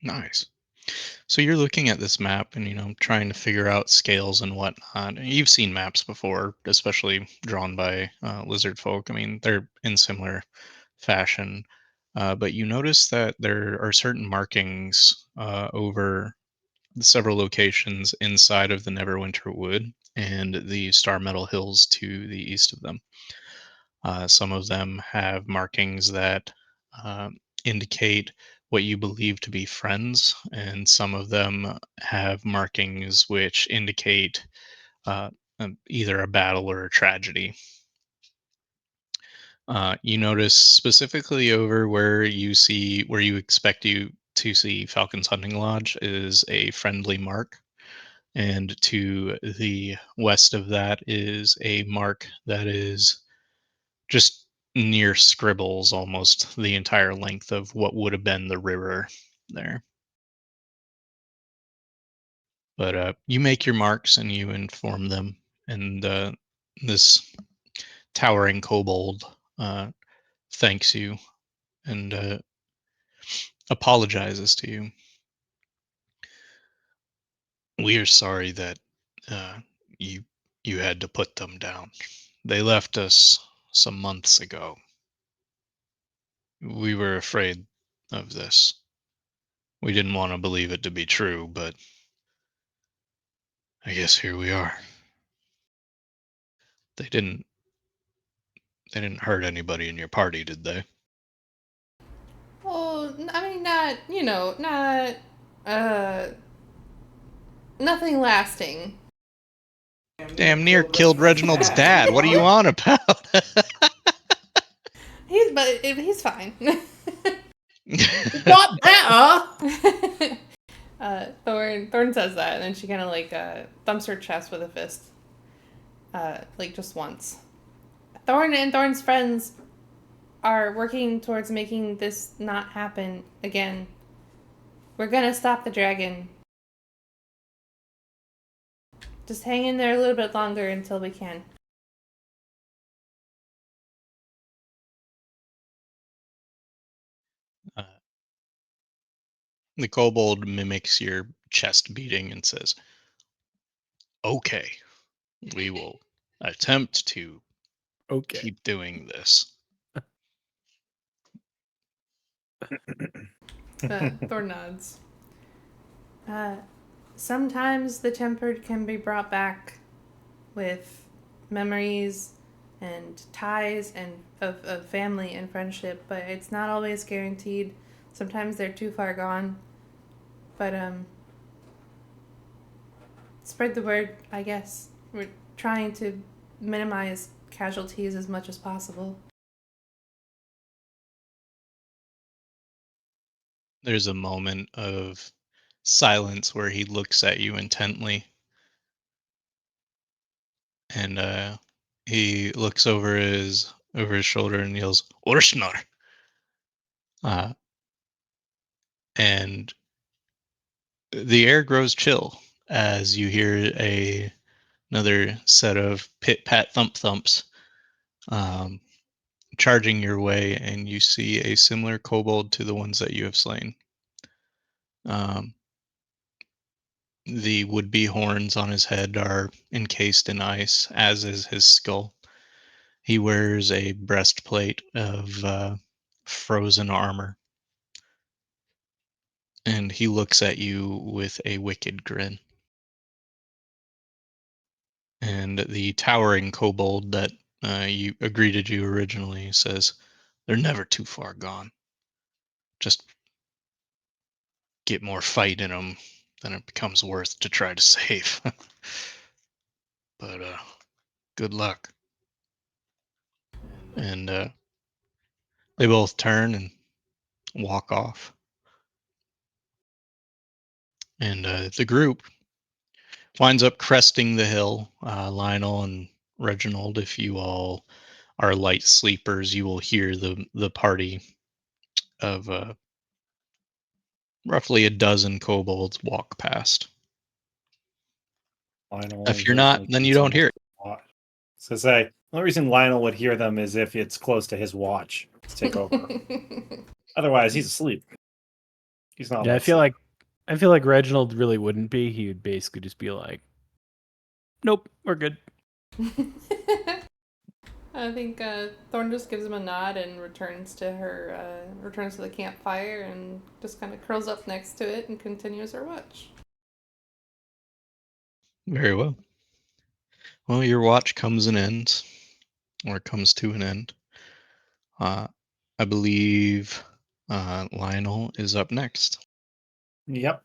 Nice. So you're looking at this map and trying to figure out scales and whatnot. And you've seen maps before, especially drawn by lizard folk. I mean, they're in similar fashion, but you notice that there are certain markings over several locations inside of the Neverwinter Wood and the Star Meadow Hills to the east of them. Some of them have markings that indicate what you believe to be friends, and some of them have markings which indicate uh, either a battle or a tragedy. You notice specifically over where you expect you to see Falcon's Hunting Lodge is a friendly mark, and to the west of that is a mark that is just near scribbles almost the entire length of what would have been the river there. But you make your marks and you inform them, and this towering kobold thanks you and apologizes to you. We are sorry that uh, you you had to put them down. They left us some months ago. We were afraid of this. We didn't want to believe it to be true, but I guess here we are. They didn't they didn't hurt anybody in your party, did they? Oh, I mean, not, not, uh, nothing lasting. Damn near killed Reginald's dad. What are you on about? He's fine. Got better. Thorn says that, and then she kind of like thumps her chest with a fist, like just once. Thorn and Thorn's friends are working towards making this not happen again. We're gonna stop the dragon. Just hang in there a little bit longer until we can. uh, the kobold mimics your chest beating and says, "Okay, we will attempt to Okay. keep doing this." Thorn nods. Sometimes the tempered can be brought back with memories and ties and of family and friendship, but it's not always guaranteed. Sometimes they're too far gone. But spread the word, I guess. We're trying to minimize casualties as much as possible. There's a moment of silence where he looks at you intently, and he looks over his shoulder and yells, "Orshnar!" Uh, and the air grows chill as you hear another set of pit pat thump thumps um, charging your way, and you see a similar kobold to the ones that you have slain. Um, the would-be horns on his head are encased in ice, as is his skull. He wears a breastplate of frozen armor, and he looks at you with a wicked grin. And the towering kobold that you greeted you originally says, "They're never too far gone. Just get more fight in them than it becomes worth to try to save." But good luck. And they both turn and walk off. And the group winds up cresting the hill. Lionel and Reginald, if you all are light sleepers, you will hear the party of roughly a dozen kobolds walk past. Lionel If you're not, occasionally then you keeps don't them hear it. on watch. So say the only reason Lionel would hear them is if it's close to his watch to take over. Otherwise, he's asleep. He's not. Yeah, light I feel like Reginald really wouldn't be. He would basically just be like, "Nope, we're good." I think Thorn just gives him a nod and returns to the campfire and just kind of curls up next to it and continues her watch. Very well. Well, your watch comes and ends. or comes to an end. I believe Lionel is up next. Yep.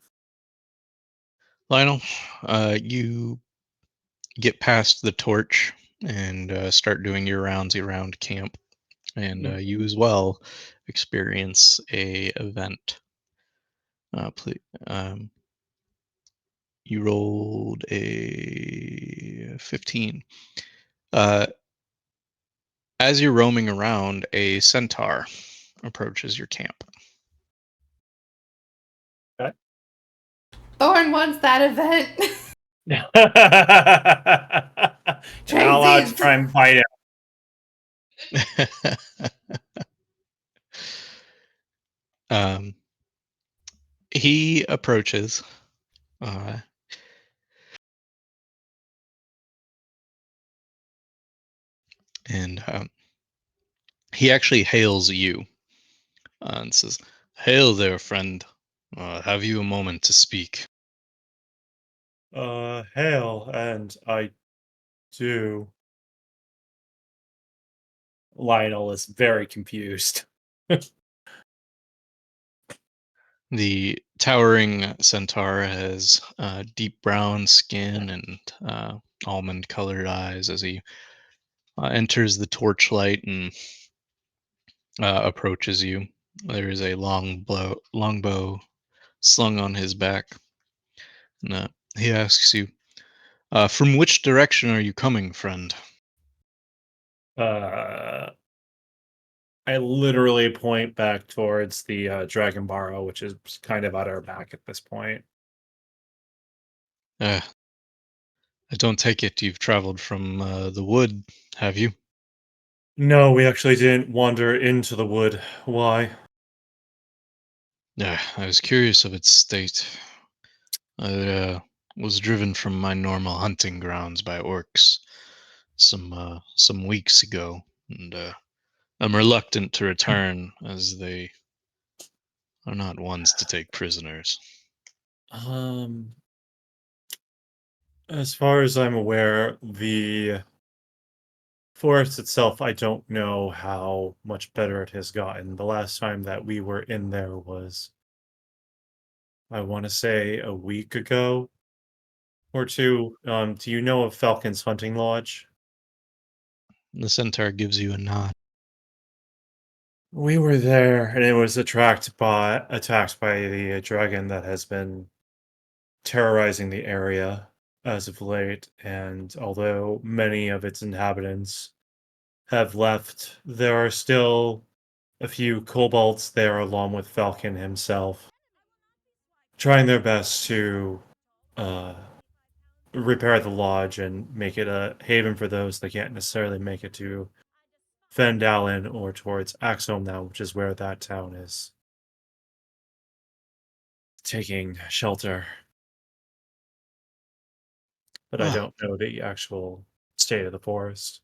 Lionel, you get past the torch and start doing your rounds around camp, and you as well experience a event. Please, you rolled a 15. As you're roaming around, a centaur approaches your camp. Thorn wants that event. You're not allowed to Tracy's. try and fight it. He approaches. And he actually hails you and says, "Hail there, friend. Have you a moment to speak?" Hail, and I do. Lionel is very confused. The towering centaur has deep brown skin and almond-colored eyes as he enters the torchlight and approaches you. There is a longbow slung on his back. And, he asks you, "From which direction are you coming, friend?" I literally point back towards the Dragon Barrow, which is kind of at our back at this point. I don't take it you've traveled from the wood, have you? No, we actually didn't wander into the wood. Why? Yeah, I was curious of its state. I was driven from my normal hunting grounds by orcs some weeks ago, and I'm reluctant to return as they are not ones to take prisoners. As far as I'm aware, the forest itself, I don't know how much better it has gotten. The last time that we were in there was, I want to say, a week ago or two. Do you know of Falcon's Hunting Lodge? The centaur gives you a nod. We were there, and it was attacked by the dragon that has been terrorizing the area as of late. And although many of its inhabitants have left, there are still a few kobolds there, along with Falcon himself, trying their best to repair the lodge and make it a haven for those that can't necessarily make it to Fendalen or towards Axholm now, which is where that town is taking shelter. But I Ah, don't know the actual state of the forest.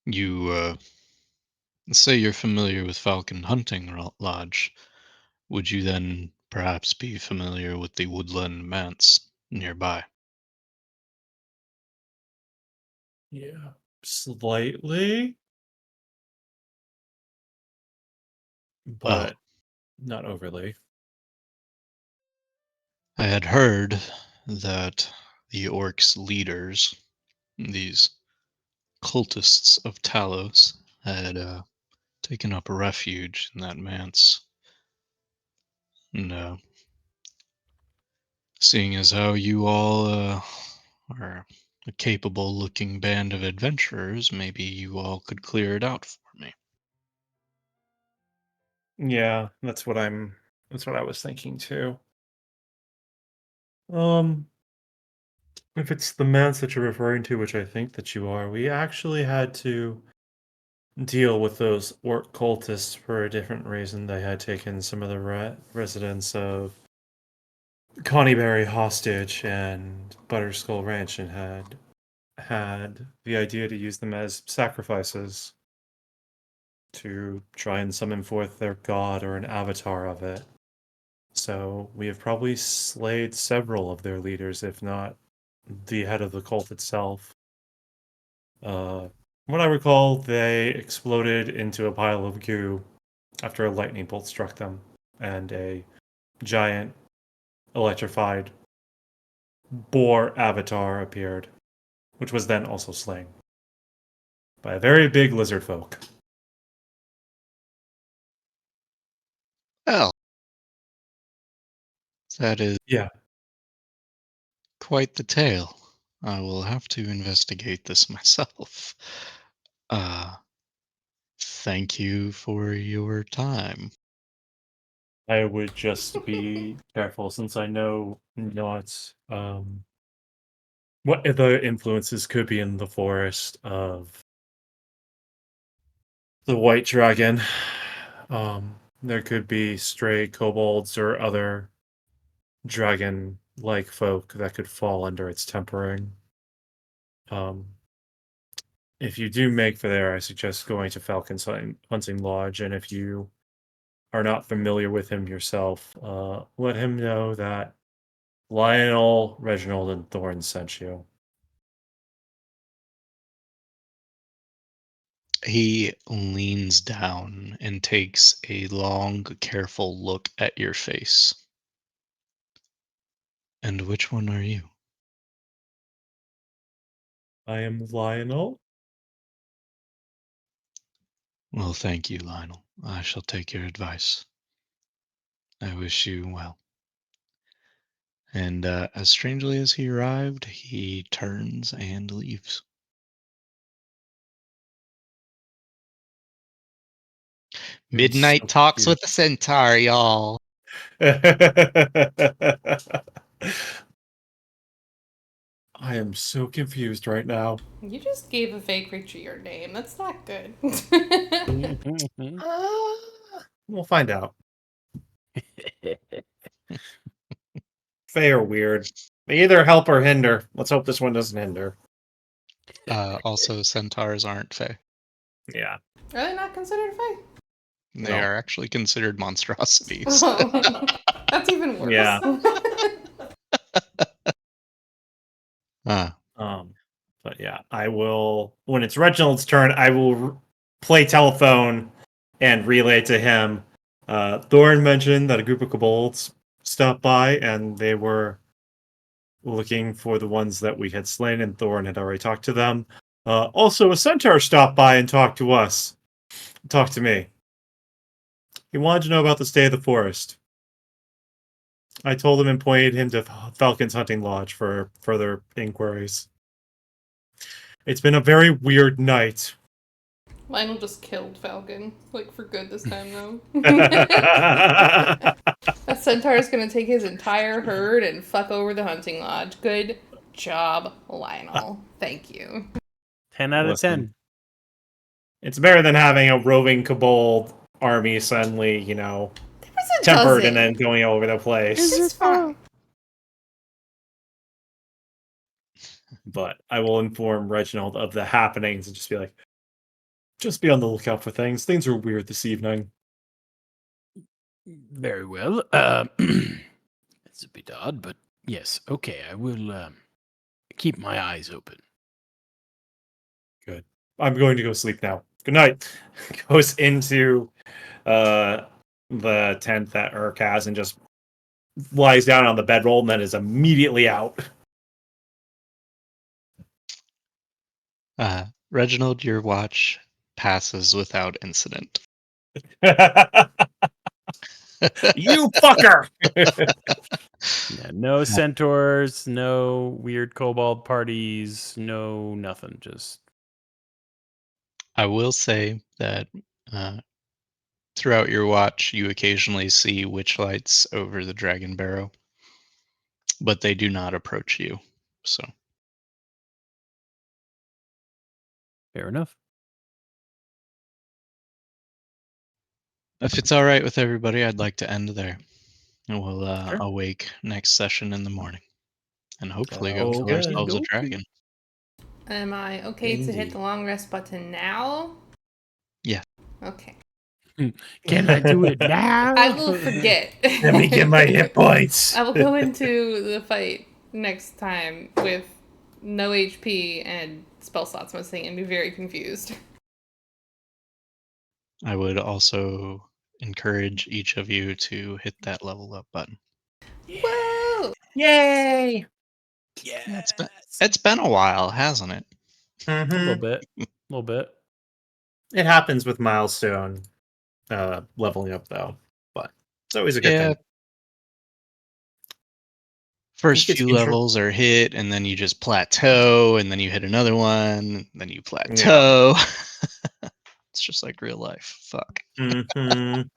you say you're familiar with Falcon Hunting Lodge. Would you then perhaps be familiar with the woodland manse nearby? Yeah, slightly, Well, but not overly. I had heard that the orcs' leaders, these cultists of Talos, had taken up refuge in that manse. And seeing as how you all are a capable looking band of adventurers, maybe you all could clear it out for me. Yeah, that's what I was thinking too. Um, if it's the manse that you're referring to, which I think that you are, we actually had to deal with those orc cultists for a different reason. They had taken some of the residents of Connieberry hostage and Butterskull Ranch and had the idea to use them as sacrifices to try and summon forth their god or an avatar of it. So we have probably slayed several of their leaders, if not the head of the cult itself. What I recall, they exploded into a pile of goo after a lightning bolt struck them, and a giant electrified boar avatar appeared, which was then also slain by a very big lizard folk. Well, that is Yeah. quite the tale. I will have to investigate this myself. Uh, Thank you for your time. I would just be careful since I know not what the influences could be in the forest of the white dragon. There could be stray kobolds or other dragon like folk that could fall under its tempering. If you do make for there, I suggest going to Falcon's Hunting Lodge, and if you are not familiar with him yourself, let him know that Lionel, Reginald, and Thorn sent you. He leans down and takes a long, careful look at your face. And which one are you? I am Lionel. Well, thank you, Lionel. I shall take your advice. I wish you well. And as strangely as he arrived, he turns and leaves. Midnight so talks with confused. the centaur, y'all. I am so confused right now. You just gave a fake creature your name. That's not good. We'll find out. Fae are weird. They either help or hinder. Let's hope this one doesn't hinder. Also, centaurs aren't fae. Yeah. Are they not considered fake? They No. are actually considered monstrosities. Oh, that's even worse. Yeah. Ah, But yeah, I will. When it's Reginald's turn, I will play telephone and relay to him. Thorn mentioned that a group of kobolds stopped by, and they were looking for the ones that we had slain, and Thorn had already talked to them. Also, a centaur stopped by and talked to us. Talked to me. He wanted to know about the state of the forest. I told him and pointed him to Falcon's Hunting Lodge for further inquiries. It's been a very weird night. Lionel just killed Falcon, like for good this time though. That That centaur is gonna take his entire herd and fuck over the hunting lodge. Good job, Lionel. Thank you. 10 out of Listen. 10. It's better than having a roving kobold army suddenly, you know, There was a tempered dozen. and then going all over the place. It's fine. But I will inform Reginald of the happenings and just be like, just be on the lookout for things. Things are weird this evening. Very well. It's a bit odd, but yes. Okay, I will keep my eyes open. I'm going to go sleep now. Good night. Goes into the tent that Urk has and just lies down on the bedroll and then is immediately out. Reginald, your watch passes without incident. You fucker! Yeah, no centaurs, no weird kobold parties, no nothing. Just I will say that throughout your watch, you occasionally see witch lights over the Dragon Barrow, but they do not approach you. So, fair enough. if it's all right with everybody, I'd like to end there. And we'll Sure. awake next session in the morning. And hopefully go kill Okay. ourselves a dragon. Am I okay to hit Indeed. the long rest button now? Yeah. Okay. Can I do it now? I will forget. Let me get my hit points. I will go into the fight next time with no HP and spell slots missing and be very confused. I would also encourage each of you to hit that level up button. Whoa! Yay! Yeah, It's been a while, hasn't it? a little Mhm. bit, a little bit. It happens with milestone leveling up, though, but it's always a good Yeah. thing. First It's few intro- levels are hit, and then you just plateau, and then you hit another one, then you plateau. It's just like real life. Fuck. Mhm.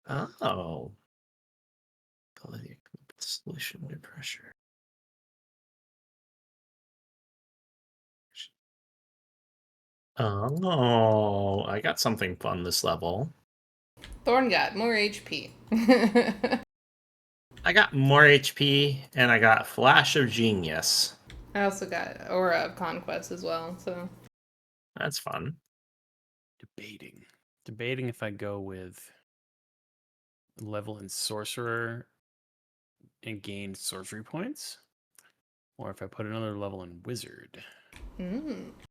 Oh. Ability to come up with a solution under pressure. Oh, I got something fun this level. Thorn got more HP. I got more HP and I got Flash of Genius. I also got Aura of Conquest as well, so That's fun. Debating if I go with level in sorcerer and gain sorcery points, or if I put another level in wizard. mm.